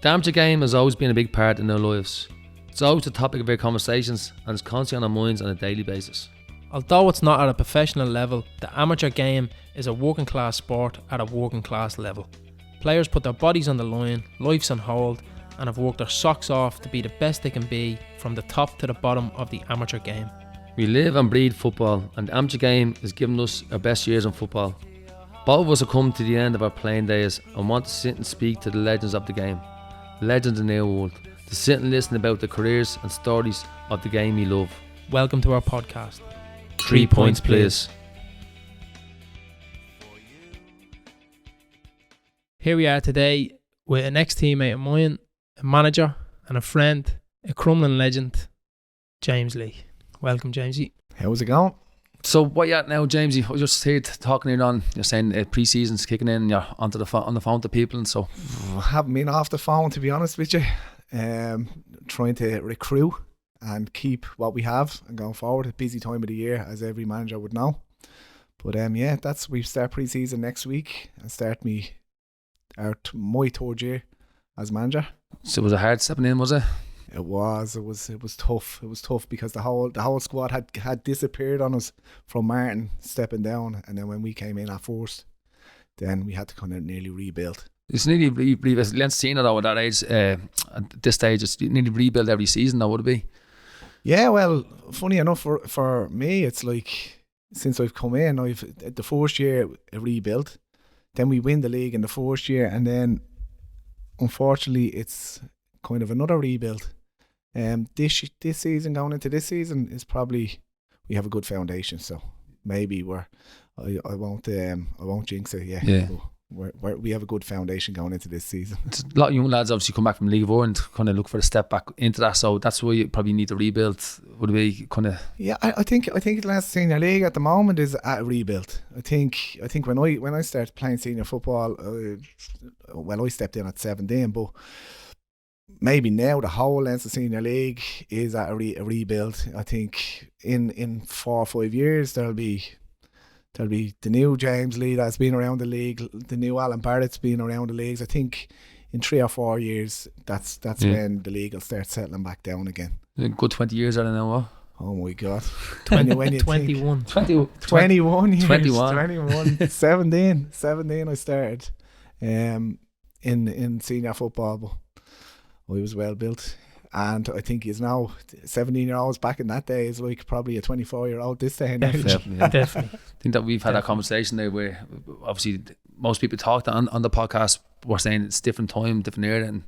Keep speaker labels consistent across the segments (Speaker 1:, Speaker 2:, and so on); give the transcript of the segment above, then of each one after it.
Speaker 1: The amateur game has always been a big part in our lives. It's always the topic of our conversations and it's constantly on our minds on a daily basis.
Speaker 2: Although it's not at a professional level, the amateur game is a working class sport at a working class level. Players put their bodies on the line, lives on hold, and have worked their socks off to be the best they can be from the top to the bottom of the amateur game.
Speaker 1: We live and breathe football, and the amateur game has given us our best years in football. Both of us have come to the end of our playing days and want to sit and speak to the legends of the game, legends in their world, to sit and listen about the careers and stories of the game we love.
Speaker 2: Welcome to our podcast.
Speaker 1: 3 points, please.
Speaker 2: Here we are today with an ex-teammate of mine, a manager and a friend, a Crumlin legend, James Lee. Welcome, Jamesy.
Speaker 3: How's it going?
Speaker 1: So what you at now, Jamesy? I was just here talking here on. You're saying pre-season's kicking in and you're on the phone to people and so.
Speaker 3: I haven't been off the phone, to be honest with you. Trying to recruit and keep what we have and going forward. A busy time of the year, as every manager would know. But we start pre-season next week and start my third year as manager.
Speaker 1: So was it hard stepping in, was it?
Speaker 3: It was tough. It was tough because the whole squad had disappeared on us from Martin stepping down, and then when we came in at first, then we had to kind of nearly rebuild.
Speaker 1: It's nearly Leinster Senior though at that age, at this stage, it's nearly rebuild every season though, would it be?
Speaker 3: Yeah, well, funny enough for me, it's like since I've come in, the first year a rebuild, then we win the league in the first year, and then unfortunately it's kind of another rebuild. This season, going into this season, is probably we have a good foundation, so maybe I won't jinx it. Yeah. We have a good foundation going into this season.
Speaker 1: It's a lot of young lads obviously come back from League of Ireland and kind of look for a step back into that, so that's why you probably need to rebuild. Would it be kind of? Yeah,
Speaker 3: I think the Leinster Senior League at the moment is at a rebuild. I think when I started playing senior football, I stepped in at 17, but maybe now the whole Leinster Senior League is at a rebuild. I think in 4 or 5 years there'll be the new James Lee that's been around the league, the new Alan Barrett's been around the leagues. I think in 3 or 4 years that's when the league will start settling back down again.
Speaker 1: A good 20 years out of now, what?
Speaker 3: Oh my God.
Speaker 2: 21 years.
Speaker 3: 17 I started in senior football, but I was well built, and I think he's now 17-year-olds back in that day is like probably a 24-year-old this day and age.
Speaker 2: Definitely.
Speaker 1: I think that we've had that conversation there where obviously most people talked on the podcast were saying it's different time, different era and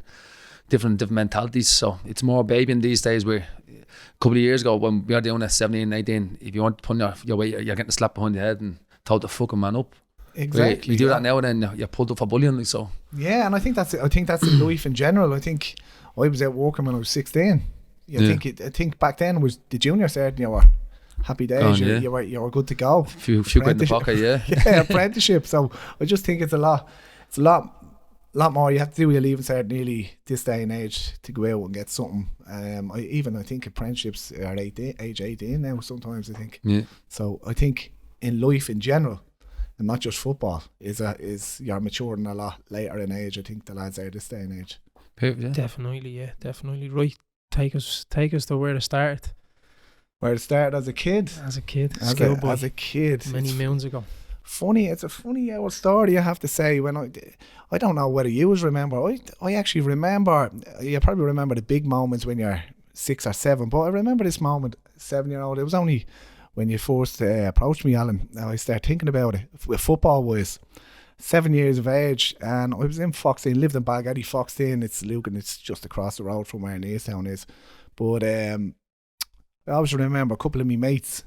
Speaker 1: different mentalities, so it's more babying these days, where a couple of years ago when we were doing at 17, 18, if you want to put your weight, you're getting a slap behind the head and told to fucking man up.
Speaker 3: Exactly.
Speaker 1: You do that now and then you're pulled up for bullying, so.
Speaker 3: Yeah, and I think that's in life in general. I think I was out working when I was 16. I think back then was the junior said, you were happy days. You were good to go.
Speaker 1: Few quid in the pocket, yeah.
Speaker 3: Yeah, apprenticeship. So I just think it's a lot more you have to do with your leaving cert nearly this day and age to go out and get something. I think apprenticeships are age 18 now sometimes, I think.
Speaker 1: Yeah. So
Speaker 3: I think in life in general, and not just football, is you're maturing a lot later in age. I think the lads are this day and age.
Speaker 1: Yeah.
Speaker 2: Definitely. Right, take us to where it started.
Speaker 3: Where it started as a kid.
Speaker 2: As a kid. Many moons ago.
Speaker 3: It's a funny old story, I have to say. When I don't know whether you remember. I actually remember. You probably remember the big moments when you're 6 or 7, but I remember this moment, 7-year-old. It was only when you first approached me, Alan. Now I started thinking about it. With football was 7 years of age, and I was in Foxton, lived in Balgady, Foxton. It's Lucan, it's just across the road from where Neastown is. But I always remember a couple of my mates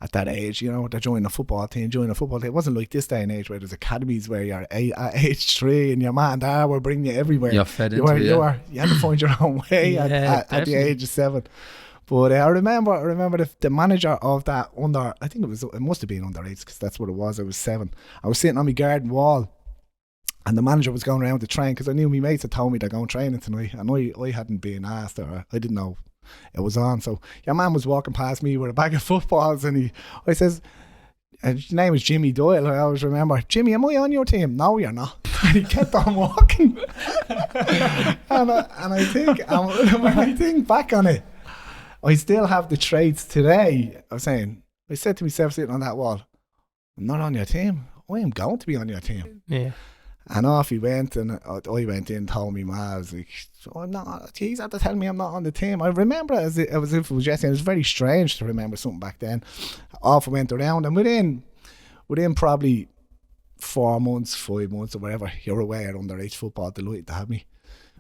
Speaker 3: at that age, they're joining a football team. It wasn't like this day and age where there's academies where you're at age 3 and your man and dad will bring you everywhere.
Speaker 1: You're fed into it.
Speaker 3: You had to find your own way at the age of 7. But I remember the manager of that I think it must have been under 8s because that's what it was. I was 7. I was sitting on my garden wall and the manager was going around the train because I knew my mates had told me they're going training tonight, and I hadn't been asked, or I didn't know it was on. So your man was walking past me with a bag of footballs, and I says, his name was Jimmy Doyle. I always remember, Jimmy, am I on your team? No, you're not. And he kept on walking. and I think when I think back on it, I still have the traits today. I said to myself sitting on that wall, I'm not on your team. I am going to be on your team.
Speaker 2: Yeah.
Speaker 3: And off he went, and I went in, told me ma, I was like, I'm not, he's had to tell me I'm not on the team. I remember it as if it was yesterday. It was very strange to remember something back then. Off I went around, and within probably 4 months, 5 months or whatever, you're away at underage football, delighted to have me.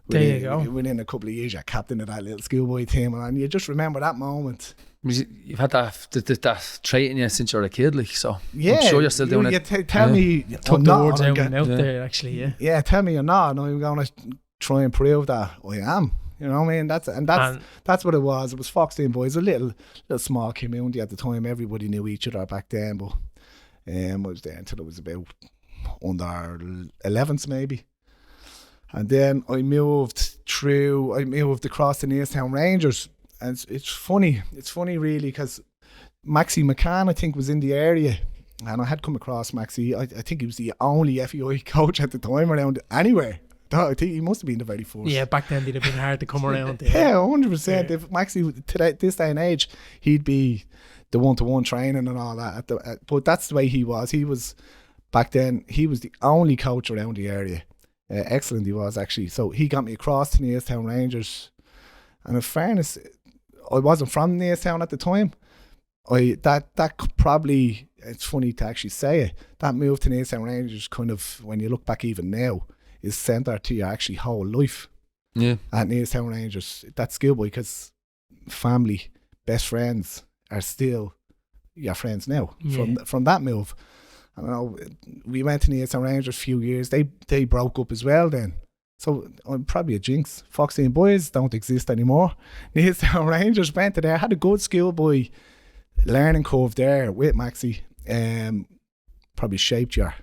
Speaker 2: There you go.
Speaker 3: Within a couple of years, you're captain of that little schoolboy team, and you just remember that moment.
Speaker 1: You've had that trait in you since you were a kid, like, so
Speaker 3: yeah,
Speaker 1: I'm sure you're still doing
Speaker 3: you
Speaker 1: it.
Speaker 3: Tell me,
Speaker 2: took the words out there, actually. Yeah,
Speaker 3: tell me you're not, and I'm going to try and prove that I am. You know what I mean? That's what it was. It was Foxton boys, a little small community at the time. Everybody knew each other back then, but I was there until it was about under 11s maybe. And then I moved across to Neilstown Rangers. And it's funny really, because Maxie McCann, I think, was in the area, and I had come across Maxie. I think he was the only FEI coach at the time around anywhere. I think he must have been the very first.
Speaker 2: Yeah, back then it'd have been hard to come around.
Speaker 3: Yeah, 100%. If Maxie this day and age, he'd be the one-to-one training and all that. But that's the way he was. He was back then. He was the only coach around the area. Excellent, he was actually. So he got me across to Neilstown Rangers, and in fairness, I wasn't from Neilstown at the time. That probably, it's funny to actually say it, that move to Neilstown Rangers kind of, when you look back even now, is centre to your actually whole life.
Speaker 1: Yeah. At
Speaker 3: Neilstown Rangers, that's schoolboy, because family, best friends are still your friends now from that move. I don't know, we went to Neilstown Rangers a few years. They broke up as well then. So I'm probably a jinx. Foxteen boys don't exist anymore. Neilstown Rangers went to there, had a good schoolboy learning curve there with Maxie. Probably shaped your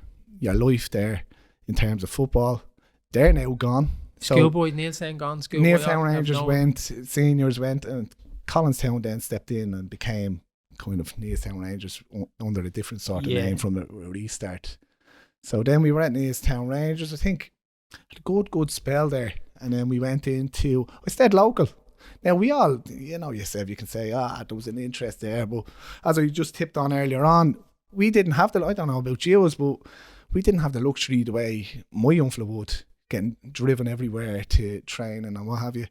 Speaker 3: life there in terms of football. They're now gone.
Speaker 2: Schoolboy, Neilstown gone.
Speaker 3: Neilstown Rangers went, seniors went, and Collinstown then stepped in and became kind of Neilstown Rangers under a different sort of name from a restart. So then we were at Neilstown Rangers, I think. Had a good spell there, and then we went into, I stayed local. Now we all, yourself, you can say, there was an interest there, but as I just tipped on earlier on, we didn't have I don't know about you, but we didn't have the luxury the way my young fella would, getting driven everywhere to train and what have you.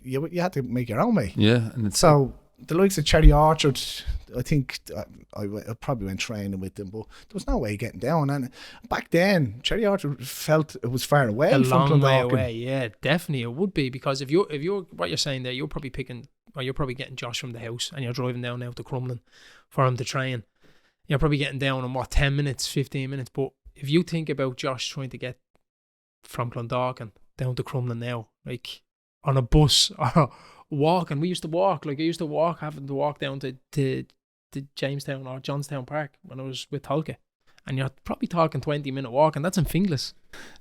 Speaker 3: You had to make your own way.
Speaker 1: Yeah,
Speaker 3: and so the likes of Cherry Orchard, I think I probably went training with them, but there was no way getting down. And back then, Cherry Orchard felt it was far away.
Speaker 2: A long way away, yeah, definitely it would be, because if you're what you're saying there, you're probably getting Josh from the house and you're driving down now to Crumlin for him to train. You're probably getting down in 10 minutes, 15 minutes. But if you think about Josh trying to get from Clondalkin down to Crumlin now, like on a bus or walking, we used to walk. Like I used to walk, having to walk down to Jamestown or Johnstown Park when I was with Tolka, and you're probably talking 20-minute walk, and that's in Finglas.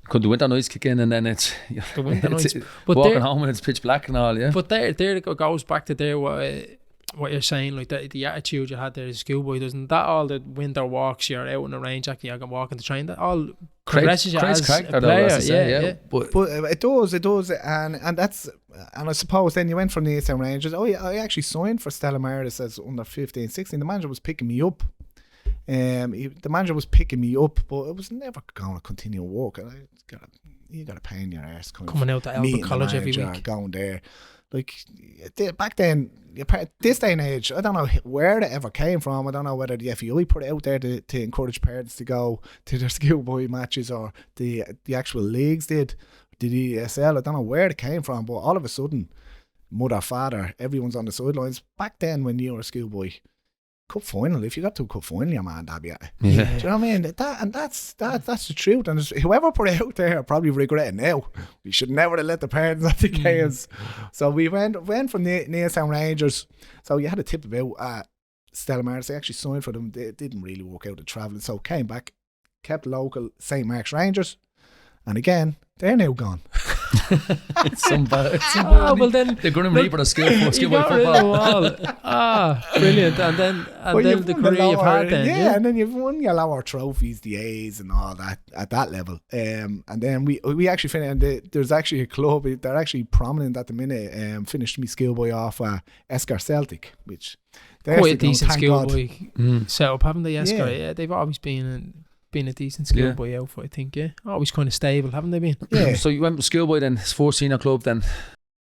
Speaker 1: Could the winter nights kick in, and then it's
Speaker 2: the winter nights,
Speaker 1: but walking home and it's pitch black and all, yeah.
Speaker 2: But there it goes back to there what you're saying, like the attitude you had there as a schoolboy, doesn't that all the winter walks, you're out in the range, actually you're walking to train, that all progresses you as a player, yeah.
Speaker 3: But it does, and that's, and I suppose then you went from the Neilstown Rangers. I actually signed for Stella Maris as under 15, 16. The manager was picking me up. The manager was picking me up, but it was never going to continue work. You got to pay in your arse
Speaker 2: coming out to Albert College every week,
Speaker 3: going there. Like back then, this day and age, I don't know where it ever came from. I don't know whether the FEI put it out there to encourage parents to go to their schoolboy matches, or the actual leagues did, the LSL. I don't know where it came from, but all of a sudden, mother, father, everyone's on the sidelines. Back then, when you were a schoolboy, cup final, if you got to a cup final, your man, that'd be it.
Speaker 1: Yeah.
Speaker 3: Do you know what I mean? That's the truth. And whoever put it out there probably regret it now. We should never have let the parents at the games. So we went from the Neilstown Rangers. So you had a tip about Stella Maris. They actually signed for them. They didn't really work out the travelling, so came back, kept local St. Mark's Rangers, and again they're now gone.
Speaker 1: It's some bad.
Speaker 2: Well then
Speaker 1: They're going to reap for the schoolboy
Speaker 2: football.
Speaker 1: football.
Speaker 2: Brilliant. And then the career you've had then.
Speaker 3: Yeah, and then you've won your lower trophies, the A's and all that at that level. And then we actually finished, and there's actually a club, they're actually prominent at the minute, finished me schoolboy off Escar Celtic, which they're
Speaker 2: quite a decent
Speaker 3: thank God.
Speaker 2: schoolboy setup, haven't they, Escar? Yeah, they've always been a decent schoolboy outfit, I think, yeah. Always kind of stable, haven't they been?
Speaker 3: Yeah.
Speaker 1: So you went with schoolboy then, fourth senior club then.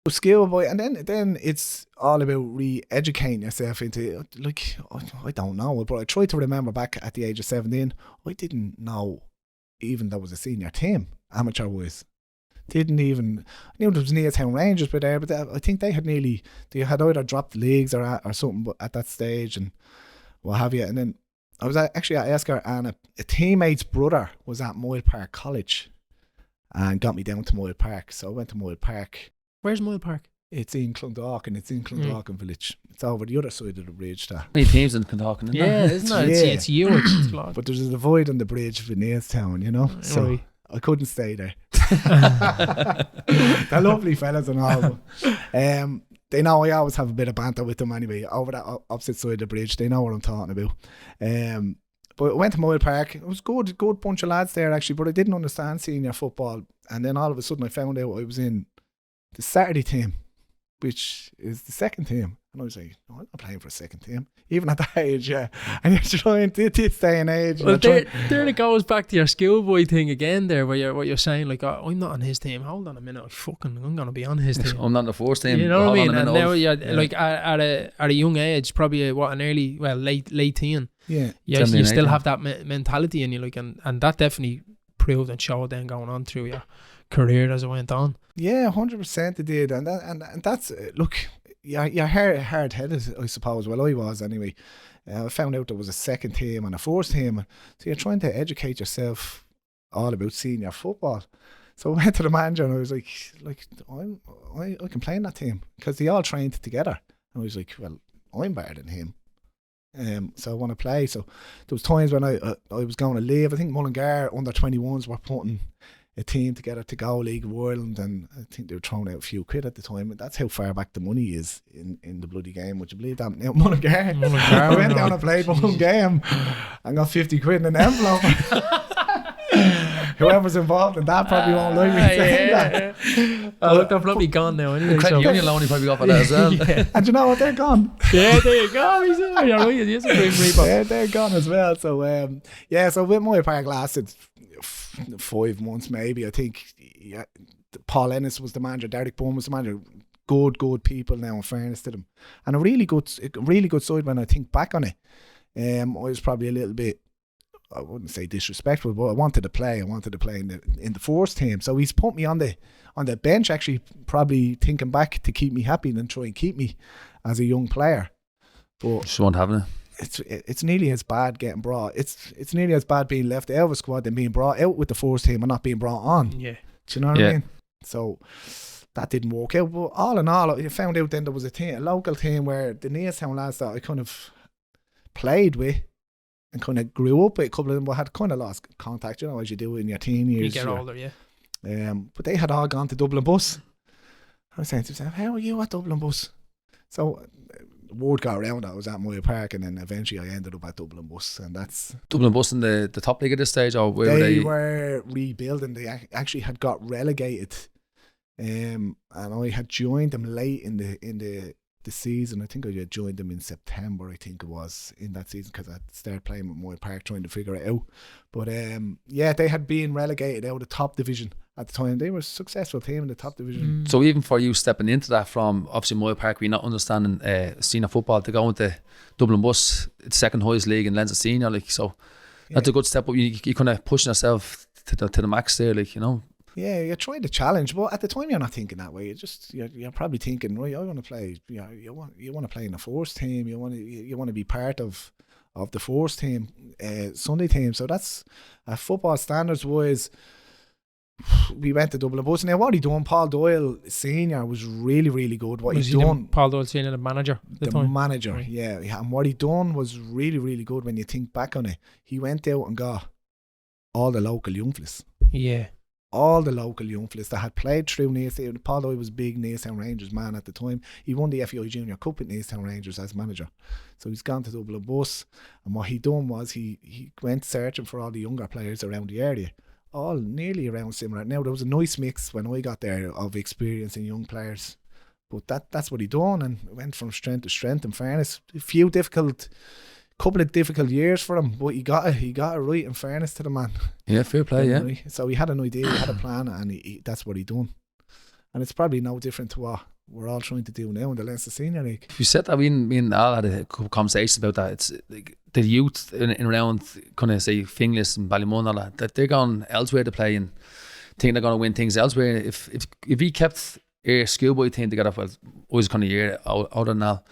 Speaker 3: Schoolboy, and then it's all about re-educating yourself into, like, I don't know, but I tried to remember back at the age of 17, I didn't know even there was a senior team, amateur wise. Didn't even, I knew there was Neartown Rangers but I think they had either dropped leagues or something at that stage and what have you. And then I was actually at Escar, and a teammate's brother was at Moyle Park College and got me down to Moyle Park. So I went to Moyle Park.
Speaker 2: Where's Moyle Park?
Speaker 3: It's in Clondalkin. It's in Clondalkin Village. It's over the other side of the bridge there.
Speaker 1: Many teams in Clondalkin,
Speaker 2: isn't it? It's huge. It's long.
Speaker 3: But there's a divide on the bridge for Neartown, you know? So
Speaker 2: Right.
Speaker 3: I couldn't stay there. They're lovely fellas and all. But, they know I always have a bit of banter with them anyway. Over that opposite side of the bridge, they know what I'm talking about. But I went to Moyle Park. It was good bunch of lads there actually, but I didn't understand senior football. And then all of a sudden I found out I was in the Saturday team, which is the second team. And I was like, no, I'm not playing for a second team. Even at that age, yeah. And you're trying to this day and age.
Speaker 2: Well, there it goes back to your schoolboy thing again there, where you're saying, like, oh, I'm not on his team. Hold on a minute. I'm going to be on his team.
Speaker 1: I'm not on the fourth team.
Speaker 2: You know what I mean? And now
Speaker 1: yeah.
Speaker 2: you're, like, at a young age, probably an early, late teen.
Speaker 3: Yeah.
Speaker 2: You still have that mentality in you, like, and that definitely proved and showed then going on through your career as it went on.
Speaker 3: Yeah, 100% it did. And that's, look, you're hard-headed, I suppose. Well, I was anyway. I found out there was a second team and a fourth team. So you're trying to educate yourself all about senior football. So I went to the manager and I was like I can play in that team because they all trained together. And I was like, well, I'm better than him. So I want to play. So there was times when I was going to leave. I think Mullingar under 21s were putting a team together to go League of Ireland, and I think they were throwing out a few quid at the time. And that's how far back the money is in the bloody game. Would you believe that? Now Mullingar, I went down and played one game and got 50 quid in an envelope. Whoever's involved in that probably won't like me saying that.
Speaker 2: Look, they're probably gone now anyway.
Speaker 1: Credit Union loan he probably got for that as well.
Speaker 2: Yeah.
Speaker 3: And you know what? They're gone.
Speaker 2: Yeah, there you go. You're right. It is a great reaper.
Speaker 3: Yeah, they're gone as well. So so with Moyle Park lasted 5 months maybe. I think Paul Ennis was the manager, Derek Bourne was the manager. Good people now, in fairness to them, and a really good side. When I think back on it, I was probably a little bit, I wouldn't say disrespectful, but I wanted to play in the fourth team. So he's put me on the bench, actually, probably thinking back to keep me happy and try and keep me as a young player. But
Speaker 1: Just won't have it.
Speaker 3: It's nearly as bad getting brought. It's nearly as bad being left out of a squad than being brought out with the fourth team and not being brought on.
Speaker 2: Yeah.
Speaker 3: Do you know what I mean? So that didn't work out. But all in all, I found out then there was a local team where the Neartown lads that I kind of played with and kind of grew up with, a couple of them, but had kind of lost contact, you know, as you do in your teen years.
Speaker 2: You get older, yeah.
Speaker 3: But they had all gone to Dublin Bus. I was saying to myself, how are you at Dublin Bus? So word got around that I was at Moyle Park, and then eventually I ended up at Dublin Bus, and that's
Speaker 1: Dublin Bus in the top league at this stage, or where
Speaker 3: they were rebuilding. They actually had got relegated, and I had joined them late in the season. I think I had joined them in September, I think it was, in that season, because I started playing with Moyle Park trying to figure it out. But they had been relegated out of the top division at the time. They were a successful team in the top division.
Speaker 1: So even for you stepping into that from obviously Moyle Park, we're not understanding senior football, to go into Dublin Bus, it's second highest league in Leinster Senior, like, so that's a good step up. You kind of pushing yourself to the max there, like, you know.
Speaker 3: Yeah, you're trying to challenge, but at the time you're not thinking that way. You're probably thinking, right, I want to play. You want to play in the fourth team. You want to be part of the fourth team, Sunday team. So that's football standards wise. We went to Dublin Bus. Now what he done, Paul Doyle Senior was really, really good. What he done,
Speaker 2: Paul Doyle Senior, the manager.
Speaker 3: The manager, right. Yeah. And what he done was really, really good when you think back on it. He went out and got all the local young fellas.
Speaker 2: Yeah.
Speaker 3: all the local young fellas that had played through Neilstown. Paul Doyle was a big Neilstown Rangers man at the time. He won the FEI Junior Cup with Neilstown Rangers as manager. So he's gone to Dublin Bus, and what he done was he went searching for all the younger players around the area, all nearly around similar. Now there was a nice mix when I got there of experience and young players, but that's what he done, and went from strength to strength. In fairness, couple of difficult years for him, but he got it right, in fairness to the man.
Speaker 1: Yeah, fair play, yeah.
Speaker 3: So he had an idea, he had a plan, and that's what he done. And it's probably no different to what we're all trying to do now in the Leinster Senior League.
Speaker 1: You said that, me and Al had a couple of conversations about that. It's like the youth in around kind of say Finglas and Ballymun and all that they're going elsewhere to play and think they're going to win things elsewhere. If he kept a schoolboy team together, well, always kind of year older than Al,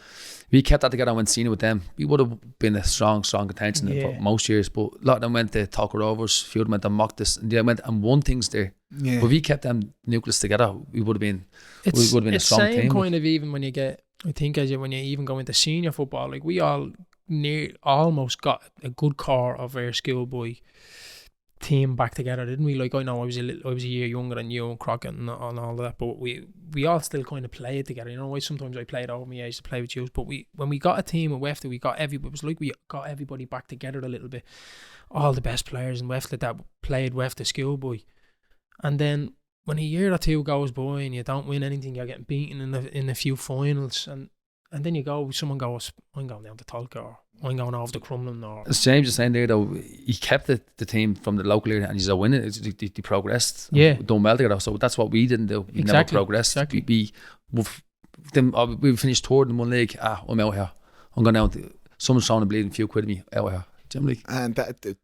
Speaker 1: if he kept that together and went senior with them, we would have been a strong contention for most years. But a lot of them went to Tucker Rovers, a few of them went to Mocktus, and they went and won things there. Yeah. But if we kept them nucleus together, we would have been a strong team.
Speaker 2: It's same kind of even when you get, I think, when you even go into senior football, like we all almost got a good core of our schoolboy team back together, didn't we? Like I know I was a year younger than you and Crockett and all of that, but we all still kind of play it together. You know, sometimes I played over my age to play with you, but when we got a team at Wefta, it was like we got everybody back together a little bit. All the best players in Wefta that played Wefta schoolboy, and then when a year or two goes by and you don't win anything, you're getting beaten in a few finals, and then someone goes, I'm going down to Tolka, or I'm going off to Crumlin, or...
Speaker 1: As James is saying there though, he kept the team from the local area and he's a winner. They progressed.
Speaker 2: Yeah.
Speaker 1: Done well together. So that's what we didn't do. We never progressed. Exactly. We finished third in one league. I'm out here. I'm going down to... Someone's trying to bleed a few quid at me. Out here. Generally.
Speaker 3: And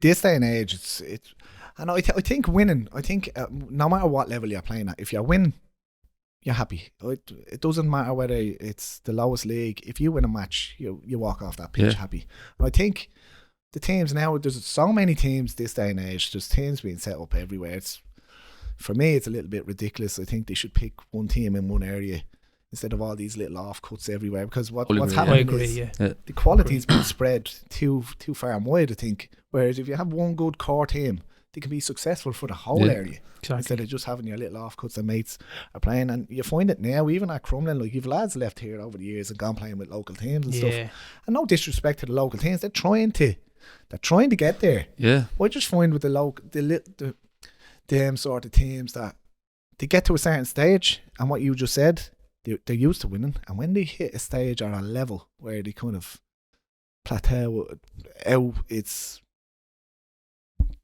Speaker 3: this day and age, it's and I think winning, no matter what level you're playing at, if you're winning, you're happy. It doesn't matter whether it's the lowest league. If you win a match, you walk off that pitch happy. And I think the teams now, there's so many teams this day and age. There's teams being set up everywhere. For me, it's a little bit ridiculous. I think they should pick one team in one area instead of all these little offcuts everywhere. Because what's happening is the quality's been spread too far and wide, I think. Whereas if you have one good core team, they can be successful for the whole area. Exactly. Instead of just having your little offcuts and mates are playing. And you find it now, even at Crumlin, like you've lads left here over the years and gone playing with local teams and stuff. And no disrespect to the local teams, they're trying to get there. Yeah. I just find with the sort of teams that they get to a certain stage, and what you just said, they're used to winning, and when they hit a stage or a level where they kind of plateau out,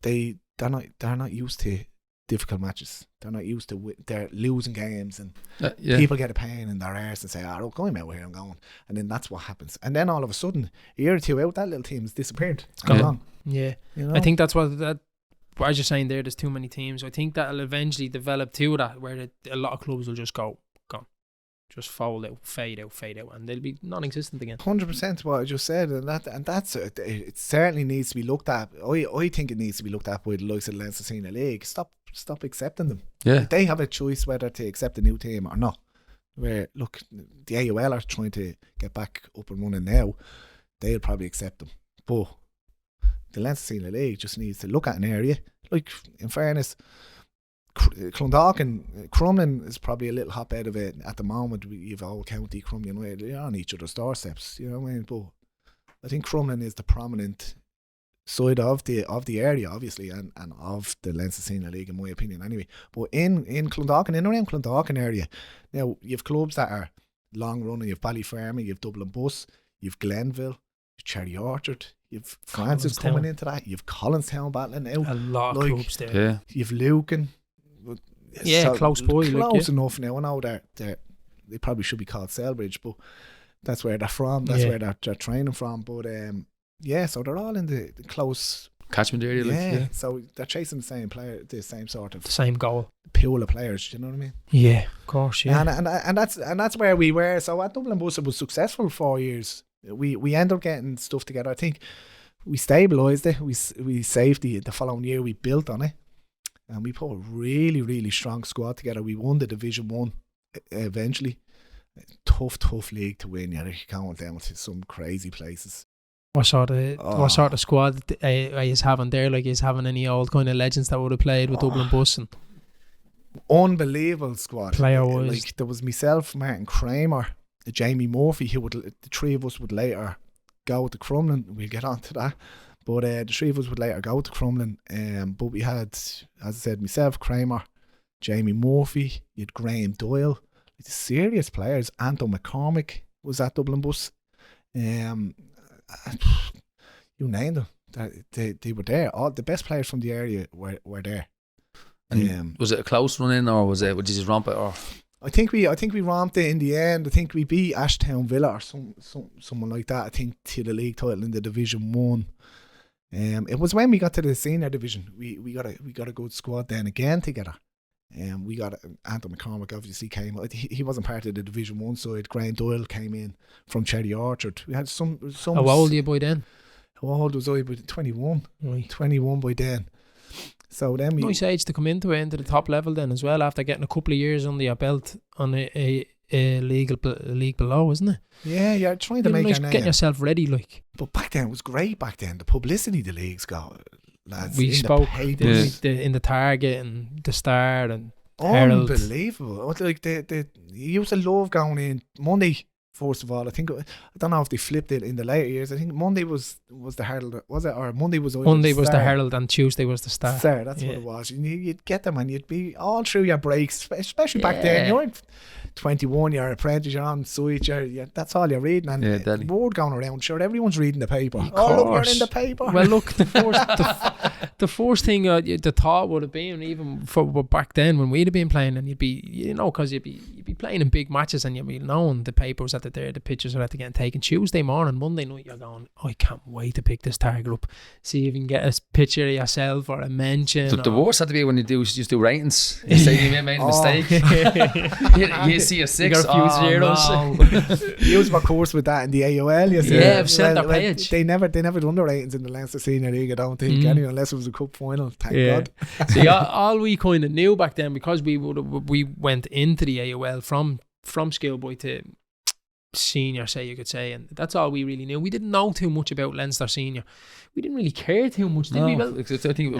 Speaker 3: they're not used to difficult matches. They're not used to they're losing games, and people get a pain in their arse and say, look, I'm out here, I'm going. And then that's what happens. And then all of a sudden, a year or two out, that little team has disappeared. It's gone on. Yeah. You know? I
Speaker 2: think that's what I was just saying there, there's too many teams. I think that'll eventually develop to that, where a lot of clubs will just gone. Just fold out, fade out, and they'll be non-existent again.
Speaker 3: 100% what I just said, and that's it. Certainly needs to be looked at. I think it needs to be looked at by the likes of the Leinster Senior League. Stop accepting them. Yeah, they have a choice whether to accept a new team or not. Where look, the AUL are trying to get back up and running now. They'll probably accept them, but the Leinster Senior League just needs to look at an area. Like, in fairness, Crumlin is probably a little hotbed of it at the moment. You've all County, Crumlin United, they're on each other's doorsteps, you know what I mean? But I think Crumlin is the prominent side of the area, obviously, and of the Leinster Senior League, in my opinion, anyway. But in Clondalkin, in around Clondalkin area, now you've clubs that are long running. You've Ballyfermot, you've Dublin Bus, you've Glenville, you've Cherry Orchard, you've Francis coming into that, you've Collinstown battling out.
Speaker 2: A lot of clubs there. Yeah.
Speaker 3: You've Lucan.
Speaker 2: Close boy.
Speaker 3: Close enough now. I know they probably should be called Selbridge, but that's where they're from. That's where they're training from. But so they're all in the close
Speaker 1: catchment area.
Speaker 3: Yeah, so they're chasing the same player, the same sort of
Speaker 2: the same goal
Speaker 3: pool of players. Do you know what I mean?
Speaker 2: Yeah, of course. Yeah,
Speaker 3: and that's where we were. So at Dublin Bus, it was successful 4 years. We ended up getting stuff together. I think we stabilised it. We saved the following year. We built on it. And we put a really, really strong squad together. We won the Division 1 eventually. Tough league to win. You're going down to some crazy places.
Speaker 2: What sort of squad is having there? Like, is having any old kind of legends that would have played with Dublin Bus? And
Speaker 3: unbelievable squad.
Speaker 2: Player-wise.
Speaker 3: Like, there was myself, Martin Kramer, Jamie Murphy, the three of us would later go to Crumlin. We'll get on to that. But the three of us would later go to Crumlin. But we had, as I said, myself, Kramer, Jamie Murphy, you had Graham Doyle, like, serious players. Anton McCormick was at Dublin Bus. You named them. They were there. All the best players from the area were there.
Speaker 1: And was it a close run in, or would you just romp it? Or
Speaker 3: I think we romped it in the end. I think we beat Ashtown Villa or someone like that. I think to the league title in the Division 1. It was when we got to the senior division. We got a good squad then again together. We got Anton McCormick obviously came. He wasn't part of the Division 1 side. Graham Doyle came in from Cherry Orchard. We had some.
Speaker 2: How old are you by then?
Speaker 3: How old was I? By 21.
Speaker 2: Right.
Speaker 3: 21 by then. So then
Speaker 2: nice age to come into the top level then as well, after getting a couple of years under your belt on a league below, isn't it?
Speaker 3: Yeah, you're trying to make
Speaker 2: nice getting yourself ready, like.
Speaker 3: But back then it was great. Back then the publicity the leagues got, lads.
Speaker 2: We spoke in the Target and the Star and Herald.
Speaker 3: Unbelievable. Like you used to love going in Monday. First of all, I don't know if they flipped it in the later years. I think Monday was the Herald, was it? Or Monday was
Speaker 2: the Herald and Tuesday was the Star.
Speaker 3: That's what it was. You'd get them and you'd be all through your breaks, especially back then. You're 21, you're an apprentice, you're on site, that's all you're reading. And the word going around, sure, everyone's reading the paper. Look, you're in the paper.
Speaker 2: Well, look, the first thing the thought would have been, even for back then when we'd have been playing, and you'd be, because you'd be playing in big matches and you'd be knowing the papers at the pictures are at the getting taken. Tuesday morning, Monday night, you're going, I can't wait to pick this target up, see if you can get a picture of yourself or a mention.
Speaker 1: The worst had to be when you just do ratings. You say you made a mistake. you see a 6.
Speaker 2: You got a few zeros.
Speaker 3: No. You was my course with that in the AOL. You see.
Speaker 2: Yeah, I've sent their page.
Speaker 3: They never done the ratings in the Leinster Senior League, I don't think, anyway, unless it was a cup final. Thank God.
Speaker 2: See, all we kind of knew back then, because we went into the AOL from schoolboy to senior, say you could say, and that's all we really knew. We didn't know too much about Leinster Senior. We didn't really care too much, did we? Well,
Speaker 1: I think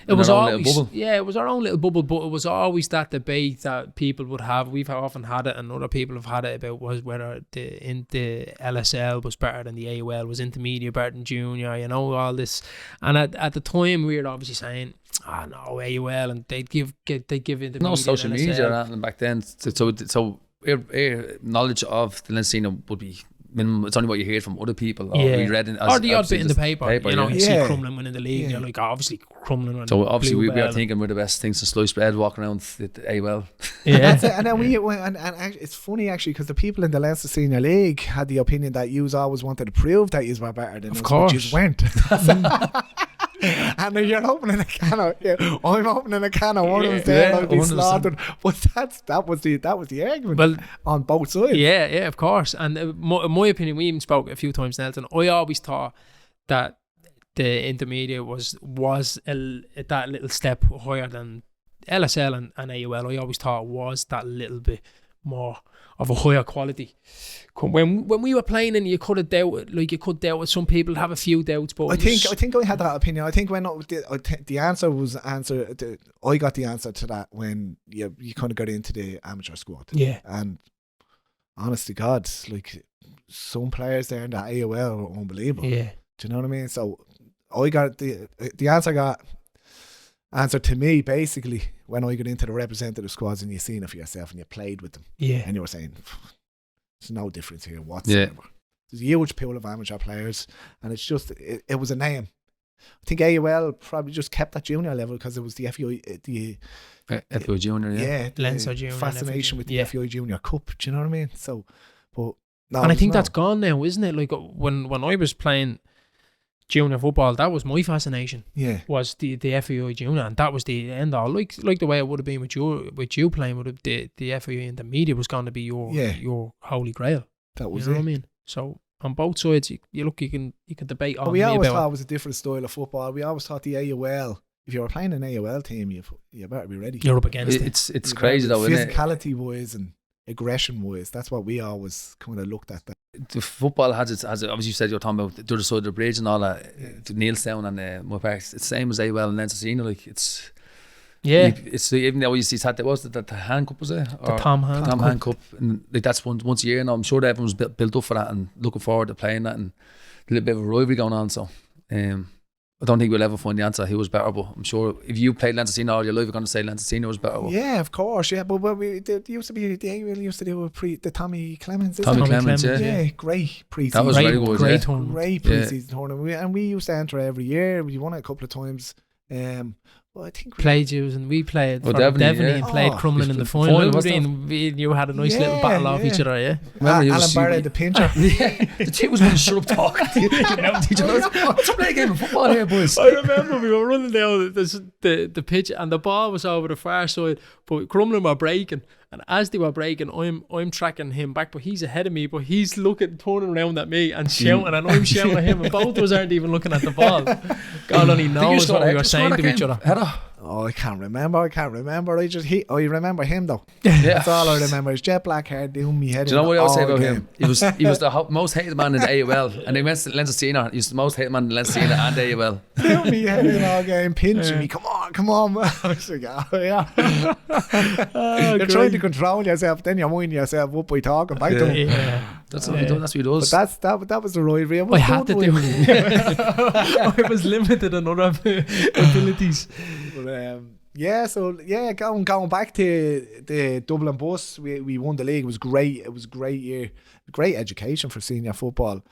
Speaker 2: it was always, it was our own little bubble, but it was always that debate that people would have. We've often had it, and other people have had it, about was whether the LSL was better than the AOL, was intermediate better than junior, all this. And at the time, we were obviously saying, no, AOL, and they'd give intermediate.
Speaker 1: No social media or anything back then, so our knowledge of the Leinster Senior would be minimum. It's only what you hear from other people, or we read in,
Speaker 2: or the odd bit in the paper. You see Crumlin winning the league, and you're like, obviously Crumlin.
Speaker 1: So obviously we are thinking we're the best things since sliced bread walking around the AOL.
Speaker 3: Yeah, that's it. And then and it's funny actually, because the people in the Leinster Senior League had the opinion that you always wanted to prove that you were better than us, but you weren't. And you're opening a can of, I'm opening a can of worms there, I'll be slaughtered. But that was the argument on both sides.
Speaker 2: Yeah, of course. And in my opinion, we even spoke a few times, Nelson. I always thought that the intermediate was that little step higher than LSL and AOL. I always thought it was that little bit more of a higher quality. When we were playing, and you could doubt with some people have a few doubts, but I
Speaker 3: think I had that opinion. I think when the answer was I got the answer to that when you kind of got into the amateur squad.
Speaker 2: Yeah,
Speaker 3: and honest to God, like some players there in the AOL were unbelievable.
Speaker 2: Yeah,
Speaker 3: do you know what I mean? So I got the answer got answered to me basically when I got into the representative squads, and you seen it for yourself and you played with them.
Speaker 2: Yeah,
Speaker 3: and you were saying there's no difference here whatsoever. Yeah. There's a huge pool of amateur players, and it's just it was a name. I think AOL probably just kept that junior level because it was the FEI,
Speaker 1: FEI Junior,
Speaker 2: Leinster Junior,
Speaker 3: fascination with the FEI Junior Cup. Do you know what I mean? So, but no,
Speaker 2: and I think that's gone now, isn't it? Like when I was playing junior football, that was my fascination.
Speaker 3: Yeah,
Speaker 2: was the FEI Junior, and that was the end all. Like the way it would have been with you playing with the FEI intermediate was going to be your holy grail.
Speaker 3: That was
Speaker 2: what I mean. So on both sides, you can debate all.
Speaker 3: We always thought it was a different style of football. We always thought the AOL. If you were playing an AOL team, you better be ready.
Speaker 2: You're up against it.
Speaker 1: It's crazy though, isn't it?
Speaker 3: Physicality wise and aggression wise, that's what we always kind of looked at.
Speaker 1: The football has it. Obviously, you said you're talking about the other side of the bridge and all that. To Neilstown and Moy Park, it's the same as AOL and Leinster Senior. Like it's
Speaker 2: Yeah.
Speaker 1: It's even though you see that was the hand cup, was it?
Speaker 2: The Tom Hand
Speaker 1: Cup, and like that's once a year. And I'm sure that everyone's built up for that and looking forward to playing that, and a little bit of a rivalry going on. So I don't think we'll ever find the answer who was better, but I'm sure if you played Leinster Senior all your life, you're going to say Leinster Senior was better.
Speaker 3: Yeah, of course. Yeah, but there used to be used to do the Tommy Clemens.
Speaker 1: Tommy Clemens,
Speaker 3: yeah, great pre-season.
Speaker 1: That was very good.
Speaker 2: Great
Speaker 1: tournament.
Speaker 3: Great pre-season tournament. And we used to enter every year. We won it a couple of times. Well, I think
Speaker 2: played you, and we played for
Speaker 1: Devaney,
Speaker 2: Devaney and played Crumlin in the final. You had a nice little battle off each other, yeah.
Speaker 3: Alan Barrett, the pincher.
Speaker 1: The team was going to shut up talking to each other. Let's play a game of football here, boys.
Speaker 2: I remember we were running down the pitch, and the ball was over the far side, but Crumlin were breaking. And as they were breaking, I'm tracking him back, but he's ahead of me, but he's turning around at me and shouting, and I'm shouting at him, and both of us aren't even looking at the ball. God only knows what we were saying to each other.
Speaker 3: Oh, I can't remember. I remember him though.
Speaker 1: Yeah.
Speaker 3: That's all I remember. His jet black hair doing me head.
Speaker 1: Do you know what I always say about him? He was the most hated man in the AUL, and he went to Leinster Senior. He was the most hated man in Leinster Senior and AUL.
Speaker 3: Doing me head in all game, pinching me. Come on. I was like, oh yeah. You're trying to control yourself, then you're winding yourself up by talking back to him.
Speaker 1: Yeah. That's what he does.
Speaker 3: But that was the rivalry.
Speaker 2: I had to do it. I was limited in other abilities.
Speaker 3: But going back to the Dublin bus, we won the league. It was great. It was a great year. Great education for senior football.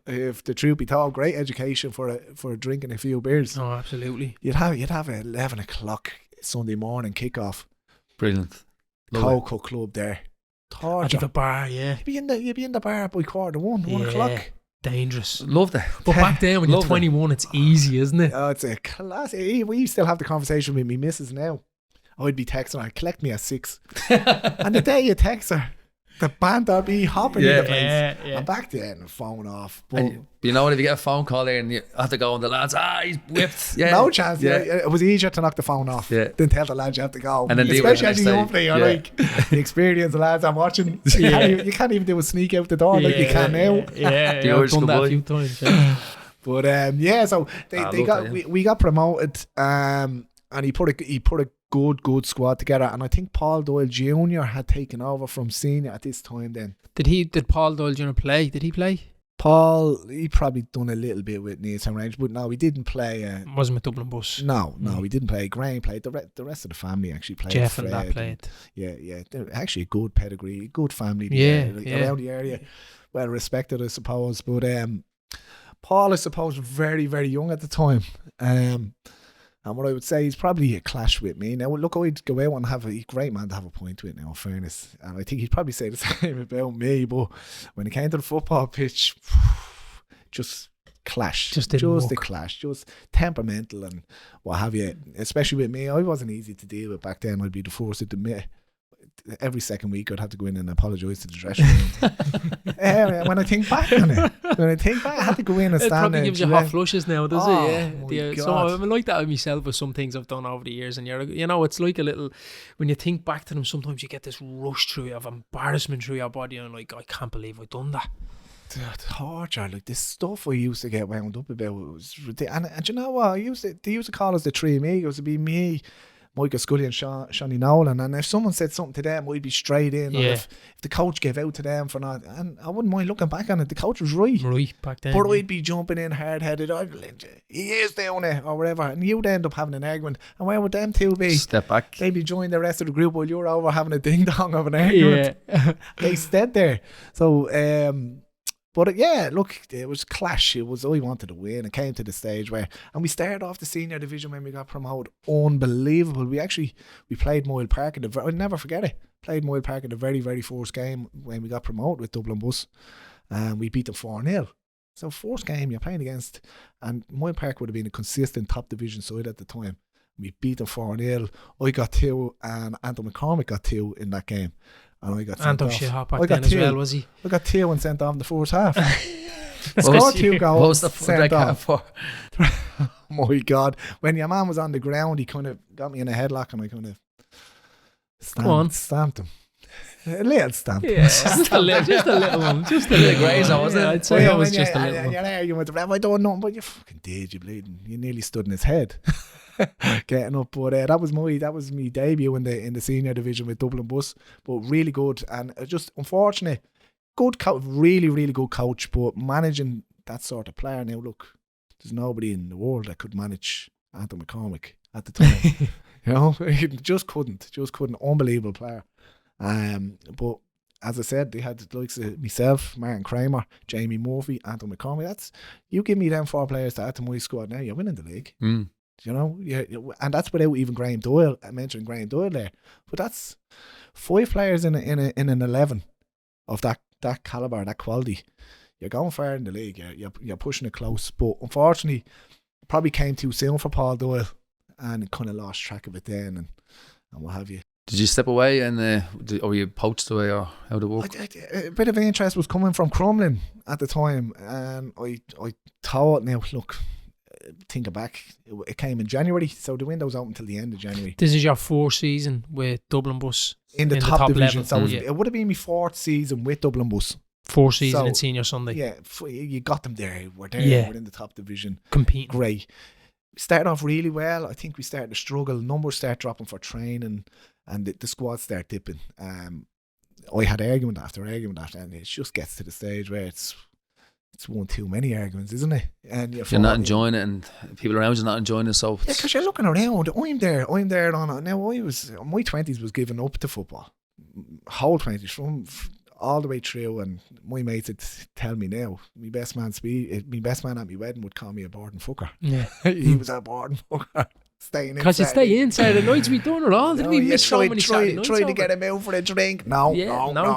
Speaker 3: If the truth be told, great education for drinking a few beers.
Speaker 2: Oh, absolutely.
Speaker 3: You'd have 11 o'clock Sunday morning kickoff.
Speaker 1: Brilliant.
Speaker 3: Cocoa Club there.
Speaker 2: At the bar, yeah.
Speaker 3: You'd be in the bar by 1:15, 1 o'clock.
Speaker 2: Dangerous.
Speaker 1: Love that.
Speaker 2: But back then when you're 21, it's easy, isn't it?
Speaker 3: Oh, it's a classic. We still have the conversation with me missus now. I'd be texting her, collect me at 6. And the day you text her, the band would be hopping in the place.
Speaker 2: Yeah.
Speaker 3: And back then, phone off. But
Speaker 1: And you know what, if you get a phone call there and you have to go and the lads, he's whipped. Yeah.
Speaker 3: no chance.
Speaker 1: Yeah.
Speaker 3: It was easier to knock the phone off than tell the lads you have to go.
Speaker 1: And then
Speaker 3: especially as a young player, you're like, the experience, the lads I'm watching, you can't even do a sneak out the door like you can now.
Speaker 2: Yeah, I've done that a few times. Yeah.
Speaker 3: But so we got promoted, and he put a good squad together, and I think Paul Doyle Jr. had taken over from senior at this time then.
Speaker 2: Did Paul Doyle Jr. play? Did he play?
Speaker 3: Paul, he probably done a little bit with Neiltown Rangers, but no, he didn't play.
Speaker 2: Wasn't with Dublin Bus.
Speaker 3: No, he didn't play. Graham played. The rest of the family actually played.
Speaker 2: Jeff and that played.
Speaker 3: Yeah. They're actually a good pedigree, good family. Around the area, well respected, I suppose. But Paul, I suppose, was very, very young at the time. And what I would say is probably a clash with me. Now, look, I'd go out and have a great man to have a point with now, in fairness. And I think he'd probably say the same about me. But when it came to the football pitch, just clash. Just a clash. Just temperamental and what have you. Especially with me, I wasn't easy to deal with back then. I'd be the first to admit. Every second week I'd have to go in and apologise to the dressing room. When I think back on it, I had to go in and stand there.
Speaker 2: It probably gives you hot flushes now, does it? Yeah. So I'm like that with myself with some things I've done over the years, and it's like a little, when you think back to them, sometimes you get this rush through you of embarrassment through your body, and like, I can't believe I've done that.
Speaker 3: The torture, like this stuff I used to get wound up about, it was ridiculous. And you know what? They used to call us the Three Amigos. It'd be me, Michael Scully and Shani Nolan, and if someone said something to them, we'd be straight in. Or if the coach gave out to them for not, and I wouldn't mind looking back on it, the coach was right
Speaker 2: back then.
Speaker 3: But I'd be jumping in hard-headed, he is doing it or whatever, and you'd end up having an argument. And where would them two be?
Speaker 1: Step back.
Speaker 3: They'd be joining the rest of the group while you're over having a ding dong of an argument. They stayed there. So but look, it was clash. It was, I wanted to win. It came to the stage where, and we started off the senior division when we got promoted. Unbelievable. We played Moyle Park I'll never forget it. Played Moyle Park in the very, very first game when we got promoted with Dublin Bus, and we beat them 4-0. So first game you're playing against, and Moyle Park would have been a consistent top division side at the time. We beat them 4-0. I got 2, and Anton McCormick got 2 in that game. And I got sent off.
Speaker 2: Shit hot back then as well, was he?
Speaker 3: I got 2 and sent off in the first half. Scored 2 goals.
Speaker 1: What was the red card for?
Speaker 3: Oh my God. When your man was on the ground, he kind of got me in a headlock, and I kind of stamped him. A little stamp.
Speaker 2: Yeah, just a little one. Just a little graze, wasn't it? I'd say it was just a little one.
Speaker 3: You're arguing with the ref, I don't know, but you fucking did, you bleeding. You nearly stood in his head. getting up. But that was my debut in the senior division with Dublin Bus. But really good, and just unfortunate. Good coach, really good coach, but managing that sort of player now. Look, there's nobody in the world that could manage Anthony McCormick at the time. You know, just couldn't. Unbelievable player. But as I said, they had the likes of myself, Martin Kramer, Jamie Murphy, Anthony McCormick. You give me them 4 players to add to my squad now, you're winning the league. You know, and that's without even Graham Doyle. I mentioned Graham Doyle there, but that's 5 players in an 11 of that caliber, that quality. You're going far in the league. You're pushing it close, but unfortunately, it probably came too soon for Paul Doyle, and kind of lost track of it then, and what have you.
Speaker 1: Did you step away and or were you poached away, or how did it work?
Speaker 3: A bit of interest was coming from Crumlin at the time, and I thought, now look, thinking back, it came in January, so the window's open till the end of January.
Speaker 2: This is your 4th season with Dublin Bus
Speaker 3: in the top division,
Speaker 2: level.
Speaker 3: So it would have been my 4th season with Dublin Bus.
Speaker 2: 4th season in Senior Sunday.
Speaker 3: Yeah, you got them there. We're there. We're in the top division,
Speaker 2: competing.
Speaker 3: Great. Started off really well. I think we started to struggle. Numbers start dropping for training, and the squad start dipping. I had argument after argument, and it just gets to the stage where it's one too many arguments, isn't it? And you're
Speaker 1: not enjoying it, and people around you not enjoying it. So
Speaker 3: yeah, because you're looking around. I'm there on it. Now my 20s was giving up to football, whole 20s from all the way through, and my mates would tell me now, my best man at my wedding would call me a boarding fucker.
Speaker 2: Yeah.
Speaker 3: He was a boarding fucker. Staying
Speaker 2: because you stay inside the nights we done it all. Did we miss so many Saturday nights?
Speaker 3: Trying to get him out for a drink. No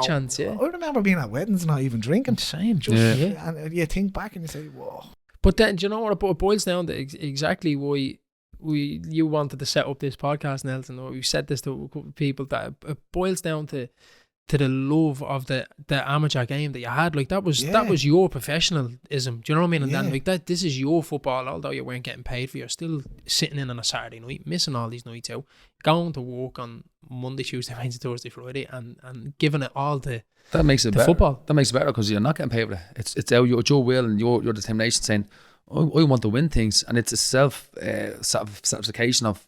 Speaker 3: chance. Yeah, I remember being at weddings not even drinking.
Speaker 2: Same.
Speaker 3: And you think back and you say, whoa.
Speaker 2: But then, do you know what? It boils down to exactly why you wanted to set up this podcast, Nelson. Or we said this to a couple of people, that it boils down to the love of the amateur game that you had. Like that was your professionalism. Do you know what I mean? And then like that, this is your football. Although you weren't getting paid for, you're still sitting in on a Saturday night, missing all these nights out, going to work on Monday, Tuesday, Wednesday, Thursday, Friday, and giving it all to
Speaker 1: that makes it better.
Speaker 2: Football.
Speaker 1: That makes it better because you're not getting paid for it. It's your will and your determination saying, I want to win things, and it's a satisfaction of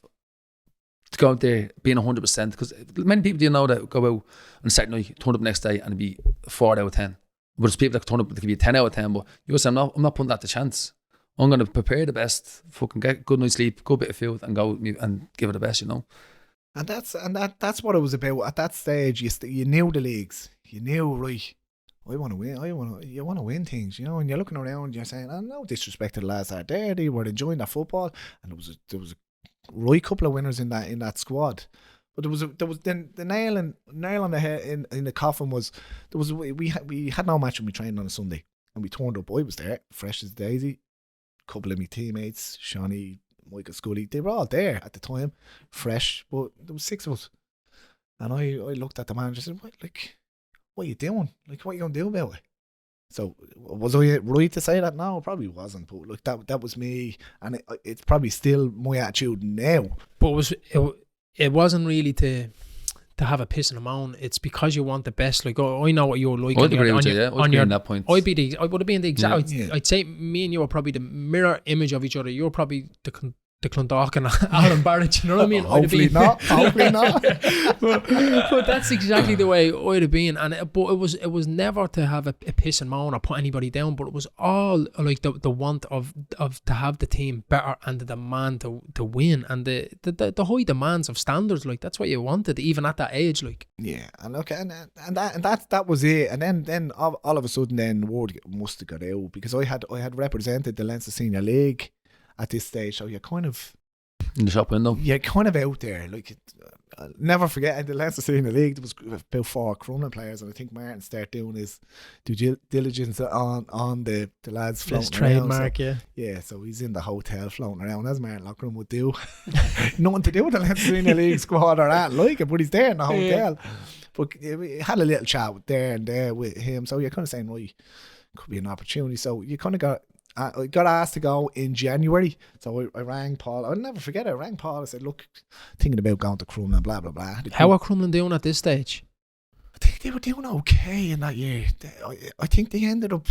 Speaker 1: to go out there being 100%, because many people, do you know, that go out on a Saturday night, turn up next day and be 4 out of 10. But it's people that turn up that can be a 10 out of 10. But you say, I'm not putting that to chance. I'm going to prepare the best, fucking get a good night's sleep, good bit of food, and go and give it the best, you know.
Speaker 3: And that's what it was about at that stage. You knew the leagues. You knew, right, I want to win. You want to win things, you know. And you're looking around, you're saying, no disrespect to the lads out there. They were enjoying their football, and there was a right couple of winners in that squad. But there was the nail on the head in the coffin was we had no match when we trained on a Sunday, and we turned up. I was there, fresh as daisy. A couple of my teammates, Shawnee, Michael Scully, they were all there at the time, fresh. But there was 6 of us, and I looked at the manager and said, what are you doing? Like, what are you gonna do about it? So was I right to say that? No, it probably wasn't. But that was me, and it's probably still my attitude now.
Speaker 2: But it wasn't really to have a piss and a moan. It's because you want the best. Like, I know what you're like.
Speaker 1: I'd agree with you. Yeah, I'd agree on that point.
Speaker 2: I would have been the exact. Yeah. I'd say me and you are probably the mirror image of each other. You're probably the Clondalk and Alan Barrett, you know what I mean?
Speaker 3: Hopefully not.
Speaker 2: but that's exactly the way I'd have been. And it was never to have a piss and moan or put anybody down, but it was all like the want of to have the team better and the demand to win, and the high demands of standards. Like, that's what you wanted, even at that age. Like,
Speaker 3: yeah, and okay, and that was it. And then all of a sudden, then the word must have got out, because I had represented the Leinster Senior League at this stage, so you're kind of
Speaker 1: in the shop window.
Speaker 3: You're kind of out there. Like, I'll never forget, in the Leinster Senior League, there was about 4 Crumlin players, and I think Martin started doing his due diligence on the lads floating around.
Speaker 2: Trademark,
Speaker 3: yeah. So he's in the hotel floating around, as Martin Lockram would do. Nothing to do with the Leinster Senior League squad or that, like it, but he's there in the hotel. Yeah. But we had a little chat there and there with him, so you're kind of saying, right, could be an opportunity. So you kind of I got asked to go in January, so I rang Paul. I'll never forget it. I rang Paul. I said, look, thinking about going to Crumlin, blah, blah, blah.
Speaker 2: How are Crumlin doing at this stage?
Speaker 3: I think they were doing okay in that year. I think they ended up,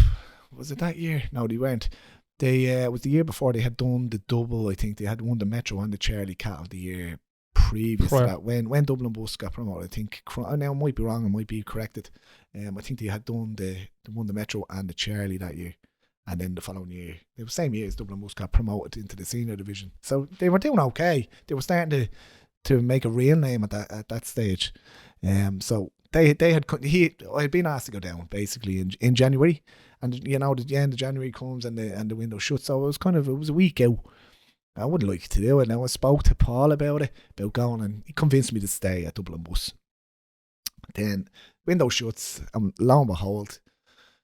Speaker 3: was it that year? No, they weren't. They it was the year before they had done the double. I think they had won the Metro and the Charlie Cattle the year previous to that. When Dublin Bus got promoted, I think now I might be wrong, I might be corrected. I think they had done they won the Metro and the Charlie that year, and then the following year, the same year as Dublin Bus got promoted into the senior division. So they were doing okay. They were starting to make a real name at that stage. So they had I had been asked to go down basically in January, and you know the end of January comes and the window shuts. So it was a week out. I wouldn't like to do it. Now I spoke to Paul about going, and he convinced me to stay at Dublin Bus. Then window shuts, and lo and behold,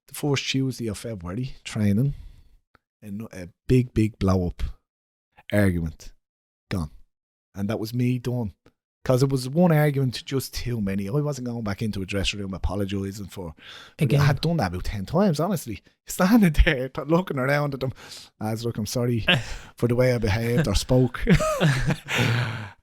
Speaker 3: the first Tuesday of February training, and a big blow up argument gone, and that was me done. Because it was one argument just too many. I wasn't going back into a dressing room apologising for. Again. I had done that about 10 times, honestly. Standing there, looking around at them. Look, I'm sorry for the way I behaved or spoke.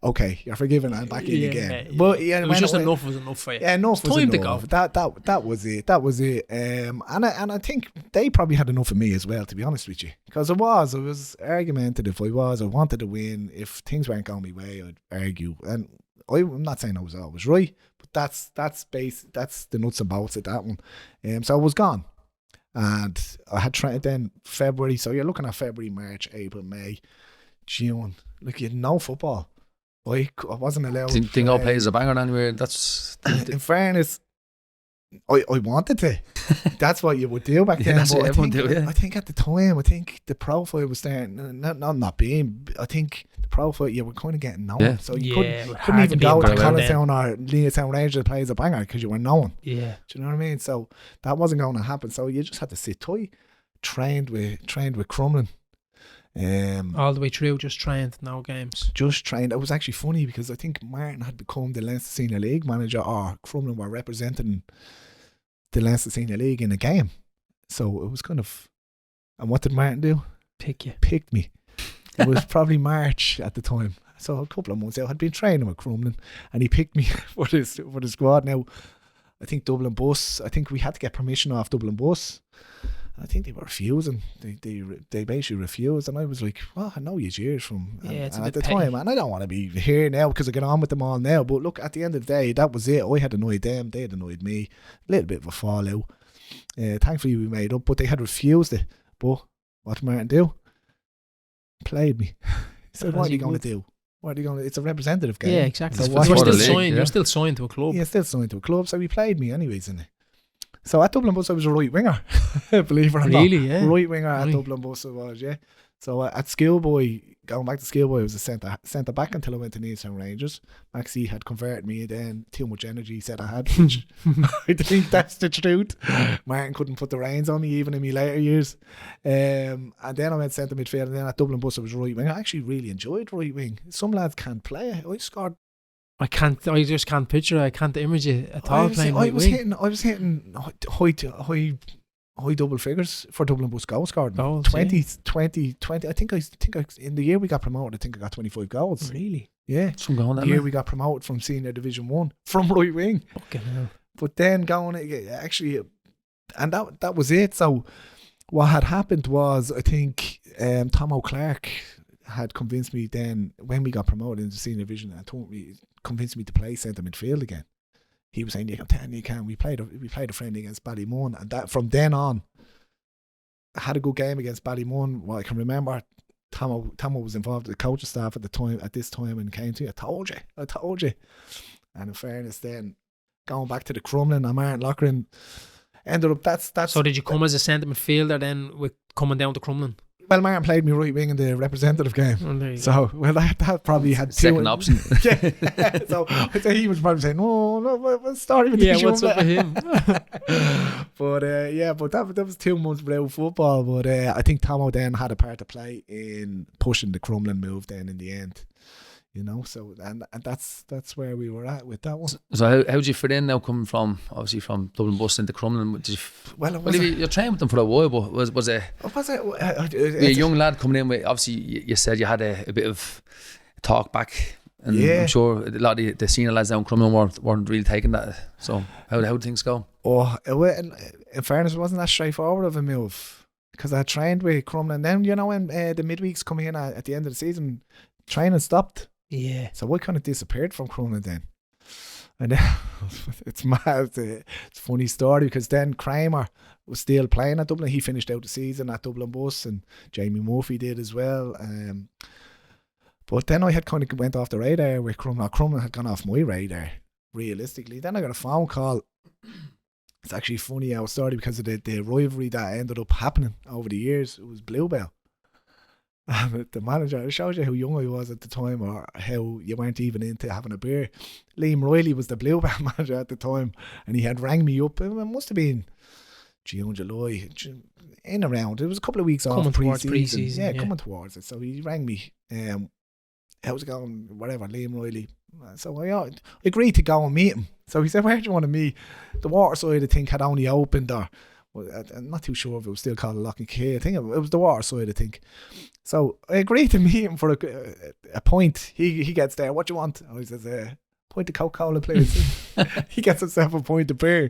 Speaker 3: Okay, you're forgiven. I'm back in again. But yeah,
Speaker 2: it was just enough was enough for you.
Speaker 3: Yeah, enough was time enough. To go. That was it. That was it. And I think they probably had enough of me as well, to be honest with you. Because I was argumentative. I wanted to win. If things weren't going my way, I'd argue. And I'm not saying I was always right, but that's the nuts and bolts of that one. So I was gone, and I had tried then February. So you're looking at February, March, April, May, June. Like, you had no football. I wasn't allowed.
Speaker 1: Didn't go play as a banger anywhere. That's
Speaker 3: in fairness, I wanted to. That's what you would do back then.
Speaker 1: That's what everyone do.
Speaker 3: I think at the time, the profile was there. Not being. I think the profile you were kind of getting known, so you couldn't even go to Collinstown or Leonstown Rangers to play as a banger because you were known. Yeah, do you know what I mean? So that wasn't going to happen. So you just had to sit tight. Trained with Crumlin.
Speaker 2: All the way through, just trained, no games.
Speaker 3: Just trained. It was actually funny because I think Martin had become the Leinster Senior League manager, or Crumlin were representing the Leinster Senior League in a game. So it was kind of. And what did Martin do? Picked me. It was probably March at the time. So a couple of months out, I'd been training with Crumlin, and he picked me for the squad. Now, I think Dublin Bus. I think we had to get permission off Dublin Bus. I think they were refusing. They basically refused, and I was like, "Well, I know you years from." And at the time, and I don't want to be here now because I get on with them all now. But look, at the end of the day, that was it. I had annoyed them; they had annoyed me. A little bit of a fallout. Thankfully, we made up, but they had refused it. But what did Martin do? Played me. He said, "What are you going to do? What are you going to? It's a representative game."
Speaker 2: Yeah, exactly. So you're still signed to a club.
Speaker 3: Yeah, still signed to a club. So he played me anyways, innit? So at Dublin Bus I was a right winger. Believe it or not.
Speaker 2: Really, yeah.
Speaker 3: Right winger at Dublin Bus I was, yeah. So at schoolboy, going back to schoolboy, I was a centre back until I went to Leonstown Rangers. Maxie had converted me then, too much energy he said I had, which I think that's the truth. Martin couldn't put the reins on me even in my later years. And then I went centre midfield, and then at Dublin Bus I was right wing. I actually really enjoyed right wing. Some lads can't play it. I scored.
Speaker 2: I just can't picture it. I can't image it at all playing right wing.
Speaker 3: I was hitting high double figures for Dublin Bus goal scored. 20. I think in the year we got promoted, I think I got 25 goals.
Speaker 2: Really?
Speaker 3: Yeah. The year we got promoted from Senior Division 1 from right wing.
Speaker 2: Fucking hell.
Speaker 3: But then actually, and that was it. So what had happened was, I think Tom O'Clark had convinced me then when we got promoted into Senior Division, and convinced me to play centre midfield again. He was saying, you can. We played a friendly against Ballymun, and that from then on, I had a good game against Ballymun. Well, I can remember Tomo was involved with the coaching staff at this time, and came to me, I told you. And in fairness, then going back to the Crumlin and Martin Lochran, ended up that's.
Speaker 2: So did you come as a centre midfielder then with coming down to Crumlin?
Speaker 3: Well, Martin played me right wing in the representative game. That probably had
Speaker 1: second option.
Speaker 3: Yeah. So I'd say he was probably saying, what's the story with this?
Speaker 2: Yeah, what's up with him?
Speaker 3: but that was 2 months without football. But I think Tomo then had a part to play in pushing the Crumlin move then in the end. You know, so and that's where we were at with that one.
Speaker 1: So how did you fit in now, coming from obviously from Dublin Bus into Crumlin? You're training with them for a while, but was it a young lad coming in with, obviously you said you had a bit of talk back, and I'm sure a lot of the senior lads down Crumlin weren't really taking that. So how did things go?
Speaker 3: In fairness, it wasn't that straightforward of a move. because I trained with Crumlin. Then, you know, when the midweeks come in at the end of the season, training stopped.
Speaker 2: Yeah.
Speaker 3: So I kind of disappeared from Crumlin then. And then, it's mad. It's a funny story because then Kramer was still playing at Dublin. He finished out the season at Dublin Bus, and Jamie Murphy did as well. But then I had kind of went off the radar with Crumlin. Crumlin had gone off my radar, realistically. Then I got a phone call. It's actually funny how it started because of the rivalry that ended up happening over the years. It was Bluebell. The manager, it shows you how young I was at the time, or how you weren't even into having a beer. Liam Riley was the Bluebell manager at the time, and he had rang me up. It must have been June, July, in around. It was a couple of weeks off pre-season. Yeah, coming towards it. So he rang me. How's it going? Whatever, Liam Riley. So I agreed to go and meet him. So he said, where do you want to meet? The Waterside, I think, had only opened, or I'm not too sure if it was still called Lock and Key. I think it was the Waterside, I think. So I agreed to meet him for a pint. He gets there. What do you want? And he says, pint of Coca-Cola, please. He gets himself a pint of beer.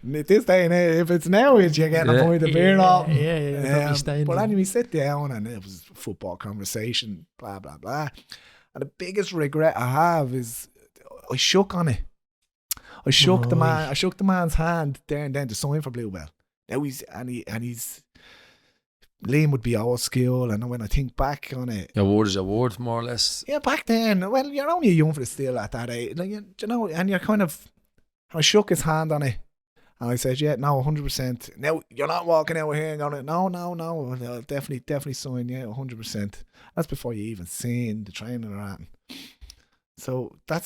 Speaker 3: This day and age, if it's now, you're getting a pint of beer off.
Speaker 2: Yeah.
Speaker 3: But anyway, sit down, and it was a football conversation, blah, blah, blah. And the biggest regret I have is I shook on it. I shook the man. I shook the man's hand there and then to sign for Bluebell. Now he's Liam would be old school, and when I think back on it,
Speaker 1: your word is your word, more or less.
Speaker 3: Yeah, back then, well, you're only a young fella still at that age, like, you know, and you're kind of. I shook his hand on it, and I said, "Yeah, no, 100%. Now you're not walking out here and going, no, definitely sign, yeah, 100%. That's before you even seen the training or anything. So I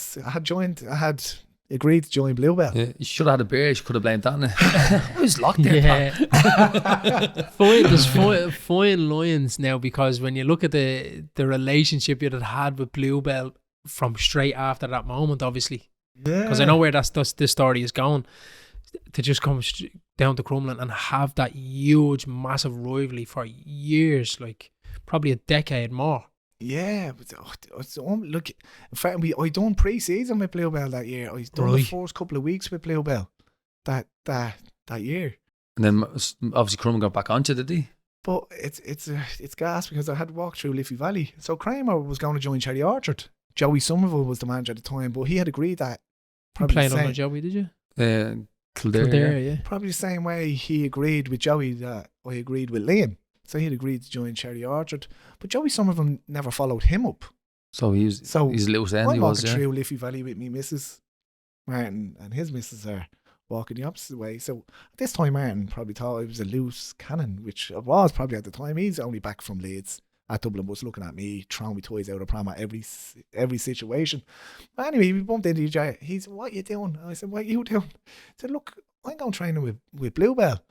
Speaker 3: had agreed to join Bluebell.
Speaker 1: Yeah, you should have had a beer. You could have blamed that on it. I was locked there.
Speaker 2: Yeah. There's fine lines now, because when you look at the relationship you had with Bluebell from straight after that moment, obviously, because I know where this story is going, to just come down to Crumlin and have that huge, massive rivalry for years, like probably a decade more.
Speaker 3: Yeah, but look, in fact, I done pre-season with Bluebell that year. I done the first couple of weeks with Bluebell that year.
Speaker 1: And then obviously Crumlin got back onto, did he?
Speaker 3: But it's gas, because I had walked through Liffey Valley. So Kramer was going to join Cherry Orchard. Joey Somerville was the manager at the time, but he had agreed that.
Speaker 2: You played under Joey, did you?
Speaker 1: Kildare,
Speaker 2: yeah.
Speaker 3: Probably the same way he agreed with Joey that I agreed with Liam. So he had agreed to join Cherry Orchard, but Joey Somerville never followed him up.
Speaker 1: So he's a loose end.
Speaker 3: I'm walking through Liffey Valley with me missus Martin, and his missus are walking the opposite way. So at this time, Martin probably thought I was a loose cannon, which I was probably at the time. He's only back from Leeds at Dublin Bus, looking at me, throwing me toys out of pram at every situation. But anyway, we bumped into each other. He said, "What are you doing?" And I said, "What are you doing?" I said, "Look, I'm going training with Bluebell."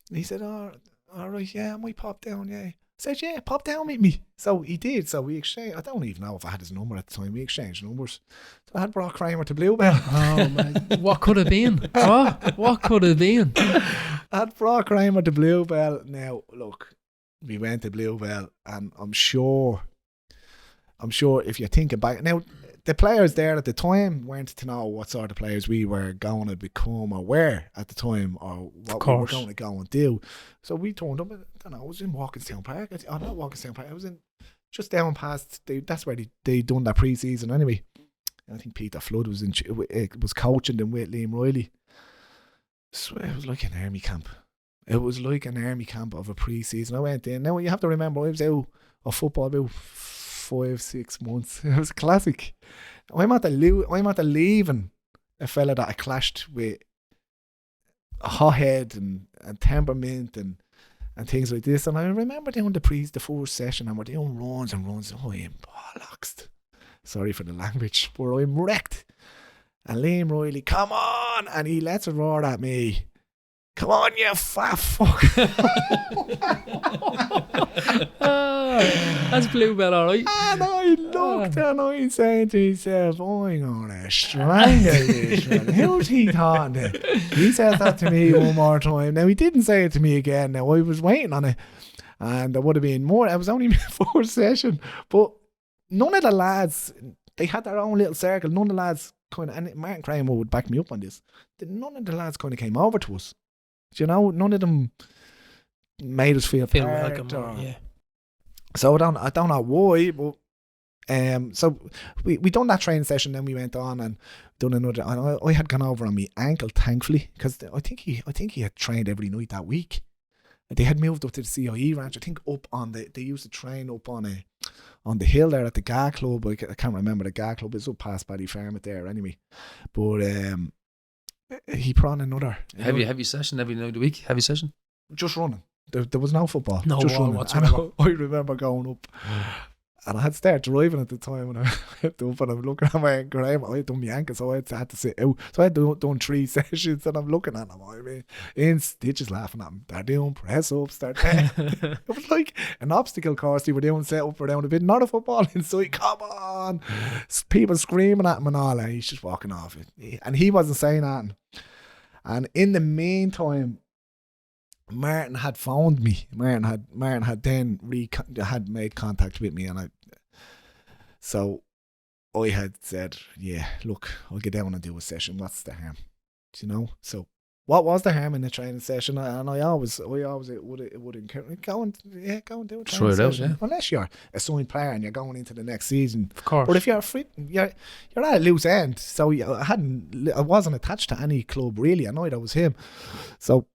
Speaker 3: And he said, "Oh, all right, yeah, I might pop down, yeah." I said, "Yeah, pop down with me." So he did. So we exchanged. I don't even know if I had his number at the time. We exchanged numbers. So I had brought Kramer to Bluebell.
Speaker 2: Oh, man. What could have been? What could have been?
Speaker 3: I had brought Kramer to Bluebell. Now, look, we went to Bluebell, and I'm sure if you're thinking back, now, the players there at the time weren't to know what sort of players we were going to become or were at the time, or what we were going to go and do. So we turned up, I don't know, I was in Walkinstown Park. Not Walkinstown Park, I was in just down past, that's where they done that pre-season anyway. And I think Peter Flood was coaching them with Liam Riley. I swear it was like an army camp. It was like an army camp of a pre-season. I went in. Now you have to remember, I was out of football about 5-6 months. It was a classic. I'm at the leaving a fella that I clashed with, a hothead and temperament and things like this. And I remember doing the first session, and we're doing runs and runs. Oh, I'm bollocks. Sorry for the language, but I'm wrecked. And Liam Riley, "Come on!" And he lets a roar at me. "Come on, you fat fuck."
Speaker 2: That's Bluebell, alright.
Speaker 3: And I looked and I said to myself, "I'm gonna strangle this man." Who's he talking to? He said that to me one more time. Now, he didn't say it to me again. Now, I was waiting on it, and there would have been more. It was only my fourth session, but none of the lads, they had their own little circle. None of the lads and Martin Kramer would back me up on this, none of the lads kind of came over to us. Do you know, none of them made us feel
Speaker 2: welcome.
Speaker 3: or,
Speaker 2: Yeah.
Speaker 3: So I don't know why, but so we done that training session, then we went on and done another. And I had gone over on my ankle, thankfully, because I think he had trained every night that week. They had moved up to the CIE ranch. I think up on they used to train up on the hill there at the GA Club. I can't remember the GA Club. It's up past Paddy Farm there anyway. But he put on another
Speaker 1: heavy session every night of the week. Heavy session.
Speaker 3: Just running. There was no football.
Speaker 2: No
Speaker 3: just
Speaker 2: ball
Speaker 3: running.
Speaker 2: whatsoever.
Speaker 3: I remember going up. And I had started driving at the time, and I went up and I'm looking at my ankle. I had done my ankle, so I had to sit out. So I had done 3 sessions, and I'm looking at them. I mean, in stitches laughing at them. They're doing press ups. It was like an obstacle course they were doing, set up around a bit. Not a football inside. Come on, people screaming at him and all, and he's just walking off it. And he wasn't saying that. And in the meantime, Martin had phoned me. Martin had then had made contact with me, and so I had said, yeah, look, I'll get down and do a session. What's the harm? Do you know? So what was the harm in the training session? And I always would encourage go and do a training
Speaker 1: Try it out,
Speaker 3: session.
Speaker 1: yeah.
Speaker 3: Unless you're a signed player and you're going into the next season,
Speaker 2: Of course.
Speaker 3: but if you're fit, you're at a loose end. So I wasn't attached to any club really. I know that was him. So,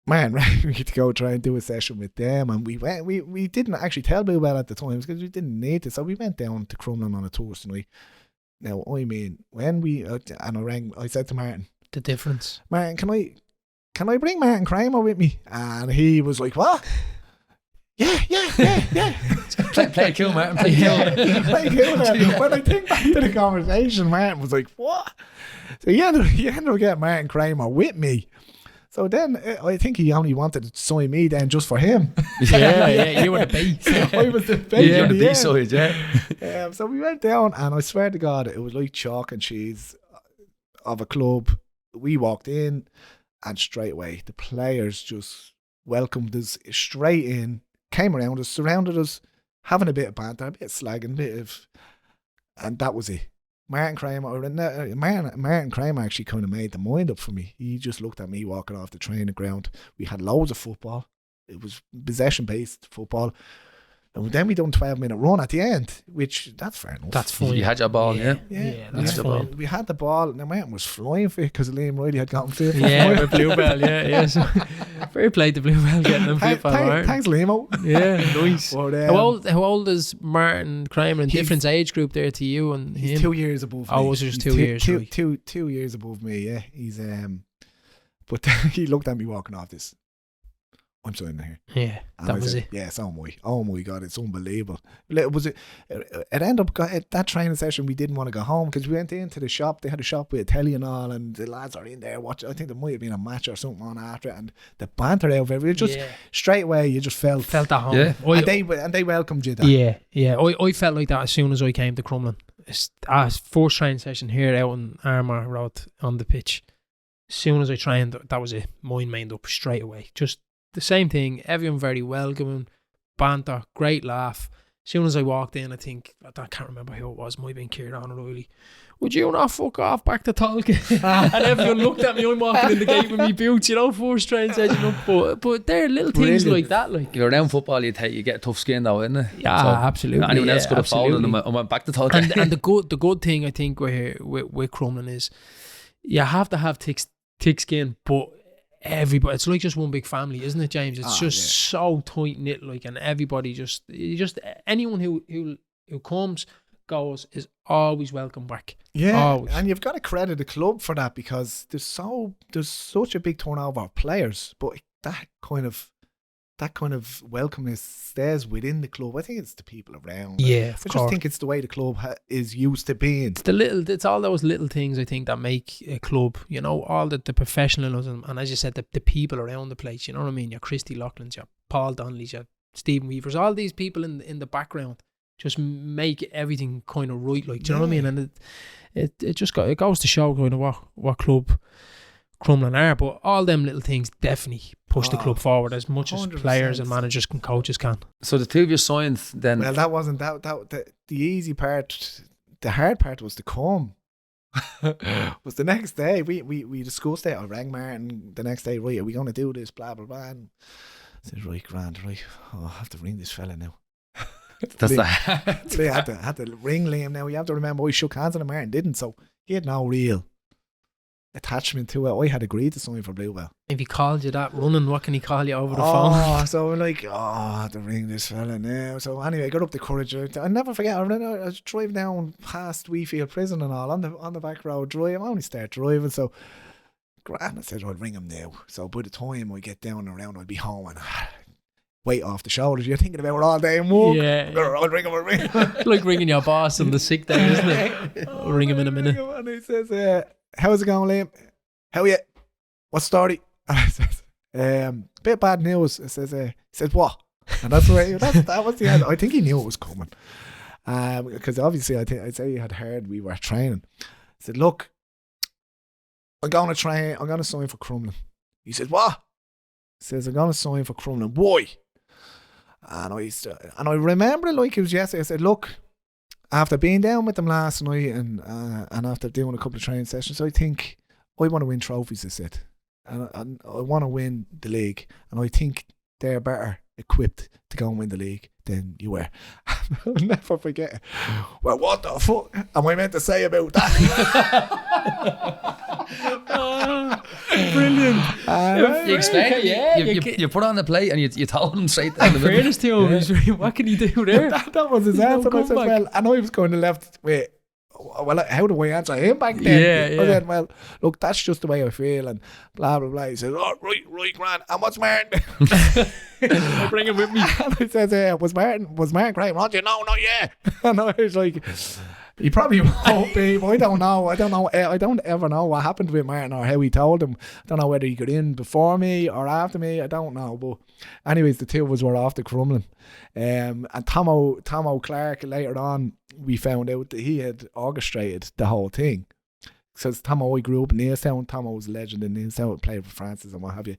Speaker 3: man, we had to go try and do a session with them, and we went. We didn't actually tell Blue Bell at the time because we didn't need to. So we went down to Crumlin on a Thursday night. Now, I mean, when I said to Martin,
Speaker 2: the difference.
Speaker 3: Martin, can I bring Martin Kramer with me? And he was like, what? Yeah.
Speaker 1: play cool, Martin. Play cool.
Speaker 3: Play cool. When I think back to the conversation, Martin was like, what? So he ended up getting Martin Kramer with me. So then I think he only wanted to sign me then just for him.
Speaker 2: Yeah, you were the base.
Speaker 3: I was the base.
Speaker 1: Yeah,
Speaker 3: in
Speaker 1: the
Speaker 3: the
Speaker 1: B-side,
Speaker 3: end. So we went down, and I swear to God, it was like chalk and cheese of a club. We walked in, and straight away the players just welcomed us straight in, came around us, surrounded us, having a bit of banter, a bit of slagging, and that was it. Martin Kramer actually kind of made the mind up for me. He just looked at me walking off the training ground. We had loads of football. It was possession-based football. And then we done 12-minute run at the end, which that's fair enough.
Speaker 2: That's fine.
Speaker 1: You had your ball, yeah.
Speaker 2: That's fine.
Speaker 3: We had the ball, and the Martin was flying for it because Liam Riley had gotten fit.
Speaker 2: Yeah, with Blue Bell, yeah. So, fair play to Blue Bell getting them fit for Martin.
Speaker 3: Thanks, Liam.
Speaker 2: Yeah, nice.
Speaker 3: But,
Speaker 2: how old is Martin Kramer in different age group there to you and him?
Speaker 3: He's 2 years above me.
Speaker 2: Oh, was it just 2 years? Right.
Speaker 3: 2 years above me, yeah. He's but he looked at me walking off this. I'm signing here.
Speaker 2: Yeah,
Speaker 3: and
Speaker 2: that
Speaker 3: I
Speaker 2: was
Speaker 3: said,
Speaker 2: it.
Speaker 3: Yeah, so am I. Oh my God, it's unbelievable. It ended up that training session. We didn't want to go home because we went into the shop. They had a shop with a telly and all, and the lads are in there watching. I think there might have been a match or something on after it, and the banter out of it. Just straight away, you just felt
Speaker 2: at home.
Speaker 1: Yeah.
Speaker 3: And they welcomed you. There.
Speaker 2: Yeah. I felt like that as soon as I came to Crumlin. First training session here out on Armour Road on the pitch. As soon as I trained, that was it. Mine made up straight away. Just the same thing, everyone very welcoming, banter, great laugh. As soon as I walked in, I can't remember who it was, might have been Kieran O'Reilly. Would you not fuck off back to Tolkien? And everyone looked at me, I'm walking in the gate with me boots, first training session up. But there are little things like that. Like
Speaker 1: you're around football, you get a tough skin though, isn't it?
Speaker 2: Yeah, so absolutely.
Speaker 1: Anyone else could have folded and went back to Tolkien.
Speaker 2: And the good thing I think with Crumlin is you have to have thick skin, but everybody, it's like just one big family, isn't it, James? It's so tight knit, like, and everybody just anyone who comes, goes, is always welcome back.
Speaker 3: Yeah,
Speaker 2: always.
Speaker 3: And you've got to credit the club for that because there's such a big turnover of players, but that kind of welcomeness stays within the club. I think it's the people around.
Speaker 2: Yeah,
Speaker 3: I just think it's the way the club is used to being.
Speaker 2: It's all those little things I think that make a club. All the professionalism, and as you said, the people around the place. You know what I mean? Your Christy Loughlin's, your Paul Donnelly's, your Stephen Weavers, all these people in the background just make everything kind of right. Like, do you know what I mean? And it goes to show kind of what club Crumlin are, but all them little things definitely push the club forward as much as players and managers and coaches can.
Speaker 1: So the two of you signed then.
Speaker 3: Well, that wasn't that the easy part. The hard part was to come. was the next day we discussed it. I rang Martin the next day. Right, are we going to do this? Blah blah blah. And I said, right, grand, right. Oh, I have to ring this fella now.
Speaker 1: That's
Speaker 3: They had to ring Liam now. You have to remember, I shook hands on him, Martin didn't, so he had no real attachment to it. I had agreed to sign for Bluebell.
Speaker 2: If he called you that running, what can he call you over the
Speaker 3: phone? So I'm like, I have to ring this fella now. So anyway, I got up the courage. I never forget. I was driving down past Weefield Prison and all on the back road drive. I only start driving, so grand. I said I'll ring him now. So by the time I get down and around, I'll be home and weight off the shoulders. You're thinking about it all day and walk.
Speaker 2: Yeah.
Speaker 3: I'll ring him.
Speaker 2: Like ringing your boss on the sick day, isn't it? I'll ring him in a minute.
Speaker 3: And he says, how's it going, Liam? Hell yeah. What's the story? And I said, bit bad news. He says, what? And that's right. That was the end. I think he knew it was coming. Because obviously I'd say he had heard we were training. I said, look, I'm going to train. I'm going to sign for Crumlin. He said, what? He says, I'm going to sign for Crumlin. Why? And I remember it like it was yesterday. I said, look, after being down with them last night and after doing a couple of training sessions, I think I want to win trophies, I said. And I want to win the league. And I think they're better equipped to go and win the league than you were. I'll never forget it. Well, what the fuck am I meant to say about that? Brilliant.
Speaker 1: You explained it. You put on the plate and you told him straight down the middle.
Speaker 2: Fairness to him, what can he do there?
Speaker 3: that was his answer. I said, well, and I was going to left. Wait, well, how do I answer him back then?
Speaker 2: Yeah.
Speaker 3: I said, well, look, that's just the way I feel, and blah blah blah. He said, oh, right, grand. And what's Martin?
Speaker 2: I'll bring him with me.
Speaker 3: And I said, was Martin great? Roger, no, not yet. And I was like, he probably won't be, but I don't know. I don't ever know what happened with Martin or how he told him. I don't know whether he got in before me or after me. I don't know. But anyways, the two of us were off to Crumlin. And Tomo Clark, later on, we found out that he had orchestrated the whole thing. Because Tomo, I grew up in Neilstown. Tomo was a legend in Neilstown, played for Francis and what have you.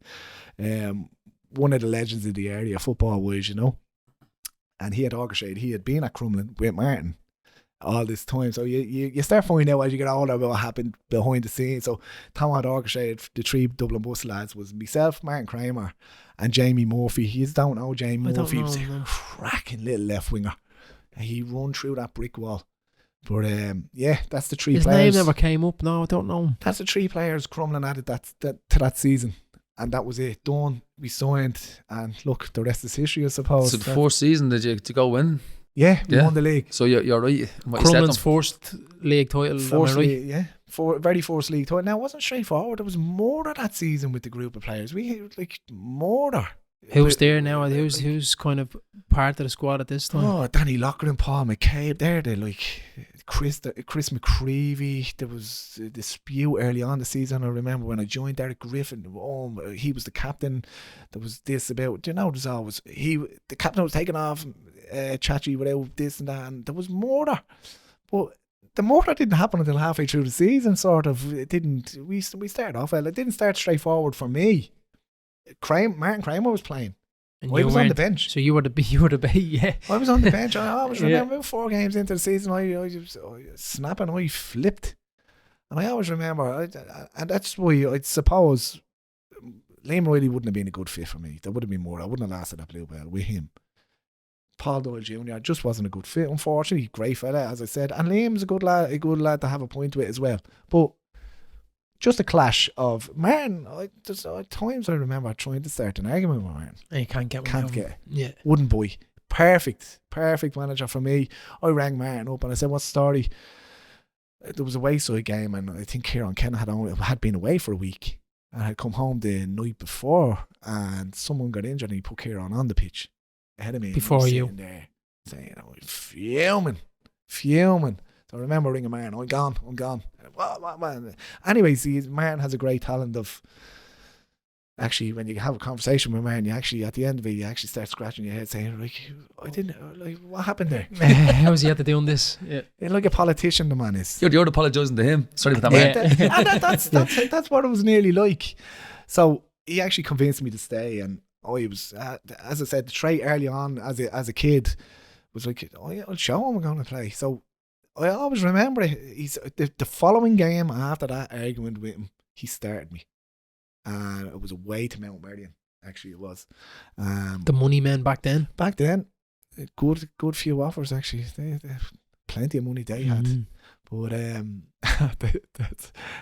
Speaker 3: One of the legends in the area, football-wise, you know. And he had orchestrated. He had been at Crumlin with Martin all this time. So you start finding out as you get older about what happened behind the scenes. So Tom had orchestrated the three Dublin bus lads was myself, Martin Kramer and Jamie Murphy. You don't know Jamie Murphy. He was a cracking little left winger. He run through that brick wall. But that's the three players.
Speaker 2: His name never came up. No, I don't know.
Speaker 3: That's the three players Crumlin added to that season. And that was it. Done. We signed. And look, the rest is history, I suppose.
Speaker 1: So the fourth season, did you to go win?
Speaker 3: Yeah, we won the league.
Speaker 1: So you're right.
Speaker 2: Crumlin's first league title.
Speaker 3: First
Speaker 2: right?
Speaker 3: league, yeah. Very first league title. Now, it wasn't straightforward. There was more that season with the group of players. We had like more.
Speaker 2: Who's there now? Who's kind of part of the squad at this time?
Speaker 3: Oh, Danny Locker and Paul McCabe. They're like Chris McCreevy. There was a dispute early on the season. I remember when I joined Derek Griffin. Oh, he was the captain. There was this about, there's always the captain was taken off Chachi without this and that, and there was murder. But the murder didn't happen until halfway through the season. Sort of, it didn't. We started off well. It didn't start straightforward for me. Martin Kramer was playing.
Speaker 2: And
Speaker 3: I was on the bench.
Speaker 2: So you were the B, yeah.
Speaker 3: I was on the bench. I always remember 4 games into the season, I was snapping, I flipped. And I always remember, and that's why I suppose Liam Riley wouldn't have been a good fit for me. There would have been more. I wouldn't have lasted at Bluebell with him. Paul Doyle Jr. just wasn't a good fit, unfortunately. Great fella, as I said. And Liam's a good lad to have a point with as well. But just a clash of Martin. There's times I remember trying to start an argument with Martin.
Speaker 2: And you can't get one.
Speaker 3: Can't get it.
Speaker 2: Yeah.
Speaker 3: Wouldn't boy. Perfect manager for me. I rang Martin up and I said, what's the story? There was a wayside game and I think Kieran Kenna had been away for a week and had come home the night before and someone got injured and he put Kieran on the pitch ahead of me.
Speaker 2: Before you.
Speaker 3: There saying, fuming. So I remember ringing Martin, I'm gone. What? Anyways, Martin has a great talent of actually, when you have a conversation with Martin, you actually, at the end of it, you actually start scratching your head saying, what happened there?
Speaker 2: How was he had to doing this? Yeah.
Speaker 3: Like a politician, the man is.
Speaker 1: You're apologising to him. Sorry for that, man.
Speaker 3: And that's what it was nearly like. So he actually convinced me to stay, and I was, as I said, the trait early on as a kid was like, I'll show him I'm going to play. So I always remember it. He's the following game after that argument with him, he started me, and it was away to Mount Merrion. Actually, it was.
Speaker 2: The money men back then.
Speaker 3: Back then, good few offers actually. They plenty of money they had. But it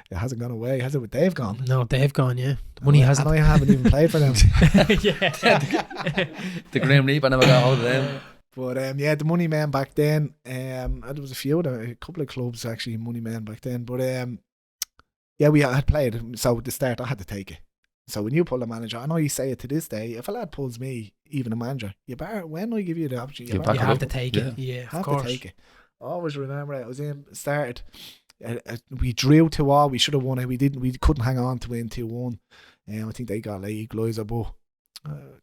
Speaker 3: hasn't gone away, has it? With Dave gone?
Speaker 2: No, Dave gone. Yeah, the money hasn't.
Speaker 3: And I haven't even played for them.
Speaker 1: The Graham Reap, I never got hold of them.
Speaker 3: But yeah, the money men back then. And there was a couple of clubs actually, money men back then. But yeah, we had played. So at the start, I had to take it. So when you pull a manager, I know you say it to this day. If a lad pulls me, even a manager, when I give you the opportunity,
Speaker 2: you have to take it. Yeah, of course.
Speaker 3: To take it. I always remember it. I was in started. We drew 2-2. We should have won it. We didn't. We couldn't hang on to win 2-1. I think they got like equaliser, but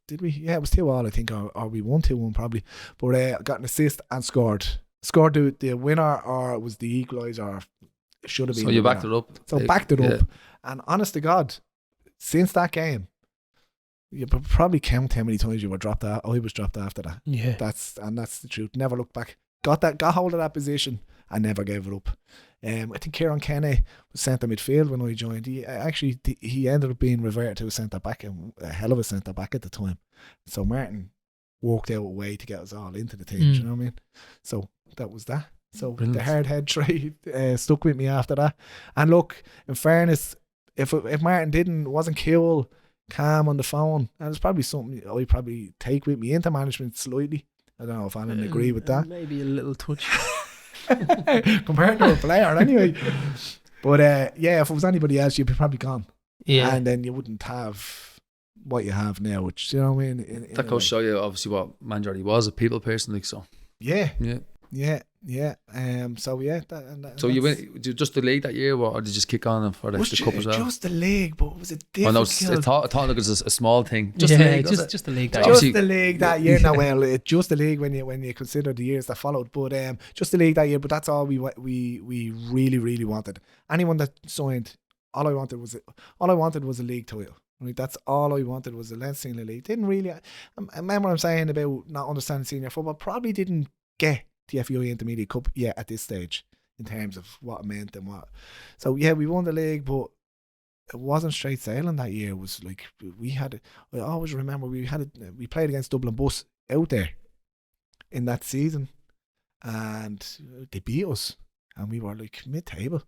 Speaker 3: did we? Yeah, it was 2-2. I think, or we won 2-1 probably. But I got an assist and scored. Scored the winner, or it was the equaliser. It should have been.
Speaker 1: So you backed it up.
Speaker 3: So backed it up. And honest to God, since that game, you probably count how many times you were dropped out. I was dropped after that.
Speaker 2: Yeah,
Speaker 3: that's the truth. Never looked back. Got hold of that position and never gave it up. I think Kieran Kenny was centre midfield when I joined. He ended up being reverted to a centre back, a hell of a centre back at the time. So Martin worked out a way to get us all into the team. Do you know what I mean? So that was that. So Brilliant. The hard head trade stuck with me after that. And look, in fairness, if Martin wasn't cool, calm on the phone, and it's probably something I probably take with me into management slightly. I don't know if Alan agree with that.
Speaker 2: Maybe a little touch.
Speaker 3: Compared to a player anyway. But yeah, if it was anybody else, you'd be probably gone.
Speaker 2: Yeah.
Speaker 3: And then you wouldn't have what you have now, which, you know what I mean?
Speaker 1: That goes show you obviously what manager he was, a people person, like so.
Speaker 3: Yeah.
Speaker 1: Yeah.
Speaker 3: Yeah. So yeah.
Speaker 1: So you went just the league that year, or did you just kick on for the cup as well?
Speaker 3: Just the league, but it was a difficult.
Speaker 1: I thought it was a small thing.
Speaker 2: Just the league. Just the league.
Speaker 3: Just the league that year. Now, well, just the league when you consider the years that followed. But just the league that year. But that's all we really wanted. Anyone that signed, all I wanted was a league title. Right, that's all I wanted was the Leinster Senior League. Didn't really. I remember I'm saying about not understanding senior football. Probably didn't get the FUI Intermediate Cup yet at this stage in terms of what it meant and what. So yeah, we won the league, but it wasn't straight sailing that year. It was like I always remember we played against Dublin Bus out there in that season, and they beat us, and we were like mid-table,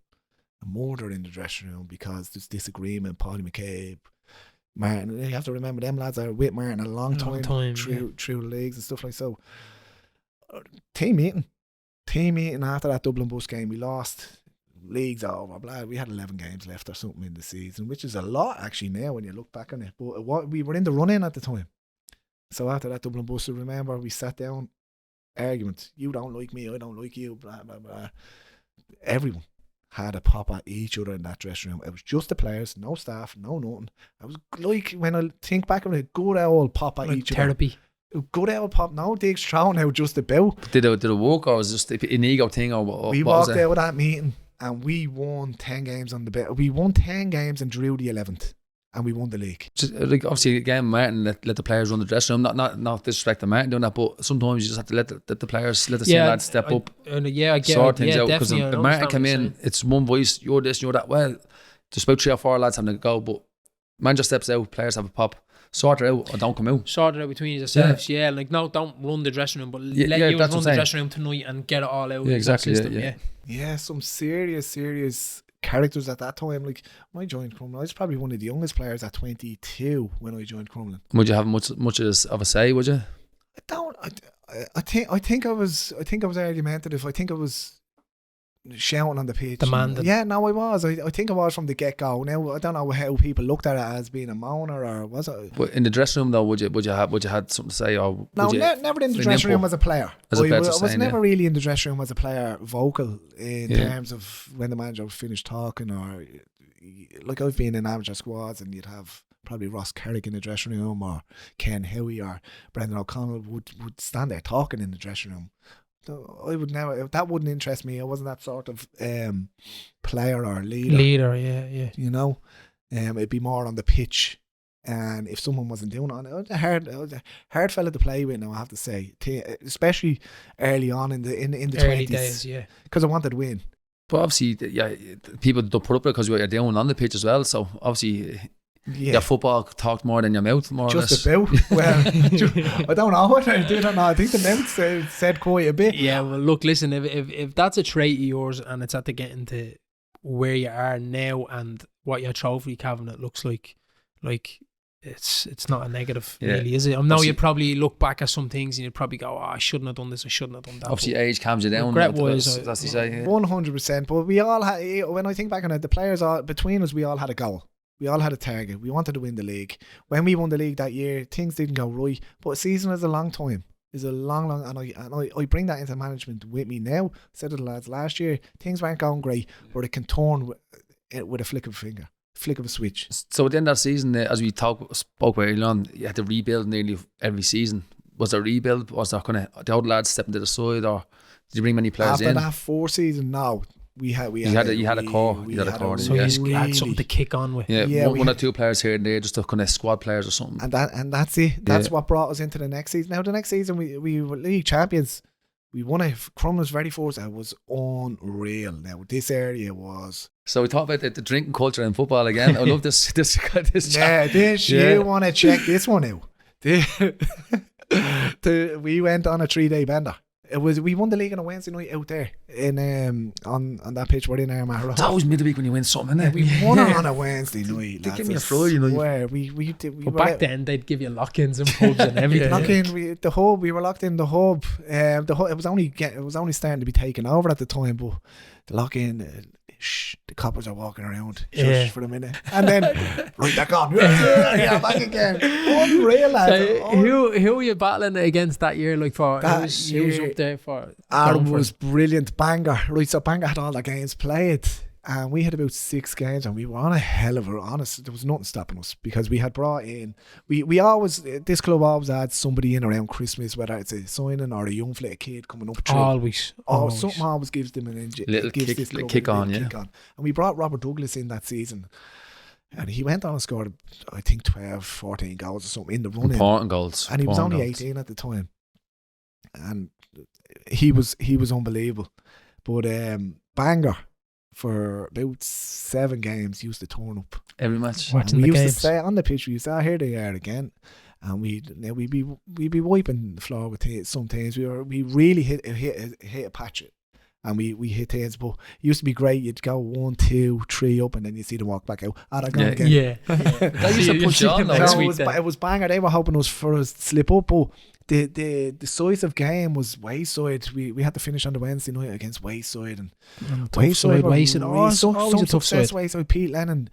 Speaker 3: a murder in the dressing room because there's disagreement. Paulie McCabe, Martin, you have to remember them lads are with Martin a long time through the leagues and stuff like so. Team meeting after that Dublin Bus game, we lost, leagues over, blah. We had 11 games left or something in the season, which is a lot actually now when you look back on it, but we were in the run-in at the time. So after that Dublin Bus, I remember we sat down, argument, you don't like me, I don't like you, blah blah blah. Everyone had a pop at each other in that dressing room. It was just the players, no staff, no nothing. It was like, when I think back on it, good old pop at each
Speaker 2: therapy.
Speaker 3: other. Good old pop, no digs thrown out just about.
Speaker 1: Did it work, or was it just an ego thing, or what?
Speaker 3: We walked out of that meeting and we won 10 games on the bet. We won 10 games and drew the 11th, and we won the league.
Speaker 1: Just, like, obviously, again, Martin let the players run the dressing room. Not disrespecting Martin doing that, but sometimes you just have to let the players, let the senior lads step up.
Speaker 2: I get
Speaker 1: sort things out,
Speaker 2: because
Speaker 1: if Martin came in, it's one voice. You're this, you're that. Well, there's about 3 or 4 lads having to go, but manager steps out, players have a pop. Sort it out or don't come out.
Speaker 2: Sort it out between yourselves, yeah. Like, no, don't run the dressing room, but let you run the dressing room tonight and get it all out.
Speaker 1: Yeah, exactly.
Speaker 3: Yeah, some serious characters at that time. Like, when I joined Crumlin, I was probably one of the youngest players at 22 when I joined Crumlin.
Speaker 1: Would you have much of a say? Would you?
Speaker 3: I think I was argumentative. I think I was shouting on the pitch.
Speaker 2: Demanding.
Speaker 3: Yeah, no, I was. I think I was from the get-go. Now, I don't know how people looked at it as being a moaner, or was it?
Speaker 1: But in the dressing room, though, would you had something to say, or
Speaker 3: no? Never in the dressing room as a player. I was never really in the dressing room as a player, vocal in terms of when the manager finished talking, or like I've been in amateur squads, and you'd have probably Ross Carrick in the dressing room, or Ken Howie or Brendan O'Connell would stand there talking in the dressing room. I would never. That wouldn't interest me. I wasn't that sort of player or leader.
Speaker 2: Yeah.
Speaker 3: You know, it'd be more on the pitch. And if someone wasn't doing it, it was a hard fella to play with now, I have to say. Especially early on in the
Speaker 2: Early
Speaker 3: 20s.
Speaker 2: days, yeah.
Speaker 3: Because I wanted to win.
Speaker 1: But obviously, yeah, people don't put up with it because you're doing on the pitch as well. So obviously, your football talked more than your mouth, more
Speaker 3: just
Speaker 1: or less.
Speaker 3: about. Well, I don't know what I do. I think the mouth said quite a bit.
Speaker 2: Yeah, well, look, listen, if that's a trait of yours and it's at the getting to where you are now and what your trophy cabinet looks like it's not a negative, really, is it? I know you'd probably look back at some things and you'd probably go, I shouldn't have done this, I shouldn't have done that.
Speaker 1: Obviously, age calms you down.
Speaker 2: Regret-wise,
Speaker 1: that's to say.
Speaker 3: 100%. But we all had, when I think back on it, the players, between us, we all had a goal. We all had a target. We wanted to win the league. When we won the league that year, things didn't go right. But a season is a long time. It's a long, and I bring that into management with me now. I said to the lads last year, things weren't going great, but it can turn with a flick of a finger. Flick of a switch.
Speaker 1: So at the end of that season, as we spoke about earlier on, you had to rebuild nearly every season. Was there a rebuild? Was there kind of the old lads stepping to the side, or did you bring many players
Speaker 3: after
Speaker 1: in?
Speaker 3: that 4 season? No, you had a
Speaker 1: core. You had a core.
Speaker 2: So you had something to kick on with.
Speaker 1: Yeah, one or two players here and there, just to kind of squad players or something.
Speaker 3: And that's it. That's what brought us into the next season. Now the next season we were league champions. We won it. Crumlin's ready for us. It was unreal. Now this area was.
Speaker 1: So we talk about the drinking culture in football again. I love this.
Speaker 3: Yeah, you want to check this one out? We went on a 3-day bender. We won the league on a Wednesday night out there in on that pitch. We're in Armagh.
Speaker 1: It's always midweek when you win something, isn't it?
Speaker 3: We won it on a Wednesday night.
Speaker 1: They give me a Friday night.
Speaker 3: Where
Speaker 2: but back then they'd give you lock-ins and pubs and everything.
Speaker 3: The hub. We were locked in the hub. The hub. It was only starting to be taken over at the time, but the lock-in. The coppers are walking around for a minute, and then right back on. Yeah, back again. Unreal, lads.
Speaker 2: Who were you battling against that year? Like for who was up there for?
Speaker 3: Aaron was brilliant. Banger, right? So Banger had all the games played, and we had about 6 games, and we were on a hell of a. Honest, there was nothing stopping us because we had brought in. We always, this club always had somebody in around Christmas, whether it's a signing or a young flat kid coming up.
Speaker 2: Always.
Speaker 3: Something always gives them an
Speaker 1: little kick on.
Speaker 3: And we brought Robert Douglas in that season, and he went on and scored, I think, 12, 14 goals or something in the run.
Speaker 1: Important goals.
Speaker 3: And he was only 18 at the time, and he was unbelievable. But Banger, for about 7 games, used to turn up
Speaker 1: every match.
Speaker 3: We used to stay on the pitch. We used to here they are again, and we'd be wiping the floor with some things. We really hit a patch it, and we hit things. But it used to be great. You'd go 1, 2, 3 up, and then you see them walk back out. They're gone again.
Speaker 2: Yeah.
Speaker 1: That used to push on.
Speaker 3: It was Banger. They were hoping for us to slip up, but. The size of game was Wayside. We had to finish on the Wednesday night against Wayside, and
Speaker 2: Wayside.
Speaker 3: Some success. Wayside, Pete Lennon,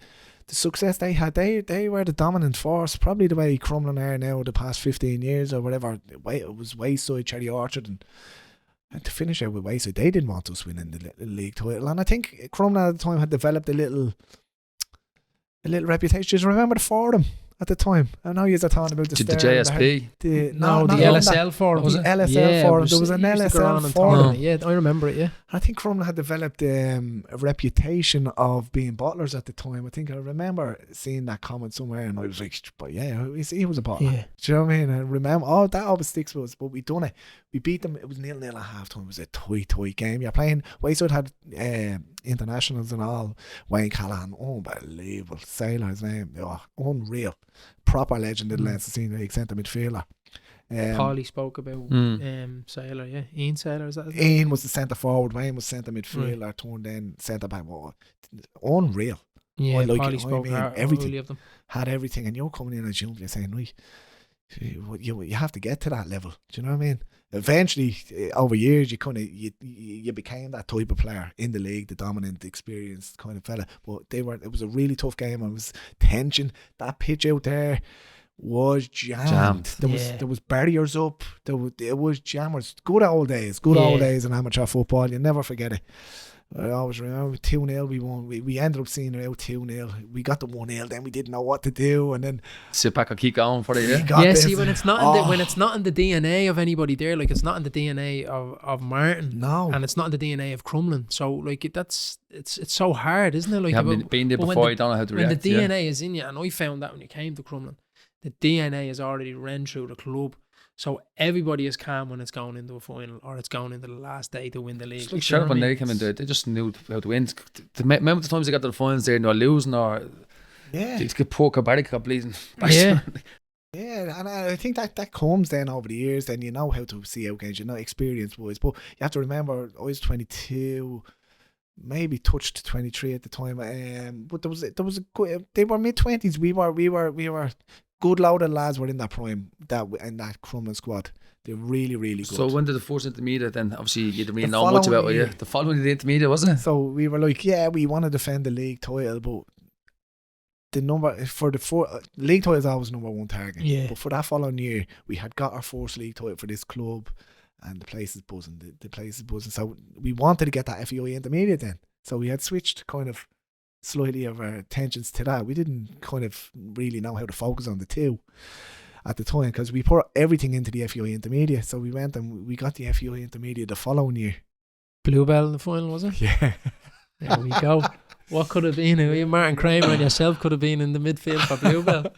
Speaker 3: the success they had, they were the dominant force. Probably the way Crumlin are now the past 15 years or whatever. It was Wayside, Cherry Orchard, and to finish out with Wayside, they didn't want us winning the league title. And I think Crumlin at the time had developed a little reputation. Just remember the Forum. At the time, I know you were talking about the
Speaker 1: JSP.
Speaker 2: The LSL forum.
Speaker 3: The LSL forum. There was an LSL forum.
Speaker 2: Yeah, I remember it. Yeah,
Speaker 3: I think Crumlin had developed a reputation of being bottlers at the time. I think I remember seeing that comment somewhere, and I was like, "But yeah, he was a bottler." Yeah. Do you know what I mean? I remember. That always sticks with us. But we done it. We beat them. It was 0-0 at half time. It was a tight game. You're playing. Wayside had internationals and all. Wayne Callahan, unbelievable. Sailor's name, unreal. Proper legend in the Leinster Senior centre midfielder.
Speaker 2: Paulie spoke about Sailor, yeah. Ian Sailor, is that his name?
Speaker 3: Ian was the centre forward, Wayne was centre midfielder, turned in centre back. Unreal.
Speaker 2: Yeah, Paulie spoke everything of them.
Speaker 3: Had everything, and you're coming in as young, you're saying, right, you have to get to that level. Do you know what I mean? Eventually, over years, you became that type of player in the league, the dominant, experienced kind of fella. But it was a really tough game. It was tension. That pitch out there was jammed. There was barriers up. It was jammers. Good old days in amateur football. You never forget it. I always remember 2-0 we won. We ended up seeing it out 2-0. We got the 1-0, then we didn't know what to do, and then
Speaker 1: sit back and keep going for it.
Speaker 2: See, when it's not when it's not in the DNA of anybody there, like it's not in the DNA of Martin, and it's not in the DNA of Crumlin. So like it's so hard, isn't it? Like
Speaker 1: you haven't been there before, you don't know how to react.
Speaker 2: When the DNA is in you, and I found that when you came to Crumlin, the DNA is already ran through the club. So everybody is calm when it's going into a final or it's going into the last day to win the league.
Speaker 1: It's like Sheriff when they came into it, they just knew how to win. Remember the times they got to the finals there and they were losing, or they get poor Barry got bleeding.
Speaker 2: Yeah.
Speaker 3: Yeah, and I think that comes then over the years. Then you know how to see out games, you know, experience wise. But you have to remember, I was 22, maybe touched 23 at the time. But there was a good, they were mid-20s. We were good load of lads were in that prime, in that Crumlin squad. They're really, really good.
Speaker 1: So when did the first intermediate then? Obviously you didn't really know much about it. Yeah. The following the intermediate, wasn't it?
Speaker 3: So we were like, yeah, we want to defend the league title, but the number for the league title is always number one target.
Speaker 2: Yeah.
Speaker 3: But for that following year, we had got our first league title for this club, and the place is buzzing. The place is buzzing. So we wanted to get that FEI intermediate then. So we had switched kind of slightly of our attentions to that. We didn't kind of really know how to focus on the two at the time, because we put everything into the FEI intermediate. So we went and we got the FEI intermediate the following year.
Speaker 2: Bluebell in the final, was it?
Speaker 3: Yeah.
Speaker 2: There we go. What could have been? Martin Kramer and yourself could have been in the midfield for Bluebell.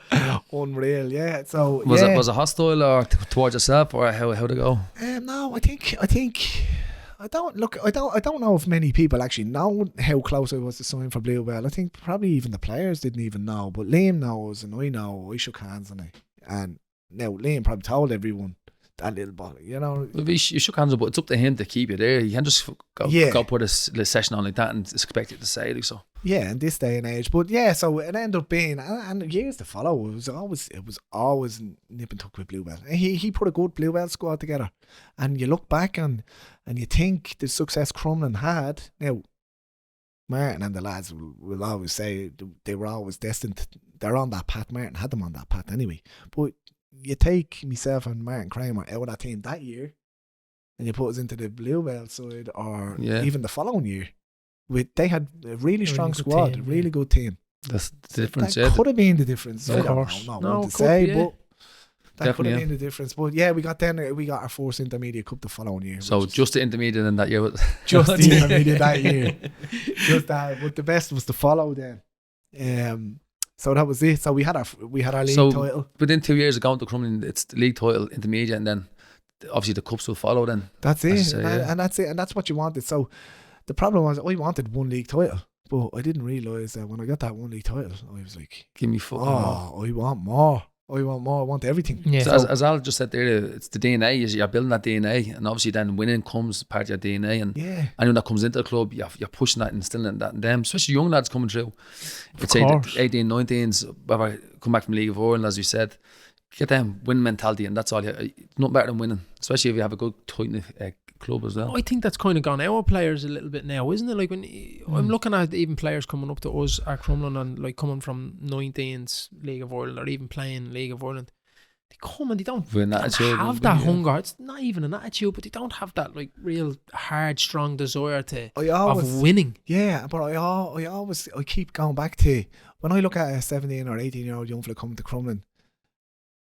Speaker 3: Unreal, yeah. So
Speaker 1: was it hostile or towards yourself, or how to go?
Speaker 3: No, I think I don't know if many people actually know how close I was to sign for Bluebell. I think probably even the players didn't even know, but Liam knows, and I know. I shook hands on it, and now Liam probably told everyone that little bottle, you know.
Speaker 1: You shook hands on, but it's up to him to keep you there. You can't just go put a session on like that and expect it to say like so.
Speaker 3: Yeah, in this day and age. But yeah, so it ended up being, and years to follow, it was always nip and tuck with Bluebell. He put a good Bluebell squad together, and you look back and you think the success Crumlin had. Now, Martin and the lads will always say they were always destined. They're on that path. Martin had them on that path anyway. But you take myself and Martin Kramer out of that team that year, and you put us into the Bluebell side, or even the following year. They had a really strong squad, team, a really good team.
Speaker 1: That's the difference.
Speaker 3: That could have been the difference.
Speaker 2: Of course.
Speaker 3: I don't know what to say, but that could have been the difference. But yeah, we got our first intermediate cup the following year.
Speaker 1: So just the intermediate in that year.
Speaker 3: Just the intermediate that year. Just that. But the best was to follow then. So that was it. So we had our league title.
Speaker 1: Within 2 years of going to Crumlin, it's the league title, intermediate, and then obviously the cups will follow then.
Speaker 3: That's it. And that's it. And that's what you wanted. So the problem was I wanted one league title, but I didn't realise that when I got that one league title, I was like,
Speaker 1: give me fucking more.
Speaker 3: I want more. I want everything.
Speaker 1: Yeah. So as Al just said there, it's the DNA. You're building that DNA, and obviously then winning comes part of your DNA. And anyone that comes into the club, you're pushing that and instilling that in them, especially young lads coming through. I'd say 18, 19s, whether come back from League of Ireland, as you said, get them win mentality, and that's all. It's not better than winning, especially if you have a good tight club as well.
Speaker 2: I think that's kind of gone out of players a little bit now, isn't it? Like when I'm looking at even players coming up to us at Crumlin and like coming from 19s League of Ireland or even playing League of Ireland, they come and they don't have that hunger. It's not even an attitude, but they don't have that like real hard, strong desire of winning.
Speaker 3: Yeah, but I keep going back to when I look at a 17 or 18-year-old young fella coming to Crumlin.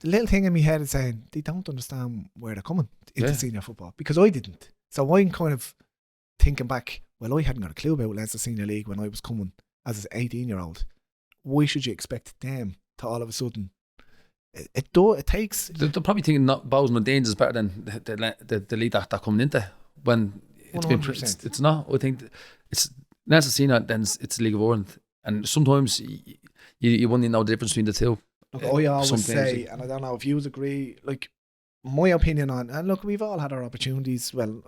Speaker 3: The little thing in my head is saying they don't understand where they're coming into senior football, because I didn't. So I'm kind of thinking back, well, I hadn't got a clue about Leinster Senior League when I was coming as an 18-year-old. Why should you expect them to all of a sudden? It takes...
Speaker 1: They're probably thinking Bowes and Danes is better than the league that they're coming into. When it's not. I think it's Leinster Senior, then it's League of Ireland. And sometimes you wouldn't know the difference between the two.
Speaker 3: Look, I always say, and I don't know if you agree, like my opinion on, and look, we've all had our opportunities. Well,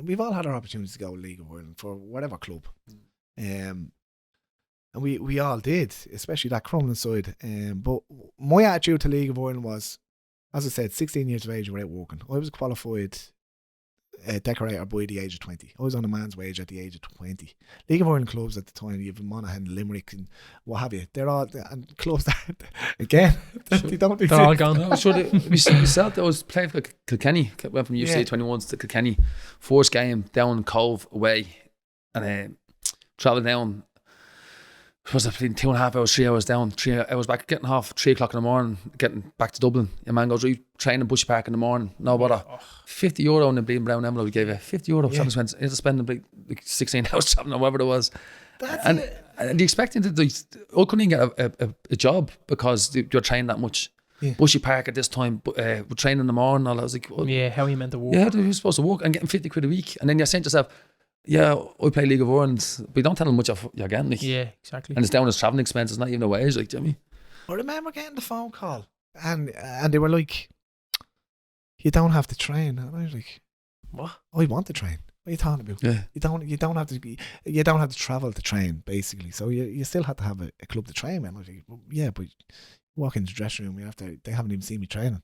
Speaker 3: we've all had our opportunities to go League of Ireland for whatever club, and we all did, especially that Crumlin side. But my attitude to League of Ireland was, as I said, 16 years of age without working. I was qualified decorator by the age of 20. I was on a man's wage at the age of 20. League of Ireland clubs at the time, you have Monaghan, Limerick and what have you, they're all, and clubs that again they're
Speaker 2: all gone.
Speaker 1: We saw that I was playing for Kilkenny, went from UFC 21s to Kilkenny, first game down Cove away, and travelled down. Was it 2.5 hours, 3 hours down, 3 hours back, getting off 3 o'clock in the morning, getting back to Dublin. Your man goes, right, train in Bushy Park in the morning, no bother. €50 in the bleeding brown envelope we gave you. €50. Yeah. You had to spend like 16 hours travelling or whatever it was. And they expecting to, I couldn't even get a job because you're training that much.
Speaker 3: Yeah.
Speaker 1: Bushy Park at this time, we're training in the morning. All I was like, well,
Speaker 2: Yeah, how are you meant to walk?
Speaker 1: yeah, you're supposed to walk and getting 50 quid a week, and then you're saying to yourself, yeah, I play League of Ireland, but you don't tell them much of you're getting. Like,
Speaker 2: Yeah, exactly.
Speaker 1: and it's down as travelling expenses, not even a wage. Like, do you know what I mean?
Speaker 3: I remember getting the phone call, and they were like, "You don't have to train," and I was like, "What? I want to train. What are you talking about?
Speaker 1: Yeah.
Speaker 3: You don't have to travel to train, basically. So you still have to have a club to train, man." I was like, well, "Yeah, but you walk into the dressing room, they haven't even seen me training."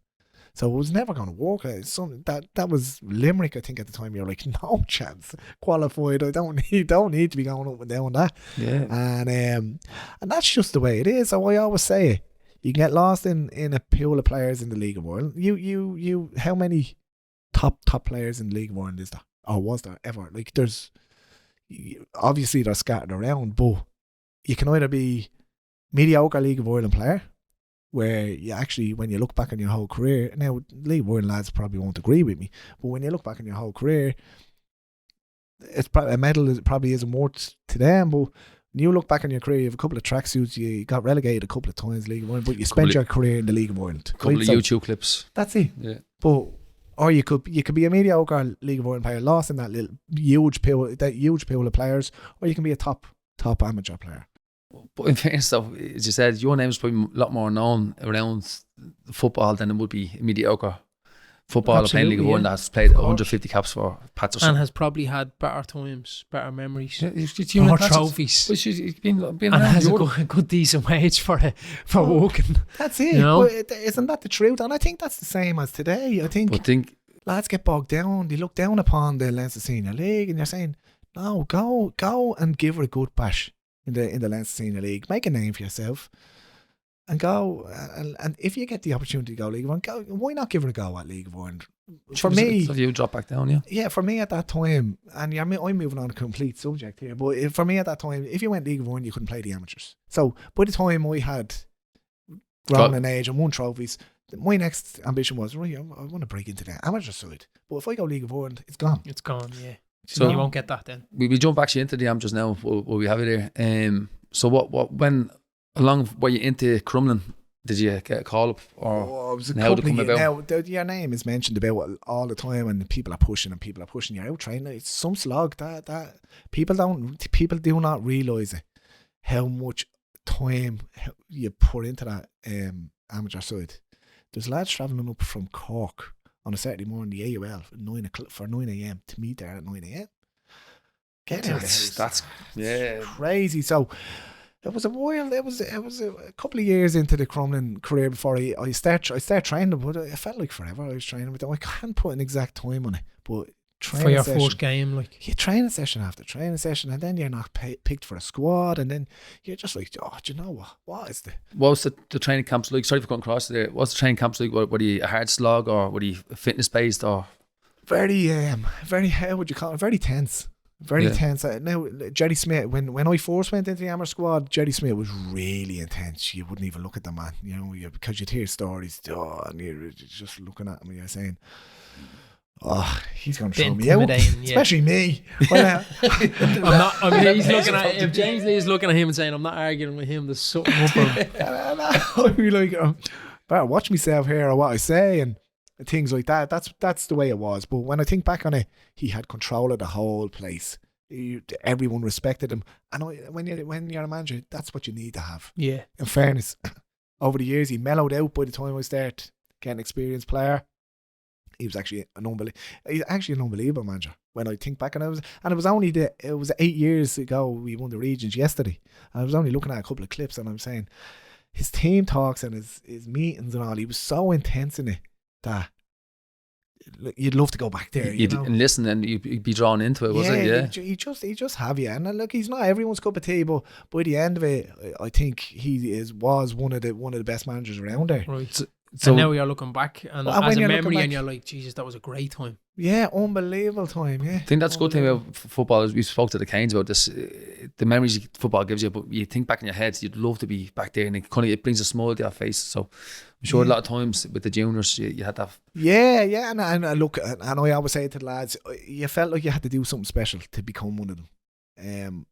Speaker 3: So it was never going to work. That was Limerick, I think, at the time. You're like, no chance. Qualified. I don't need to be going up and down that.
Speaker 1: Yeah.
Speaker 3: And that's just the way it is. So I always say, you can get lost in a pool of players in the League of Ireland. You how many top players in the League of Ireland is there? Or was there ever? Like, there's obviously they're scattered around, but you can either be mediocre League of Ireland player, where you actually, when you look back on your whole career, now League of Ireland lads probably won't agree with me, but when you look back on your whole career, it's probably, a medal probably isn't worth to them, but when you look back on your career, you have a couple of tracksuits, you got relegated a couple of times in the League of Ireland, but you spent your career in the League of Ireland.
Speaker 1: A couple of YouTube clips.
Speaker 3: That's it.
Speaker 1: Yeah.
Speaker 3: But or you could be a mediocre League of Ireland player, lost in that huge pool of players, or you can be a top amateur player.
Speaker 1: But in fairness, though, as you said, your name is probably a lot more known around football than it would be mediocre footballer playing League of Ireland that has played 150 caps for Patterson.
Speaker 2: And has probably had better times, better memories,
Speaker 1: Yeah,
Speaker 2: more trophies.
Speaker 1: He's been
Speaker 2: And has a good decent wage for walking.
Speaker 3: That's it.
Speaker 2: You know?
Speaker 3: But isn't that the truth? And I think that's the same as today. I think lads get bogged down. They look down upon the Leinster Senior League, and you're saying, no, go and give her a good bash in the Leinster Senior League. Make a name for yourself. And go, and if you get the opportunity to go League of Ireland, why not give it a go at League of Ireland? For me,
Speaker 1: so you drop back down, yeah.
Speaker 3: Yeah, for me at that time, and I'm moving on a complete subject here, but for me at that time, if you went League of Ireland, you couldn't play the amateurs. So by the time I had grown in age and won trophies, my next ambition was, right, I want to break into the amateur side. But if I go League of Ireland, it's gone.
Speaker 2: It's gone, yeah.
Speaker 1: So
Speaker 2: you won't get that then.
Speaker 1: We jump actually into the amateurs now. What we have it there. So when along were you into Crumlin? Did you get a call up, or
Speaker 3: it was a
Speaker 1: how
Speaker 3: couple
Speaker 1: to come
Speaker 3: of
Speaker 1: about?
Speaker 3: Now, your name is mentioned about all the time, and people are pushing you out training. It's some slog that people do not realise it, how much time you put into that amateur side. There's lads travelling up from Cork on a Saturday morning, the AUL, for 9 a.m. to meet there at 9 a.m. Get out of the house.
Speaker 1: That's
Speaker 3: crazy. So it was a while. It was a couple of years into the Crumlin career before I start training. But it felt like forever I was training with them. I can't put an exact time on it, but
Speaker 2: for your first game, like,
Speaker 3: you training session after training session, and then you're not picked for a squad, and then you're just like, oh, do you know what is
Speaker 1: what was the training camps like? Sorry for cutting across there. What's the training camps like? Were you a hard slog, or were you fitness based, or
Speaker 3: very how would you call it? Very tense. Very tense. Now, Jerry Smith, when I first went into the amateur squad, Jerry Smith was really intense. You wouldn't even look at the man, because you'd hear stories, and you're just looking at him and you're saying, oh, he's going to throw me out. Especially me. Well,
Speaker 2: he's looking at if James Lee is looking at him and saying, I'm not arguing with him, there's something up him.
Speaker 3: I'd be like, better watch myself here or what I say, and things like that. That's the way it was. But when I think back on it, he had control of the whole place. Everyone respected him, and when you're a manager, that's what you need to have.
Speaker 2: Yeah. In
Speaker 3: fairness, over the years he mellowed out. By the time I start getting experienced player, he was actually an unbelievable manager. When I think back, and it was 8 years ago we won the regions yesterday. And I was only looking at a couple of clips, and I'm saying his team talks and his meetings and all. He was so intense in it that you'd love to go back there.
Speaker 1: You'd listen and you'd be drawn into it, wasn't it? Yeah.
Speaker 3: He just have you. And look, he's not everyone's cup of tea, but by the end of it, I think he was one of the best managers around there.
Speaker 2: Right. So and now you're looking back and as a memory, and you're like, Jesus, that was a great time.
Speaker 3: Yeah, unbelievable time. Yeah, I
Speaker 1: think that's a good thing about football. Is we spoke to the Canes about this, the memories football gives you, but you think back in your head, you'd love to be back there, and it brings a smile to your face. So I'm sure a lot of times with the juniors, you had that.
Speaker 3: Yeah, and look, and I always say to the lads, you felt like you had to do something special to become one of them.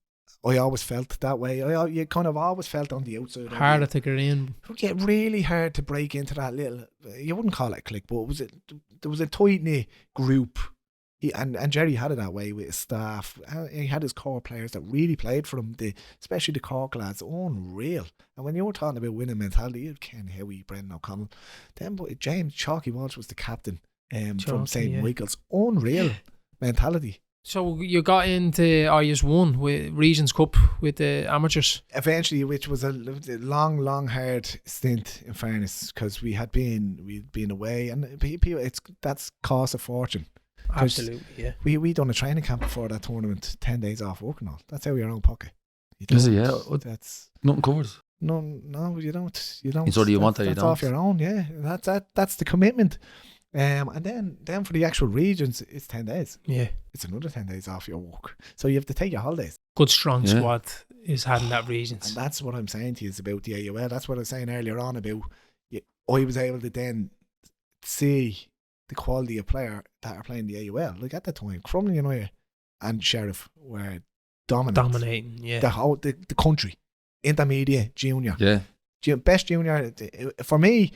Speaker 3: I always felt that way. You kind of always felt on the outside.
Speaker 2: Harder to get in.
Speaker 3: Yeah, really hard to break into that little. You wouldn't call it a clique, but there was a tight knit group. And Jerry had it that way with his staff. He had his core players that really played for him, especially the Cork lads. Unreal. And when you were talking about winning mentality, you had Ken Howie, Brendan O'Connell. Then James Chalky Walsh was the captain from St. Michael's. Unreal mentality.
Speaker 2: So you got into you won with Regions Cup with the amateurs
Speaker 3: eventually, which was a long, hard stint. In fairness, because we'd been away, and people, that's cost a fortune.
Speaker 2: Absolutely, yeah.
Speaker 3: We done a training camp before that tournament, 10 days off work and all. That's out of your own pocket.
Speaker 1: Is it? Yeah.
Speaker 3: That's
Speaker 1: nothing covered.
Speaker 3: No, you don't.
Speaker 1: It's all you want, or you
Speaker 3: that's
Speaker 1: don't.
Speaker 3: Off your own, yeah. That's the commitment. And then for the actual regions, it's 10 days.
Speaker 2: Yeah.
Speaker 3: It's another 10 days off your work. So you have to take your holidays.
Speaker 2: Good strong squad is having that regions.
Speaker 3: And that's what I'm saying to you is about the AUL. That's what I was saying earlier on about I was able to then see the quality of player that are playing the AUL. Like at the time, Crumlin United and Sheriff were dominating.
Speaker 2: Yeah.
Speaker 3: The country. Intermediate, junior.
Speaker 1: Yeah.
Speaker 3: Best junior. For me,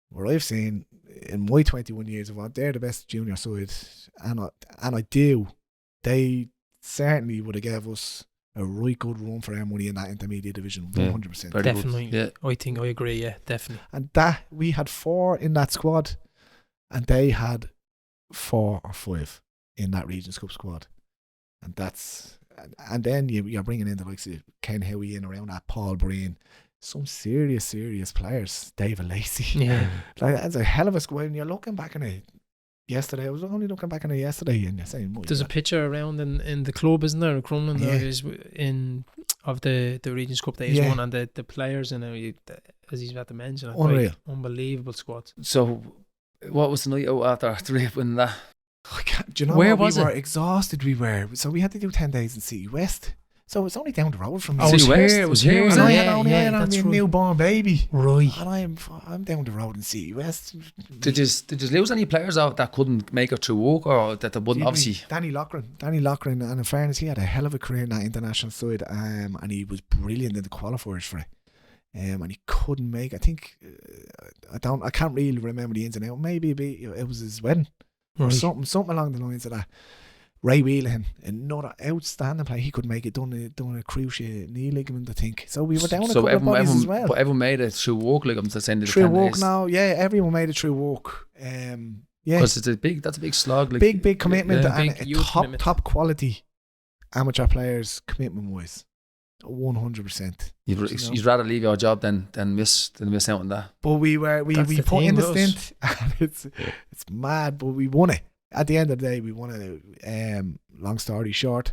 Speaker 3: what I've seen in my 21 years of what, they're the best junior side. And I do. They certainly would have gave us a right good run for our money in that intermediate division. 100%.
Speaker 1: Very
Speaker 2: definitely.
Speaker 1: Good. Yeah.
Speaker 2: I agree, yeah, definitely.
Speaker 3: And that we had 4 in that squad, and they had 4 or 5 in that Regions Cup squad. And then you're bringing in the likes of Ken Howie in around that, Paul Breen, some serious players, David Lacey.
Speaker 2: Yeah.
Speaker 3: Like, that's a hell of a squad. And you're looking back on it yesterday. I was only looking back on it yesterday, and you're saying,
Speaker 2: there's a picture around in the club, isn't there? Crumlin is of the Regions Cup that he's won, and the players in it, as he's about to mention,
Speaker 3: unreal,
Speaker 2: unbelievable squad.
Speaker 1: So, what was the night out after winning that?
Speaker 3: Do you know where we were exhausted? We were, so we had to do 10 days in City West. So it's only down the road from me.
Speaker 1: It was here.
Speaker 3: And I had a newborn baby.
Speaker 2: Right.
Speaker 3: And I'm down the road in City West.
Speaker 1: Did you lose any players out that couldn't make it through work, or that they wouldn't? Obviously,
Speaker 3: Danny Loughran, and in fairness, he had a hell of a career in that international side, and he was brilliant in the qualifiers for it. And he couldn't make. I think I can't really remember the ins and outs. Maybe it was his wedding or something along the lines of that. Ray Whelan, another outstanding player. He could make it, done a cruciate knee ligament, I think. So we were down a couple of bodies as well.
Speaker 1: But everyone made it through work, like I'm saying.
Speaker 3: Through work now, yeah. Everyone made it through work. Yeah.
Speaker 1: Because that's a big slog. Like,
Speaker 3: big commitment,
Speaker 1: and
Speaker 3: a top quality amateur players commitment wise. 100%.
Speaker 1: You'd rather leave your job than miss out on that.
Speaker 3: But we put in the stint, and it's mad, but we won it. At the end of the day, we won it. Long story short,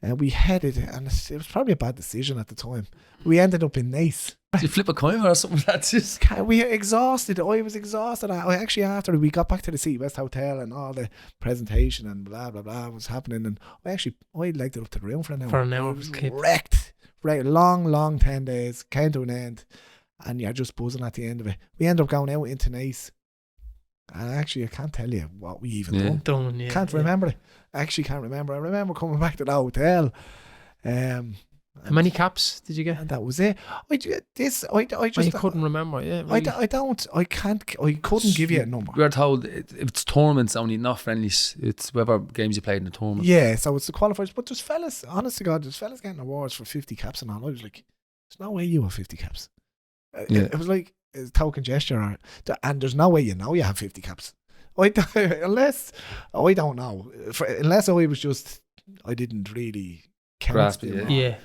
Speaker 3: and we headed, and it was probably a bad decision at the time. We ended up in Nice.
Speaker 1: Did you flip a coin or something? That's just.
Speaker 3: We were exhausted. I was exhausted. I actually, after we got back to the City West Hotel and all the presentation and blah blah blah was happening, and I legged it up to the room for an hour.
Speaker 2: I was
Speaker 3: wrecked. Right, long 10 days came to an end, and you're just buzzing at the end of it. We ended up going out into Nice. And actually, I can't tell you what we even done. Can't remember it. I actually can't remember. I remember coming back to the hotel.
Speaker 2: How many caps did you get?
Speaker 3: And that was it. I
Speaker 2: couldn't remember. Yeah,
Speaker 3: really. I couldn't give you a number.
Speaker 1: We were told it's tournaments only, not friendlies. It's whatever games you played in the tournament.
Speaker 3: Yeah, so it's the qualifiers. But there's fellas, honest to God, getting awards for 50 caps and all. I was like, there's no way you have 50 caps. It was like a token gesture, and there's no way you have 50 caps. Unless I don't know. Unless I didn't really grasp it.
Speaker 2: Yeah.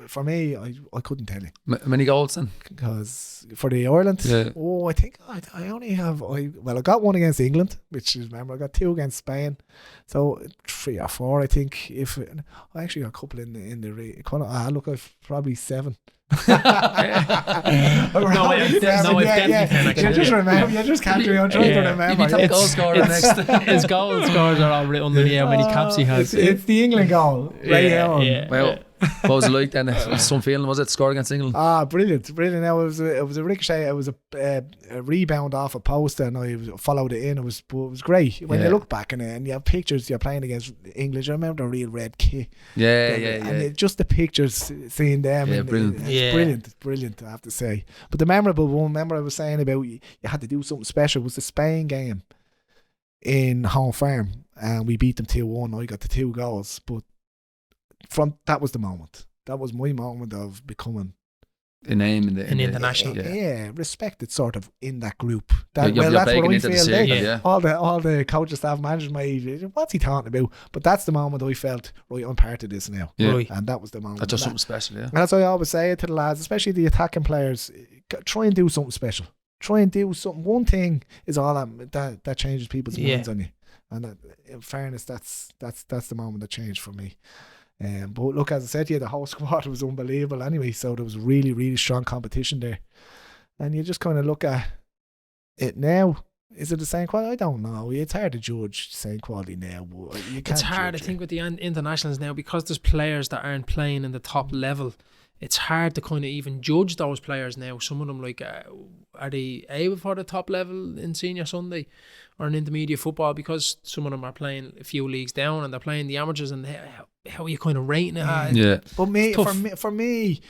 Speaker 3: For me, I couldn't tell you.
Speaker 1: Many goals then?
Speaker 3: Because for the Ireland, I think I only have. I got one against England, which is remember I got 2 against Spain, so 3 or 4 I think. If I actually got a couple in the look, I've probably 7.
Speaker 2: No, I've definitely 10.
Speaker 3: You just remember. You just can't. I'm trying to remember.
Speaker 1: You'd be top goal scorer next.
Speaker 2: His goal scores are all written under how many caps he has.
Speaker 3: It's the England goal.
Speaker 2: Yeah.
Speaker 1: Well, What was it like then? Some feeling, was it, score against England?
Speaker 3: Brilliant. Now it was a ricochet. It was a rebound off a post, and I followed it in. It was great. When you look back and you have pictures, you're playing against English. I remember the real red kit. And just the pictures, seeing them.
Speaker 1: Yeah, brilliant.
Speaker 3: It's brilliant. I have to say. But the memorable one, remember I was saying about you had to do something special, was the Spain game in home farm, and we beat them 2-1. I got the 2 goals, but that was the moment. That was my moment of becoming
Speaker 1: a name in the
Speaker 2: international.
Speaker 3: Respected sort of in that group. That's
Speaker 1: you're
Speaker 3: what I
Speaker 1: into
Speaker 3: feel.
Speaker 1: the circle,
Speaker 3: All the coaching staff, management, what's he talking about? But that's the moment I felt, right, I'm part of this now.
Speaker 2: Right.
Speaker 3: And that was the moment.
Speaker 1: That's just something special,
Speaker 3: And that's what I always say to the lads, especially the attacking players, try and do something special. Try and do something. One thing is all that changes people's minds on you. And that, in fairness, that's the moment that changed for me. But look, as I said to you, the whole squad was unbelievable anyway, so there was really, really strong competition there. And you just kind of look at it now. Is it the same quality? I don't know. It's hard to judge the same quality now.
Speaker 2: It's hard, I think, with the internationals now, because there's players that aren't playing in the top level. It's hard to kind of even judge those players now. Some of them, like, are they able for the top level in Senior Sunday or in intermediate football? Because some of them are playing a few leagues down and they're playing the amateurs, and how are you kind of rating it?
Speaker 3: But for me,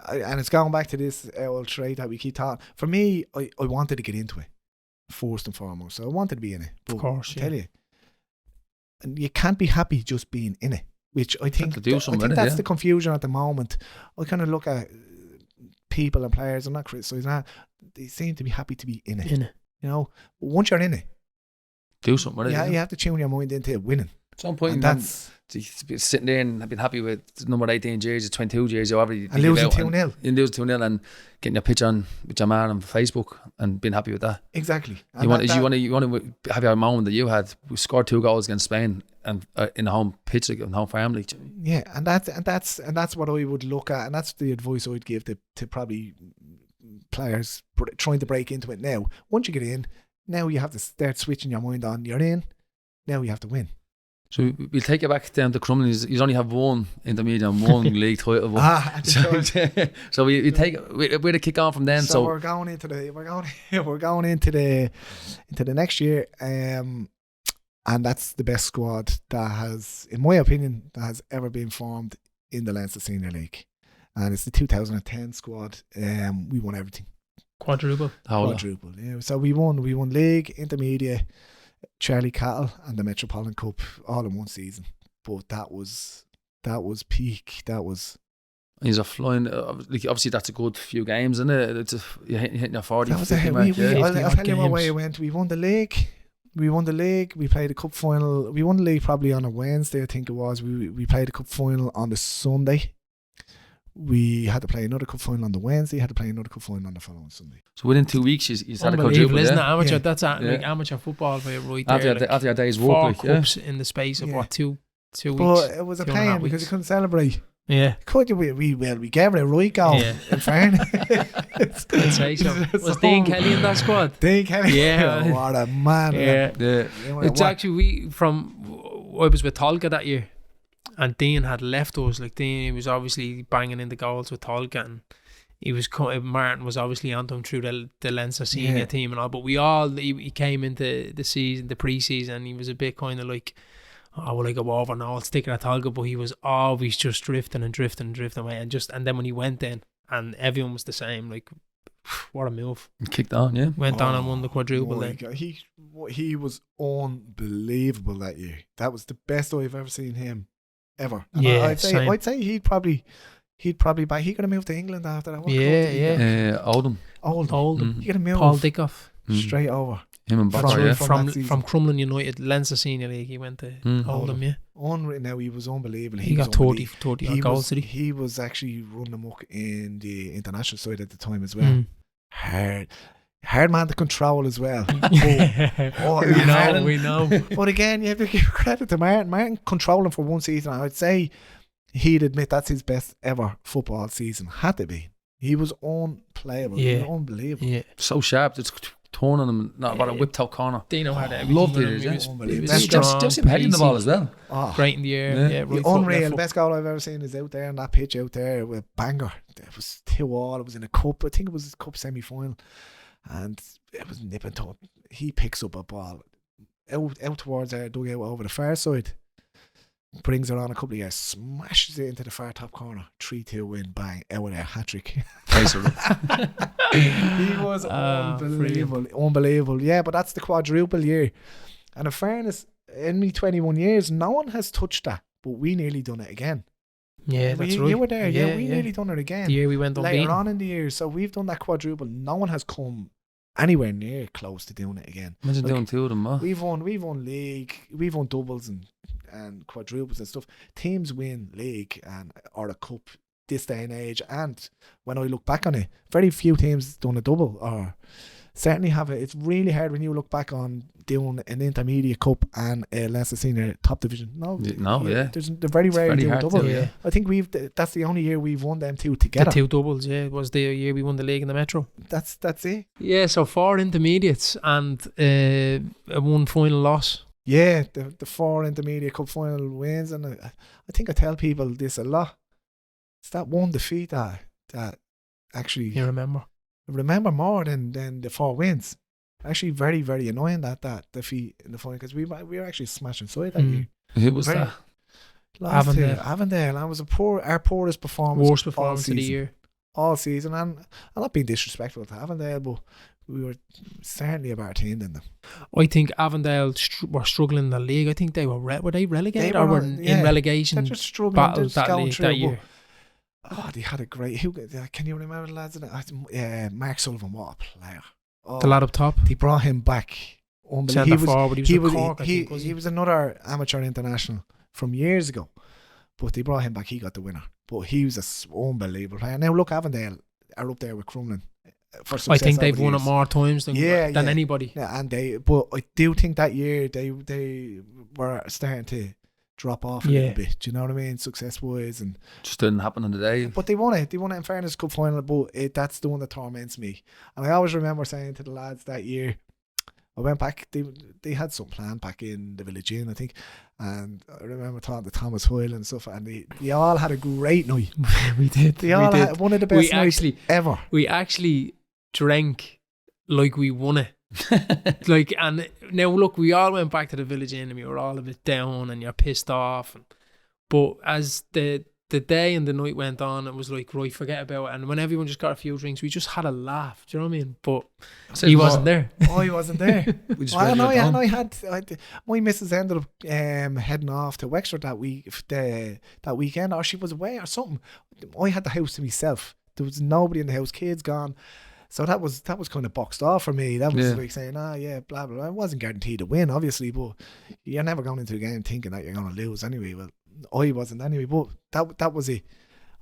Speaker 3: and it's going back to this old trait that we keep talking. For me, I wanted to get into it first and foremost. So I wanted to be in it. But
Speaker 2: of course,
Speaker 3: I tell you, and you can't be happy just being in it. Which I think that's the confusion at the moment. I kind of look at people and players, I'm not criticising that, they seem to be happy to be in it. You know, but once you're in it,
Speaker 1: do something with it.
Speaker 3: You have to tune your mind into winning.
Speaker 1: At some point, that's sitting there and I've been happy with number 18 jersey, 22 jersey, however you
Speaker 3: losing 2-0.
Speaker 1: You lose 2-0 and getting your picture on with your man on Facebook and being happy with that.
Speaker 3: Exactly.
Speaker 1: And you want to have your moment that you had. We scored 2 goals against Spain and in the home pitch, in the home farm league.
Speaker 3: Yeah, and that's what I would look at, and that's the advice I'd give to probably players trying to break into it now. Once you get in, now you have to start switching your mind on. You're in. Now you have to win.
Speaker 1: So we'll take you back down to Crumlin. You only have 1 intermediate and 1 league title. So we take where to kick on from then. So
Speaker 3: we're going into the next year, and that's the best squad that has, in my opinion, that has ever been formed in the Leinster Senior League, and it's the 2010 squad. We won everything.
Speaker 2: Quadruple.
Speaker 3: Yeah. So we won league, intermediate, Charlie Cattle, and the Metropolitan Cup all in one season. But that was peak. That was.
Speaker 1: He's a flying. Obviously, that's a good few games, isn't it? You're hitting your 40.
Speaker 3: That was I'll tell you what way it went. We won the league. We played the cup final. We won the league probably on a Wednesday, I think it was. We played the cup final on the Sunday. We had to play another cup final on the Wednesday. Had to play another cup final on the following Sunday.
Speaker 1: So within 2 weeks, you had a quadruple,
Speaker 2: isn't it? Amateur. That's like amateur football for you, right there.
Speaker 1: After your day's work,
Speaker 2: 4 cups in the space of what 2 weeks.
Speaker 3: But it was a pain because you couldn't celebrate.
Speaker 2: Yeah.
Speaker 3: Could you? We gave it a right go. Yeah. In fairness.
Speaker 2: I'd say so. Was Dean Kelly in that squad?
Speaker 3: Dean Kelly.
Speaker 2: Yeah.
Speaker 3: What a man.
Speaker 2: Yeah. It's actually I was with Tolka that year. And Dean had left us. Like, Dean, he was obviously banging in the goals with Tolka, and Martin was obviously onto him through the Leinster Senior team and all. But he came into the pre-season, and he was a bit kind of like, will I go over now? I'll stick it at Tolka. But he was always just drifting away, and then when he went in, and everyone was the same, like, what a move.
Speaker 1: He kicked on, yeah.
Speaker 2: Went on and won the quadruple then.
Speaker 3: He was unbelievable that year. That was the best I've ever seen him. Ever. And I'd say he'd probably buy. He could have moved to England after that.
Speaker 1: Oldham.
Speaker 3: He could have moved.
Speaker 2: Paul Dickoff.
Speaker 3: Straight over.
Speaker 1: Him and Butler,
Speaker 2: from Crumlin United, Leinster Senior League. He went to Oldham. Yeah.
Speaker 3: Now he was unbelievable.
Speaker 2: He got 30 goals.
Speaker 3: He was actually running amok in the international side at the time as well. Hard man to control as well.
Speaker 2: We know.
Speaker 3: But again, you have to give credit to Martin. Martin controlling for one season. I'd say he'd admit that's his best ever football season. Had to be. He was unplayable. Yeah. He was unbelievable.
Speaker 1: Yeah. So sharp. It's turning them, not about a whip top corner.
Speaker 2: Dino had everything.
Speaker 1: Lovely,
Speaker 2: on him.
Speaker 1: yeah.
Speaker 2: He was
Speaker 3: Unbelievable.
Speaker 2: strong,
Speaker 1: Just him heading the ball as well.
Speaker 3: Oh,
Speaker 2: great in the air.
Speaker 1: Yeah.
Speaker 2: Yeah, right foot,
Speaker 3: unreal.
Speaker 2: left foot.
Speaker 3: Best goal I've ever seen is out there on that pitch out there with banger. It was 2-2. It was in a cup. I think it was a cup semi-final, and it was nip and tuck. He picks up a ball out towards our dugout over the far side, brings it on a couple of years, smashes it into the far top corner, 3-2 win, bang, out of there, hat-trick. He was unbelievable. Yeah, but that's the quadruple year. And in fairness, in me 21 years, no one has touched that, but we nearly done it again.
Speaker 2: Yeah, that's right.
Speaker 3: You were there, yeah. We nearly done it again.
Speaker 2: The year we went unbeaten.
Speaker 3: Later on in the year, so we've done that quadruple. No one has come anywhere near close to doing it again.
Speaker 1: Imagine doing two of them, huh?
Speaker 3: We've won league, we've won doubles and quadruples and stuff. Teams win league or a cup this day and age, and when I look back on it, very few teams done a double or certainly have it. It's really hard when you look back on doing an intermediate cup and a Leinster Senior top division. They're very rare to do a double.
Speaker 2: Yeah.
Speaker 3: I think that's the only year we've won them two together.
Speaker 2: The two doubles, yeah. It was the year we won the league in the Metro.
Speaker 3: That's it.
Speaker 2: Yeah, so 4 intermediates and a 1 final loss.
Speaker 3: Yeah, the 4 intermediate cup final wins, and I think I tell people this a lot. It's that one defeat that actually
Speaker 2: You remember
Speaker 3: more than the 4 wins. Actually, very, very annoying that defeat in the final, because we were actually smashing side that year.
Speaker 1: Who was that?
Speaker 3: Avondale. That was our poorest performance.
Speaker 2: Worst performance of the year.
Speaker 3: All season, and I'm not being disrespectful to Avondale, but we were certainly a better team than them.
Speaker 2: I think Avondale were struggling in the league. I think they were they relegated
Speaker 3: They
Speaker 2: or
Speaker 3: were,
Speaker 2: were in
Speaker 3: yeah.
Speaker 2: relegation
Speaker 3: They're just struggling.
Speaker 2: battle
Speaker 3: They're just going
Speaker 2: league
Speaker 3: through,
Speaker 2: that year.
Speaker 3: Oh, they had a great. Can you remember the lads in it? Mark Sullivan, what a player! Oh,
Speaker 2: The lad up top,
Speaker 3: they brought him back.
Speaker 2: centre forward. He was Cork, I
Speaker 3: he
Speaker 2: think,
Speaker 3: was another amateur international from years ago, but they brought him back. He got the winner, but he was an unbelievable player. Now look, Avondale are up there with Crumlin for success.
Speaker 2: I think they've
Speaker 3: over the
Speaker 2: won it
Speaker 3: years.
Speaker 2: more times than anybody.
Speaker 3: Yeah, and but I do think that year they were starting to drop off a little bit. Do you know what I mean? Success wise, and
Speaker 1: Just didn't happen on the day.
Speaker 3: but they won it. They won it in fairness cup final. But that's the one that torments me. And I always remember saying to the lads that year, I went back. They had some plan back in the Village Inn, I think, and I remember talking to Thomas Hoyle and stuff. And they all had a great night.
Speaker 2: We did.
Speaker 3: They all had one of the best nights ever.
Speaker 2: We actually drank like we won it. Like, and now look, we all went back to the Village Inn and we were all a bit down and you're pissed off, but as the day and the night went on, it was like, right, forget about it. And when everyone just got a few drinks, we just had a laugh. Do you know what I mean? But he wasn't there.
Speaker 3: Oh, he wasn't there.
Speaker 1: We just
Speaker 3: I know.
Speaker 1: read it
Speaker 3: I had my missus ended up heading off to Wexford that weekend, or she was away or something. I had the house to myself. There was nobody in the house. Kids gone. So that was kind of boxed off for me. That was like saying, blah, blah, blah. I wasn't guaranteed to win, obviously, but you're never going into a game thinking that you're going to lose anyway. Well, I wasn't anyway, but that was it.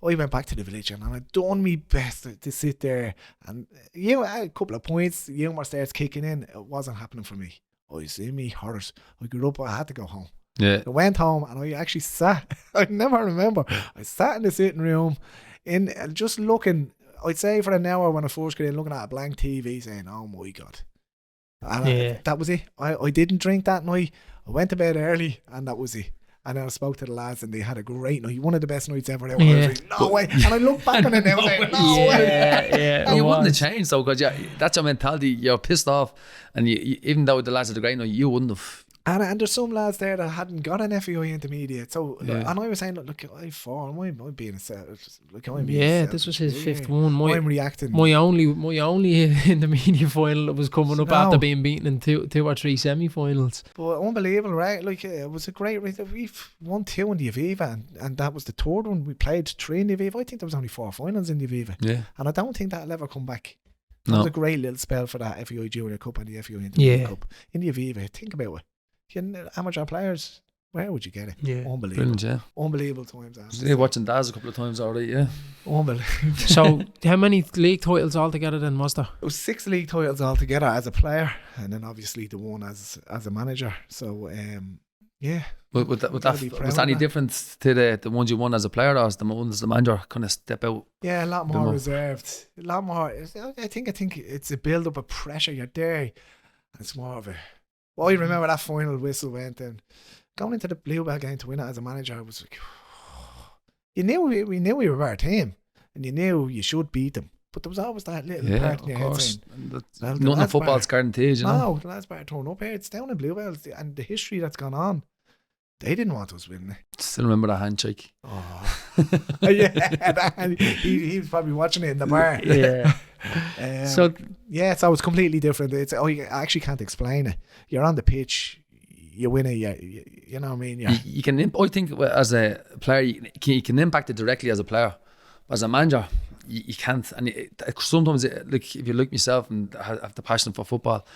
Speaker 3: I went back to the Village and I done my best to sit there, and a couple of points, humour starts kicking in. It wasn't happening for me. I see me horrors. I grew up, I had to go home.
Speaker 1: Yeah.
Speaker 3: I went home and I actually sat. I never remember. I sat in the sitting room, just looking. I'd say for an hour when I first got in, looking at a blank TV, saying, "Oh my God!" And that was it. I didn't drink that night. I went to bed early, and that was it. And then I spoke to the lads, and they had a great night. One of the best nights ever. I was like, "No way!" And I look back on it now, saying, "No way!"
Speaker 2: Yeah.
Speaker 1: You wouldn't have changed though, because that's your mentality. You're pissed off, and you, even though the lads had a great night, you wouldn't have.
Speaker 3: And there's some lads there that hadn't got an FEI intermediate. So, and I was saying, look, I'm being a set.
Speaker 2: This was his 5th one.
Speaker 3: I'm reacting.
Speaker 2: My only intermediate final that was coming up after being beaten in two or three semi-finals.
Speaker 3: But unbelievable, right? Like, it was a great race. We've won 2 in the Aviva, and that was the 3rd one. We played 3 in the Aviva. I think there was only 4 finals in the Aviva.
Speaker 1: Yeah.
Speaker 3: And I don't think that'll ever come back. That was a great little spell for that FEI Junior Cup and the FEI Intermediate Cup in the Aviva. Think about it. Amateur players, where would you get it?
Speaker 2: Yeah.
Speaker 3: Unbelievable.
Speaker 1: Brilliant, yeah.
Speaker 3: Unbelievable times.
Speaker 1: Watching Daz a couple of times already, yeah.
Speaker 3: Unbelievable.
Speaker 2: So, how many league titles altogether then was there?
Speaker 3: It was 6 league titles altogether as a player, and then obviously the one as a manager. So Yeah.
Speaker 1: Was
Speaker 3: Gotta be proud
Speaker 1: that any
Speaker 3: of that.
Speaker 1: different to the ones you won as a player, or as the ones as the manager kind of step out?
Speaker 3: Yeah, a lot
Speaker 1: Bit
Speaker 3: more
Speaker 1: more.
Speaker 3: reserved. A lot more. I think it's a build up of pressure. You're there. And it's more of a. Well, I remember that final whistle went, and going into the Bluebell game to win it as a manager, I was like, we knew we were a better team, and you knew you should beat them. But there was always that little part in your head saying,
Speaker 1: Nothing
Speaker 3: the
Speaker 1: in
Speaker 3: lads
Speaker 1: football's
Speaker 3: better-
Speaker 1: guaranteed, you know.
Speaker 3: no, the lads better turn up here. It's down in Bluebell, and the history that's gone on. They didn't want us winning it.
Speaker 1: Still remember that handshake.
Speaker 3: Oh. Yeah, he was probably watching it in the bar.
Speaker 2: Yeah.
Speaker 3: So it was completely different. I actually can't explain it. You're on the pitch, you win it. You know what I mean?
Speaker 1: You can. I think as a player, you can impact it directly as a player. As a manager, you can't. And sometimes, like if you look myself and have the passion for football,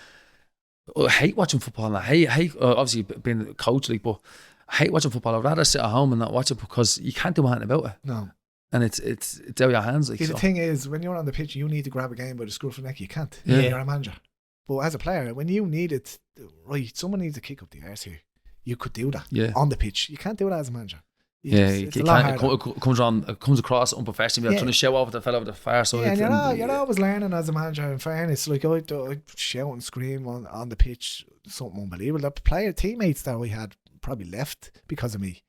Speaker 1: I hate watching football. And I hate obviously being a coach, like, but I hate watching football. I'd rather sit at home and not watch it because you can't do anything about it.
Speaker 3: No.
Speaker 1: And it's out of your hands. Like,
Speaker 3: See,
Speaker 1: so.
Speaker 3: the thing is, when you're on the pitch, you need to grab a game by the scruff of the neck. You can't.
Speaker 1: Yeah.
Speaker 3: You're a manager. But as a player, when you need it, right, someone needs to kick up the arse here. You could do that on the pitch. You can't do that as a manager.
Speaker 1: It's a lot harder. It comes across unprofessional. You're trying to show off the fella over the far side.
Speaker 3: Yeah, and you're always learning as a manager. In fairness, like I'd shout and scream on the pitch, something unbelievable. The teammates that we had probably left because of me.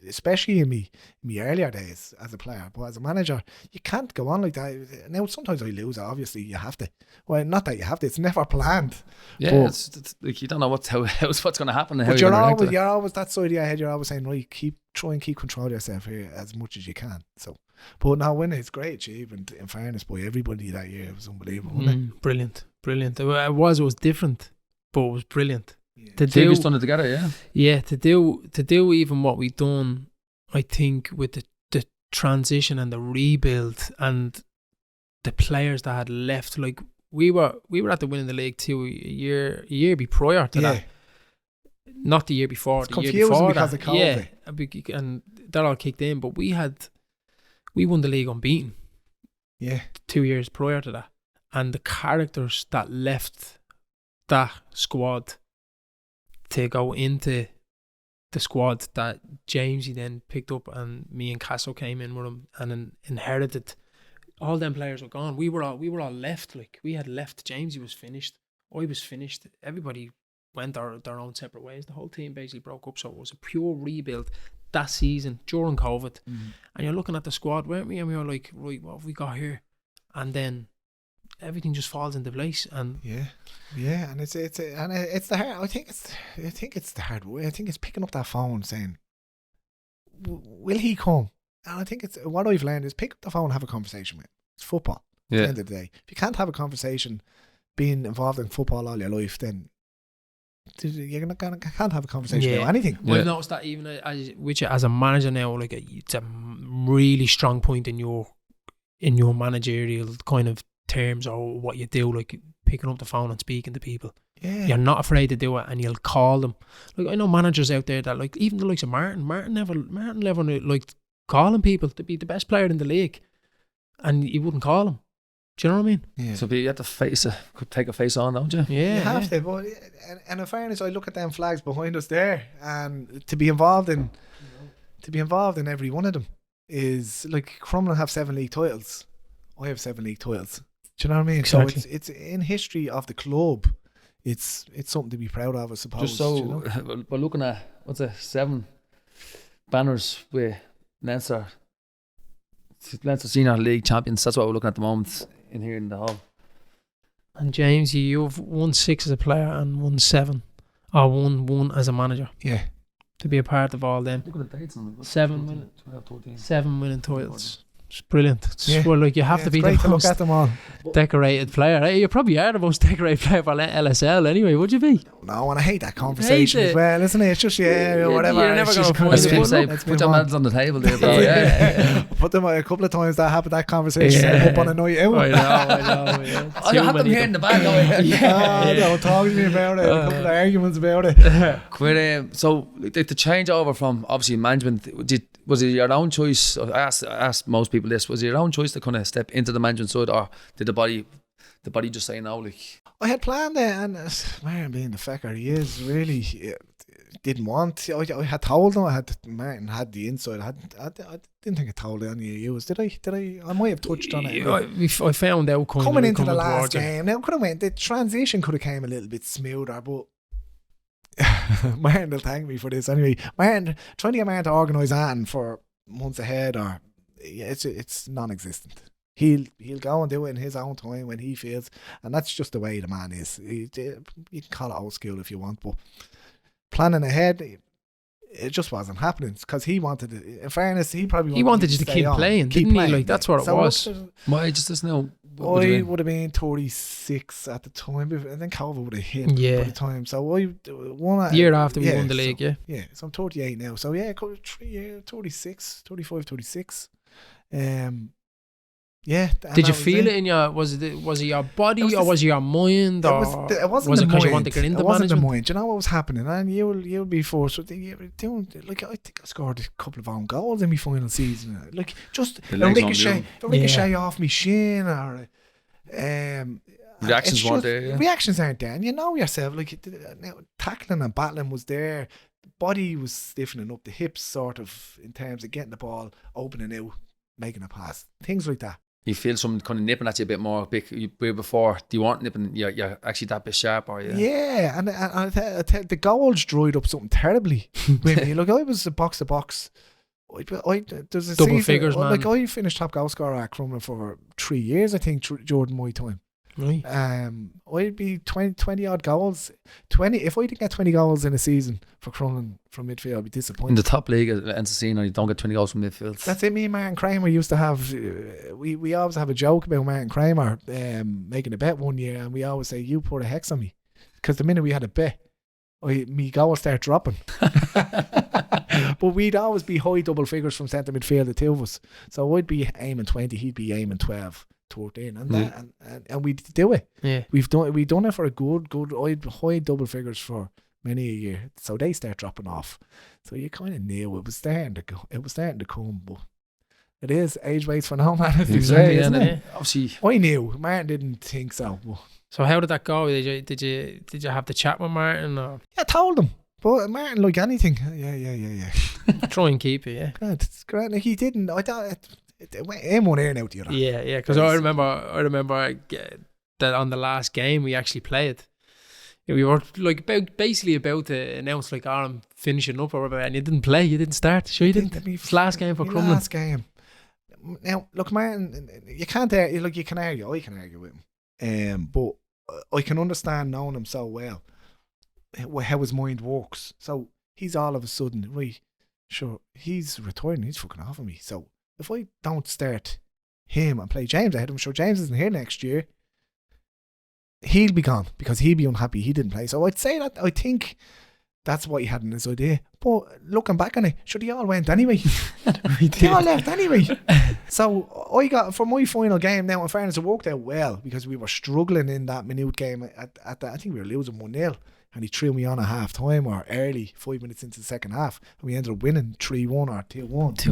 Speaker 3: Especially in me earlier days as a player, but as a manager, you can't go on like that. Now sometimes I lose. Obviously, you have to. Well, not that you have to. It's never planned.
Speaker 1: Yeah,
Speaker 3: but,
Speaker 1: it's like you don't know what's going to happen. And
Speaker 3: but
Speaker 1: how
Speaker 3: you're always that side of your head. You're always saying, right, try and keep control of yourself here as much as you can. So, but now winning it's great achievement. In fairness, boy, everybody that year was unbelievable. Wasn't it?
Speaker 2: Brilliant. It was different, but it was brilliant.
Speaker 3: Yeah.
Speaker 2: To
Speaker 1: Team
Speaker 2: do,
Speaker 1: has done it together,
Speaker 2: to do even what we done, I think with the transition and the rebuild and the players that had left, like we were at the winning the league too a year prior to that. Not the year before.
Speaker 3: It's
Speaker 2: the year
Speaker 3: confusing
Speaker 2: before
Speaker 3: because
Speaker 2: that.
Speaker 3: of COVID.
Speaker 2: Yeah, and that all kicked in, but we won the league unbeaten.
Speaker 3: Yeah.
Speaker 2: 2 years prior to that, and the characters that left that squad to go into the squad that Jamesy then picked up, and me and Casso came in with him and inherited. All them players were gone. We were all left. Like we had left. Jamesy was finished. I was finished. Everybody went their own separate ways. The whole team basically broke up. So it was a pure rebuild that season during COVID. And you're looking at the squad, weren't we? And we were like, right, what have we got here? And then everything just falls into place. And
Speaker 3: and it's the hard. I think it's the hard way. I think it's picking up that phone saying, "Will he come?" And I think it's what I've learned is pick up the phone and have a conversation with him. It's football. At the end of the day, if you can't have a conversation, being involved in football all your life, then you can't have a conversation about anything.
Speaker 2: I've noticed that even as a manager now, like it's a really strong point in your managerial kind of terms or what you do, like picking up the phone and speaking to people.
Speaker 3: Yeah.
Speaker 2: You're not afraid to do it, and you'll call them. Like I know managers out there that, like, even the likes of Martin never like calling people to be the best player in the league, and you wouldn't call him. Do you know what I mean?
Speaker 1: Yeah. So you have to take a face on, don't you?
Speaker 2: Yeah,
Speaker 3: you have to. But and in fairness, I look at them flags behind us there, and to be involved in every one of them is like Crumlin have 7 league titles. I have 7 league titles. Do you know what I mean?
Speaker 2: Exactly.
Speaker 3: So it's in history of the club. It's something to be proud of, I suppose.
Speaker 1: Just so
Speaker 3: you know?
Speaker 1: we're looking at 7 banners with Leinster Senior League champions. That's what we're looking at the moment in here in the hall.
Speaker 2: And James, you've won 6 as a player and won 7, or won as a manager.
Speaker 3: Yeah.
Speaker 2: To be a part of all them.
Speaker 1: Look at the dates on it.
Speaker 2: 7 winning titles. It's brilliant. It's well, like you have to be
Speaker 3: great
Speaker 2: the
Speaker 3: to
Speaker 2: most
Speaker 3: look at them all.
Speaker 2: decorated player. You probably are the most decorated player for LSL anyway, would you be?
Speaker 3: No, and I hate that conversation as well, isn't it? It's just whatever.
Speaker 2: You're never going to
Speaker 1: I was
Speaker 2: find
Speaker 1: going
Speaker 2: it.
Speaker 1: to say, put your hands on the table there, bro. Yeah.
Speaker 3: Put them a couple of times that happened, that conversation up on a night out.
Speaker 2: I know. Yeah.
Speaker 1: Oh, you have them here in the back.
Speaker 3: Don't talk to me about it. A couple of arguments about it.
Speaker 1: So the change over from obviously management, was it your own choice? I asked most people this. Was it your own choice to kind of step into the management side, or did the body just say no? Like
Speaker 3: I had planned it, and Marion being the fecker he is, really, didn't want. I had told him. Martin had the inside. I didn't think I told any of you. Did I? I might have touched on it.
Speaker 2: I found out
Speaker 3: coming into the last game. Now could have went. The transition could have came a little bit smoother, but Martin will thank me for this anyway. Martin trying to get Martin to organise Anne for months ahead, or it's non-existent. He'll go and do it in his own time when he feels, and that's just the way the man is. You can call it old school if you want, but planning ahead, it just wasn't happening because he wanted it. In fairness, he wanted
Speaker 2: you to keep playing, didn't he? Like that's what it was.
Speaker 1: Why just this now?
Speaker 3: I would have been 36 at the time, and then COVID would have hit by the time. So I won
Speaker 2: year after we won the league,
Speaker 3: so I'm 38 now. So 36, 35, 36.
Speaker 2: Did you feel it in your? Was it your body or was it your mind?
Speaker 3: It wasn't
Speaker 2: was
Speaker 3: the
Speaker 2: it because
Speaker 3: mind.
Speaker 2: you wanted to get into
Speaker 3: it wasn't
Speaker 2: management?
Speaker 3: The mind. Do you know what was happening? And you'll be forced. You were doing like I think I scored a couple of own goals in my final season. Like just a ricochet off my shin or.
Speaker 1: Reactions weren't there. Yeah.
Speaker 3: Reactions aren't there, and you know yourself. Like tackling and battling was there. The body was stiffening up, the hips sort of in terms of getting the ball, opening out, making a pass, things like that.
Speaker 1: You feel someone kind of nipping at you a bit more. Where before you weren't nipping, you're actually that bit sharp, are you?
Speaker 3: Yeah, and the goals dried up something terribly with me. Like I was a box to box. There's a
Speaker 2: double
Speaker 3: season,
Speaker 2: figures, man.
Speaker 3: Like I finished top goal scorer at Crumlin for 3 years, I think, during my time.
Speaker 2: Right.
Speaker 3: I'd be 20 odd goals. 20. If I didn't get 20 goals in a season for Crumlin from midfield, I'd be disappointed.
Speaker 1: In the top league at Leinster Senior, you don't get 20 goals from midfield.
Speaker 3: That's it. Me and Martin Kramer used to have. We always have a joke about Martin Kramer making a bet one year, and we always say, "You put a hex on me," because the minute we had a bet, me goals start dropping. But we'd always be high double figures from centre midfield, the two of us. So I'd be aiming 20, he'd be aiming 12, 13, and we'd do it.
Speaker 2: Yeah,
Speaker 3: we've done it for a good. I'd high double figures for many a year. So they start dropping off. So you kind of knew it was starting to go. It was starting to come, but it is age waits for no man.
Speaker 1: Exactly,
Speaker 3: isn't it?
Speaker 1: Obviously,
Speaker 3: I knew. Martin didn't think so. But.
Speaker 2: So how did that go? Did you have the chat with Martin? Or?
Speaker 3: Yeah, I told him. But Martin, like anything, yeah.
Speaker 2: Try and keep it, yeah.
Speaker 3: It's great. Like he didn't. I thought it went in one ear and out the other.
Speaker 2: Yeah. Because I remember that on the last game we actually played. We were like basically about to announce like, I'm finishing up or whatever, and you didn't play. You didn't start. Sure, you didn't. It's last game for Crumlin.
Speaker 3: Last game. Now, look, Martin, you can't like you can argue. I can argue with him, but I can understand knowing him so well. How his mind works. So he's all of a sudden, right, sure, he's retiring, he's fucking off of me. So if I don't start him and play James ahead of him, sure, James isn't here next year, he'll be gone because he'll be unhappy he didn't play. So I'd say that I think that's what he had in his idea. But looking back on it, sure, they all went anyway. They all left anyway. So I got, for my final game now, in fairness, it worked out well because we were struggling in that minute game at that. I think we were losing 1-0. And he threw me on at half time or early, 5 minutes into the second half, and we ended up winning 3-1 or 2-1.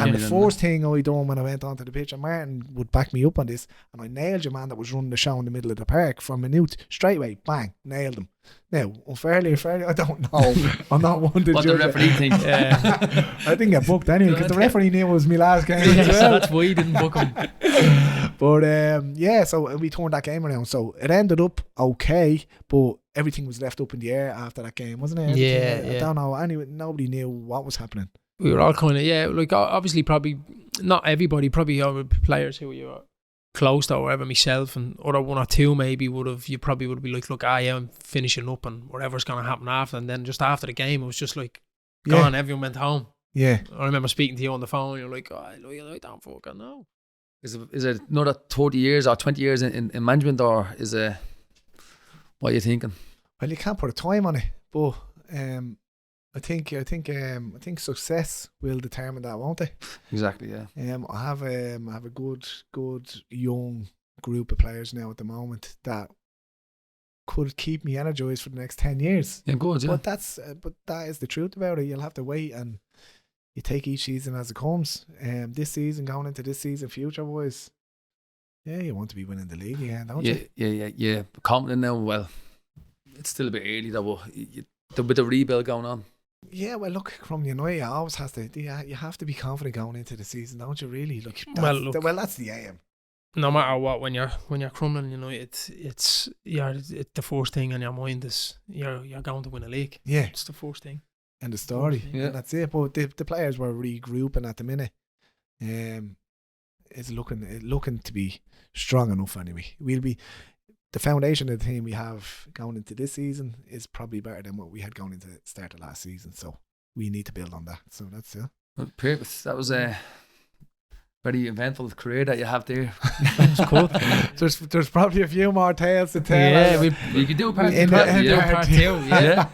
Speaker 3: And the first thing I done when I went onto the pitch, and Martin would back me up on this, and I nailed your man that was running the show in the middle of the park for a minute, straight away, bang, nailed him. Now, unfairly, I don't know. I'm not one to
Speaker 1: what
Speaker 3: judge
Speaker 1: the referee think.
Speaker 3: I didn't get booked anyway because the referee knew it was my last game.
Speaker 2: Yeah, so that's why he didn't book him.
Speaker 3: But so we turned that game around. So it ended up okay, but everything was left up in the air after that game, wasn't it?
Speaker 2: Yeah.
Speaker 3: I don't know. Anyway, nobody knew what was happening.
Speaker 2: We were all kind of, like obviously probably not everybody, probably other players who you were close to or whatever, myself and other one or two maybe you probably would be like, look, I'm finishing up and whatever's going to happen after. And then just after the game, it was just like, gone, everyone went home.
Speaker 3: Yeah.
Speaker 2: I remember speaking to you on the phone, you're like, I don't fucking know.
Speaker 1: Is it another 30 years or 20 years in management, or is it, what are you thinking?
Speaker 3: Well, you can't put a time on it, but I think success will determine that, won't it?
Speaker 1: Exactly, yeah.
Speaker 3: I have a good young group of players now at the moment that could keep me energized for the next 10 years.
Speaker 1: Yeah, good, yeah.
Speaker 3: But that is the truth about it. You'll have to wait and you take each season as it comes. This season, going into this season, future wise, yeah, you want to be winning the league again, don't you?
Speaker 1: Yeah. Confident now. Well, it's still a bit early though, but with the rebuild going on.
Speaker 3: Yeah, well, look, Crumlin United always has to. You have to be confident going into the season, don't you? Really, look. That's the aim.
Speaker 2: No matter what, when you're Crumlin United, it's the first thing in your mind is you're going to win a league.
Speaker 3: Yeah,
Speaker 2: it's the first thing.
Speaker 3: And the story,
Speaker 1: yeah,
Speaker 3: and that's it. But the players were regrouping at the minute. It's looking to be strong enough anyway. The foundation of the team we have going into this season is probably better than what we had going into the start of last season. So we need to build on that. So that's it.
Speaker 1: Perfect. That was a very eventful career that you have there.
Speaker 2: That's cool.
Speaker 3: There's probably a few more tales to tell.
Speaker 2: Yeah,
Speaker 1: you could do a part
Speaker 2: two. Yeah.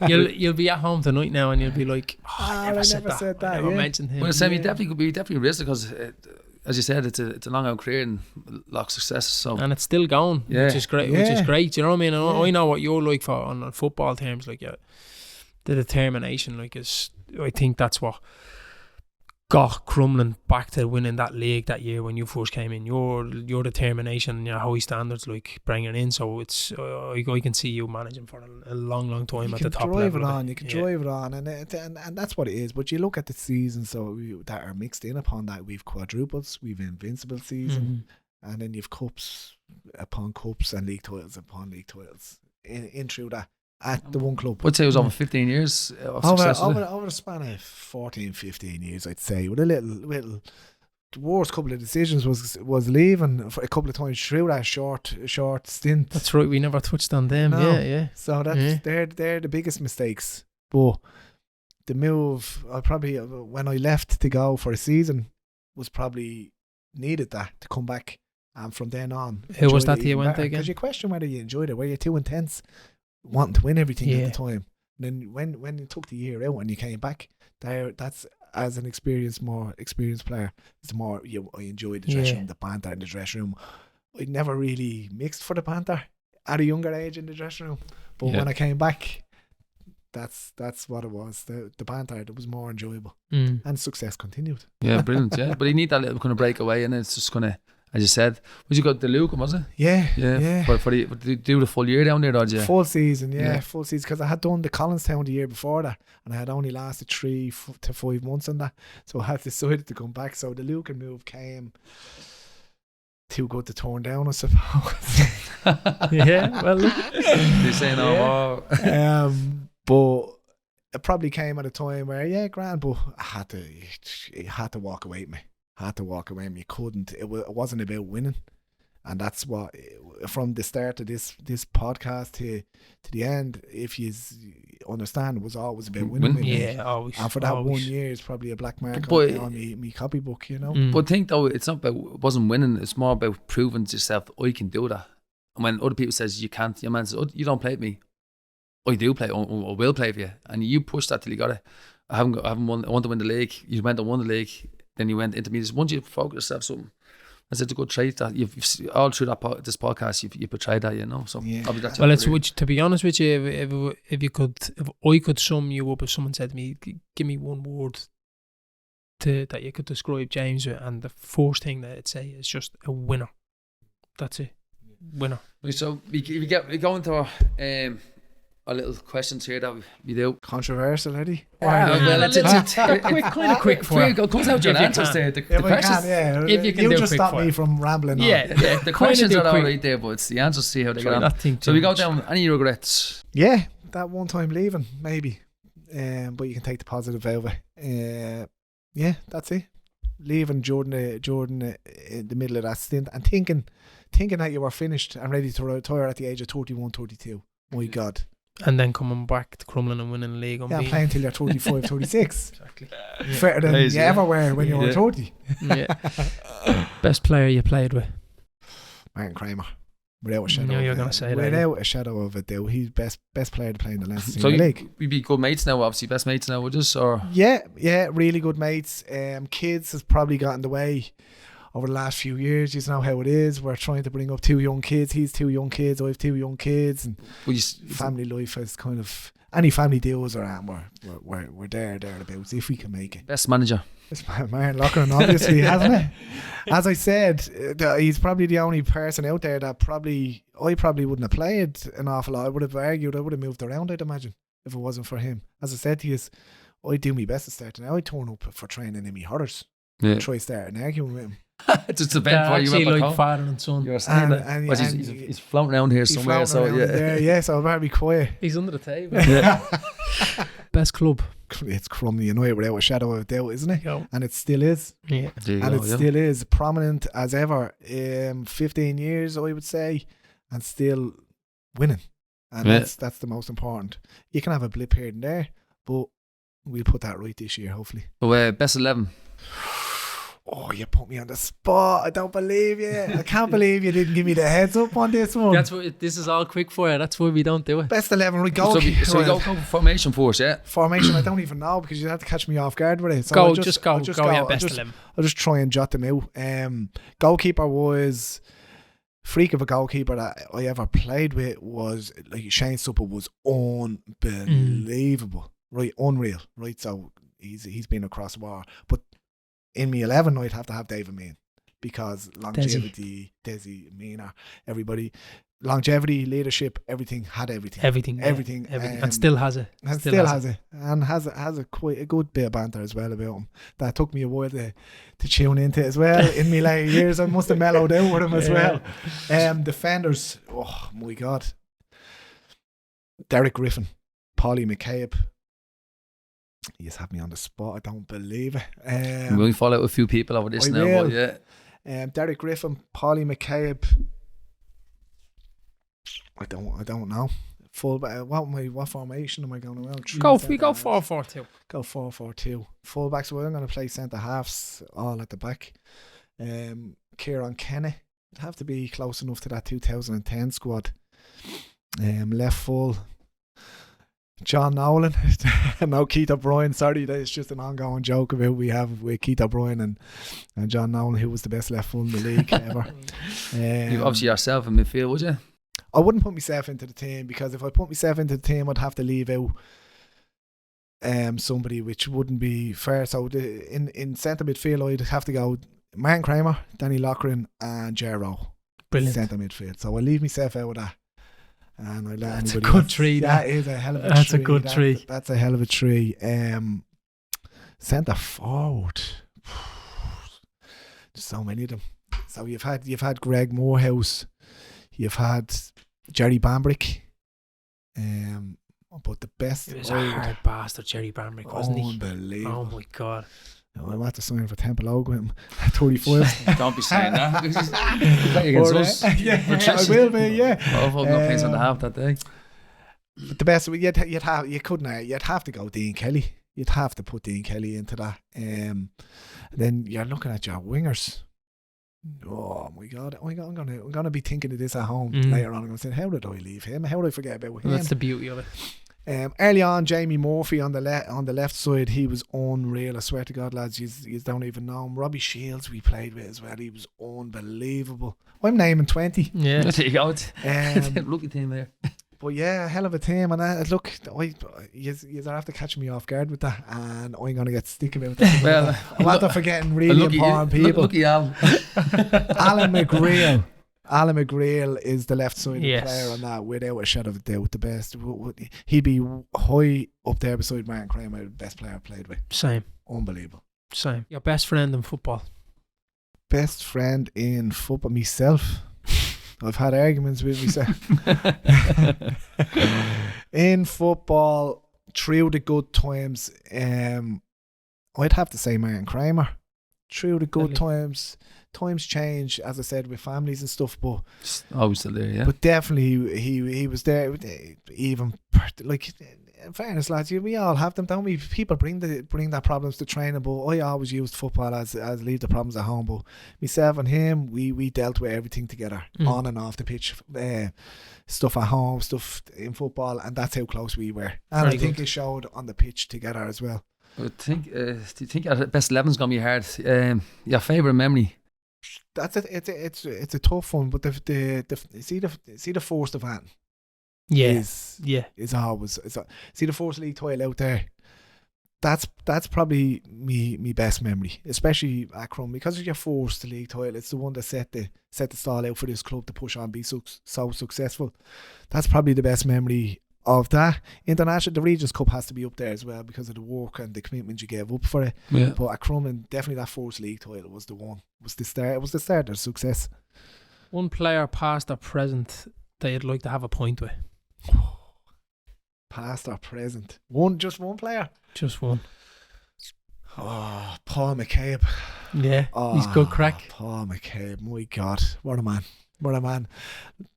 Speaker 2: You'll be at home tonight now, and you'll be like, I never said that. I never mentioned him.
Speaker 1: Well, Sam, you definitely risk it because. As you said, it's a long out career and a lot of success. So
Speaker 2: and it's still going, which is great.
Speaker 3: Yeah.
Speaker 2: Which is great. You know what I mean? I know what you're like for on football terms. Like the determination, like I think that's what got Crumlin back to winning that league that year when you first came in. Your determination and your high standards, like bringing it in. So it's I can see you managing for a long time at the top level.
Speaker 3: You can drive it on, and that's what it is. But you look at the seasons that are mixed in upon that. We've quadruples, we've invincible season, and then you've cups upon cups and league titles upon league titles in through that. At the one club.
Speaker 1: I'd say it was over 15 years of success.
Speaker 3: Over a span of 14, 15 years, I'd say. With a little the worst couple of decisions was leaving for a couple of times through that short stint.
Speaker 2: That's right, we never touched on them. No. Yeah.
Speaker 3: So they're the biggest mistakes. But the move, when I left to go for a season, was probably needed that to come back. And from then on,
Speaker 2: who was that you went to again?
Speaker 3: Because you question whether you enjoyed it. Were you too intense? Wanting to win everything at the time. And then when you took the year out and you came back, that's as an more experienced player, it's more I enjoyed the dressing room, the banter in the dressing room. I never really mixed for the banter at a younger age in the dressing room. But when I came back, that's what it was. The banter, it was more enjoyable. And success continued.
Speaker 1: Yeah, brilliant, yeah. But you need that little kind of breakaway, and it's just gonna, as you said, was you got the Luke, was it?
Speaker 3: Yeah.
Speaker 1: For do the full year down there, or did you?
Speaker 3: Full season, full season. Because I had done the Collinstown the year before that, and I had only lasted 3 to 5 months on that, so I had decided to come back. So the Lucan move came too good to turn down, I suppose.
Speaker 2: Well,
Speaker 1: they say no more.
Speaker 3: But it probably came at a time where grand, but I had to walk away with me. You couldn't. It wasn't about winning, and that's what from the start of this podcast to the end. If you understand, it was always about winning.
Speaker 2: Yeah, always.
Speaker 3: And for that 1 year, it's probably a black mark on me copybook, you know.
Speaker 1: But I think though, it's not about it wasn't winning. It's more about proving to yourself I can do that. And when other people says you can't, your man says you don't play with me. I do play. I will play for you, and you push that till you got it. I haven't won. I want to win the league. You went and won the league. Then you went intermediates. Once you focus yourself something, that's a good trait that you've all through this podcast you've portrayed that, you know. So that's
Speaker 2: to be honest with you, if I could sum you up, if someone said to me, give me one word that you could describe James with, and the first thing that I'd say is just a winner. That's it, winner.
Speaker 1: So we go into our little questions here that we do.
Speaker 3: Controversial, Eddie.
Speaker 1: Well, it's quick for you. It comes out your answers there. The questions.
Speaker 2: If you can
Speaker 3: just stop me from rambling on.
Speaker 1: Yeah. The questions are all right there, but it's the answers. See how they get on. So we go down. Any regrets?
Speaker 3: Yeah, that one time leaving, maybe. But you can take the positive out of it. Yeah, that's it. Leaving Jordan in the middle of that stint and thinking that you were finished and ready to retire at the age of 31, 32. My God.
Speaker 2: And then coming back to Crumlin and winning the league.
Speaker 3: Playing till you're 35, 36.
Speaker 2: Exactly.
Speaker 3: Better than you ever were when you were 30.
Speaker 2: Best player you played with?
Speaker 3: Martin Kramer. Without a shadow.
Speaker 2: I knew you were going to say that.
Speaker 3: Without a shadow of a doubt. He's best player to play in the Leinster Senior League.
Speaker 1: We'd be good mates now, obviously. Best mates now with us? Or?
Speaker 3: Yeah, really good mates. Kids has probably got in the way over the last few years. You know how it is. We're trying to bring up 2 young kids. He's 2 young kids. I have 2 young kids. And family life is kind of any family deals around. We're thereabouts if we can make it.
Speaker 1: Best manager.
Speaker 3: It's Martin Loughlin, obviously, hasn't it? As I said, he's probably the only person out there that I probably wouldn't have played an awful lot. I would have argued. I would have moved around, I'd imagine. if it wasn't for him. As I said to you, I'd do my best to start now. I'd turn up for training in me hudders.
Speaker 1: Yeah.
Speaker 3: Try starting arguing with him.
Speaker 1: It's just a bit for you
Speaker 2: actually
Speaker 1: went back
Speaker 2: like
Speaker 1: home.
Speaker 2: father and son.
Speaker 1: You're saying that.
Speaker 3: And-
Speaker 1: But
Speaker 3: and-
Speaker 1: he's floating around here
Speaker 3: He's
Speaker 1: somewhere. So
Speaker 3: floating around there, yeah, so I better be quiet.
Speaker 2: He's under the table.
Speaker 1: Yeah.
Speaker 2: Best club.
Speaker 3: It's Crumlin United without a shadow of a doubt, isn't it?
Speaker 2: Yo.
Speaker 3: And it still is.
Speaker 2: Yeah.
Speaker 1: There you
Speaker 3: And
Speaker 1: go,
Speaker 3: it
Speaker 1: yeah.
Speaker 3: still is prominent as ever. 15 years, I would say, and still winning. And
Speaker 1: Yeah.
Speaker 3: that's the most important. You can have a blip here and there, but we'll put that right this year, hopefully.
Speaker 1: So, best 11.
Speaker 3: Oh, you put me on the spot. I don't believe you. I can't believe you didn't give me the heads up on this one.
Speaker 2: That's what this is all quick for you. That's why we don't do it.
Speaker 3: Best 11, we go.
Speaker 1: So we go formation first, yeah?
Speaker 3: Formation, I don't even know because you have to catch me off guard with it. So
Speaker 2: Go,
Speaker 3: I'll
Speaker 2: just go. Best
Speaker 3: I'll
Speaker 2: 11.
Speaker 3: I'll just try and jot them out. Goalkeeper was freak of a goalkeeper that I ever played with was like Shane Supper was unbelievable, right? Unreal, right? So he's been across the bar, but in me 11, I'd have to have David Mean because longevity, Desi, Mina, everybody, longevity, leadership, everything had everything.
Speaker 2: Everything. And still has it.
Speaker 3: And still has it. And has a quite a good bit of banter as well about him. That took me a while to tune into as well. In my later years, I must have mellowed out with him as well. Defenders, oh my God. Derek Griffin, Paulie McCabe. You just have me on the spot. I don't believe it.
Speaker 1: We'll follow out a few people over this
Speaker 3: I
Speaker 1: now,
Speaker 3: will.
Speaker 1: but yeah.
Speaker 3: Derek Griffin, Paulie McCabe. I don't know. Full. What formation am I going to wear?
Speaker 2: We go 4-4-2.
Speaker 3: Go 4-4-2. Fullbacks. Well, I'm going to play centre halves all at the back. Kieran Kenny. It'd have to be close enough to that 2010 squad. Left full. John Nolan. No, Keith O'Brien. Sorry, that is just an ongoing joke about we have with Keith O'Brien and John Nolan, who was the best left full in the league ever.
Speaker 1: You obviously yourself in midfield, would you?
Speaker 3: I wouldn't put myself into the team because if I put myself into the team, I'd have to leave out somebody which wouldn't be fair. So in centre midfield, I'd have to go Martin Kramer, Danny Loughran, and Gerro.
Speaker 2: Brilliant.
Speaker 3: Centre midfield. So I leave myself out of that. And I let
Speaker 2: That's a
Speaker 3: anybody
Speaker 2: good
Speaker 3: else.
Speaker 2: tree.
Speaker 3: That is a hell of a
Speaker 2: That's
Speaker 3: tree.
Speaker 2: a good tree.
Speaker 3: That's a hell of a tree. Centre forward. There's so many of them. So you've had Greg Morehouse, you've had Jerry Bambrick. But the best.
Speaker 2: He was a hard bastard, Jerry Bambrick, wasn't he?
Speaker 3: Unbelievable.
Speaker 2: Oh my God.
Speaker 3: I'm about to sign for Temple Oak with him at 35.
Speaker 1: Don't be saying that. Play against us.
Speaker 3: Yeah, I will be. Yeah.
Speaker 1: Oh, fuck, no place on the half that day.
Speaker 3: But the best you'd have to go Dean Kelly. You'd have to put Dean Kelly into that. Then you're looking at your wingers. Oh my God! I'm gonna be thinking of this at home later on. I'm gonna say, how did I leave him? How did I forget about him?
Speaker 2: That's the beauty of it.
Speaker 3: Early on, Jamie Murphy on the left side, he was unreal. I swear to God, lads, you don't even know him. Robbie Shields we played with as well. He was unbelievable. I'm naming 20.
Speaker 2: Yeah.
Speaker 1: There you go. Lucky team there.
Speaker 3: But yeah, hell of a team. And look, you have to catch me off guard with that, and I'm gonna get stick about that.
Speaker 1: Well,
Speaker 3: I'm after forgetting really important people.
Speaker 1: Lucky Al.
Speaker 3: Alan McGreal. Alan McGreal is the left side
Speaker 2: Yes.
Speaker 3: player on that, without a shadow of a doubt, the best. He'd be high up there beside Martin Kramer, the best player I've played with.
Speaker 2: Same.
Speaker 3: Unbelievable.
Speaker 2: Same. Your best friend in football.
Speaker 3: Best friend in football, myself. I've had arguments with myself. In football, through the good times, I'd have to say Martin Kramer. Through the good times change, as I said, with families and stuff, but
Speaker 1: Oh, still there, yeah.
Speaker 3: but definitely he was there. Even like, in fairness, lads, we all have them, don't we? People bring their problems to training, but I always used football as leave the problems at home. But myself and him, we dealt with everything together, on and off the pitch, stuff at home, stuff in football, and that's how close we were. And
Speaker 2: Very
Speaker 3: I think
Speaker 2: good.
Speaker 3: it showed on the pitch together as well.
Speaker 1: I think, do you think your best 11's gonna be hard? Your favourite memory?
Speaker 3: That's it's a tough one, but the see the first event.
Speaker 2: Yeah.
Speaker 3: is always see the first league title out there. That's probably me best memory, especially at Crum, because it's your first league title. It's the one that set the stall out for this club to push on, be so successful. That's probably the best memory of that. International, the Regents Cup has to be up there as well because of the work and the commitment you gave up for it.
Speaker 1: Yeah.
Speaker 3: But at Crumlin, definitely that first league title was the one. Was the start. It was the start of success.
Speaker 2: One player, past or present, that you'd like to have a point with.
Speaker 3: Past or present? Just one player.
Speaker 2: Just one.
Speaker 3: Oh, Paul McCabe.
Speaker 2: Yeah, he's good crack.
Speaker 3: Paul McCabe, my God, what a man! What a man!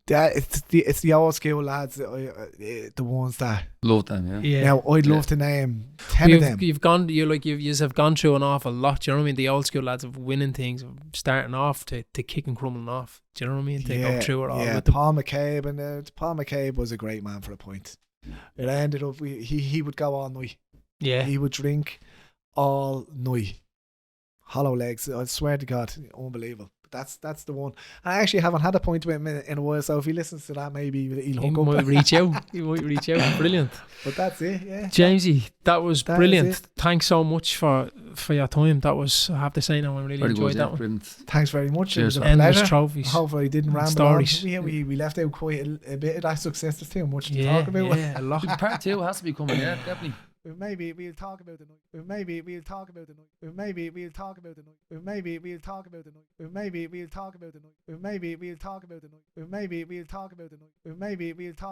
Speaker 3: It's the old school lads, the ones that
Speaker 1: Love them, yeah.
Speaker 2: Yeah.
Speaker 3: Now I'd love to name 10 of them.
Speaker 2: You've gone through an awful lot. Do you know what I mean? The old school lads of winning things, starting off to kicking Crumlin off. Do you know what I mean? To go through it all.
Speaker 3: Yeah,
Speaker 2: with them.
Speaker 3: Paul McCabe, and Paul McCabe was a great man for a point. It ended up he would go all night.
Speaker 2: Yeah.
Speaker 3: He would drink all night. Hollow legs. I swear to God, unbelievable. But that's the one. I actually haven't had a point with him in a while, so if he listens to that, maybe he'll
Speaker 2: He
Speaker 3: hook up.
Speaker 2: might reach out. He might reach out. Brilliant.
Speaker 3: But that's it, yeah.
Speaker 2: Jamesy, that was
Speaker 3: That
Speaker 2: brilliant.
Speaker 3: is it.
Speaker 2: Thanks so much for your time. That was, I have to say now, I really
Speaker 1: Very
Speaker 2: enjoyed
Speaker 1: good,
Speaker 2: that
Speaker 1: yeah.
Speaker 2: one.
Speaker 1: Brilliant.
Speaker 3: Thanks very much.
Speaker 1: Cheers.
Speaker 3: It was a
Speaker 2: Endless
Speaker 3: pleasure.
Speaker 2: trophies.
Speaker 3: Hopefully I didn't
Speaker 2: and
Speaker 3: ramble
Speaker 2: stories.
Speaker 3: on. We left out quite a bit of that success. There's too much to
Speaker 2: Yeah,
Speaker 3: talk about.
Speaker 2: yeah, a lot.
Speaker 1: Part 2 has to be coming, yeah, definitely.
Speaker 3: Maybe we'll talk about the night. Maybe we'll talk about the night. Maybe we'll talk about the night. Maybe we'll talk about the night. Maybe we'll talk about the night. Maybe we'll talk about the night. Maybe we'll talk about the night. Maybe we'll talk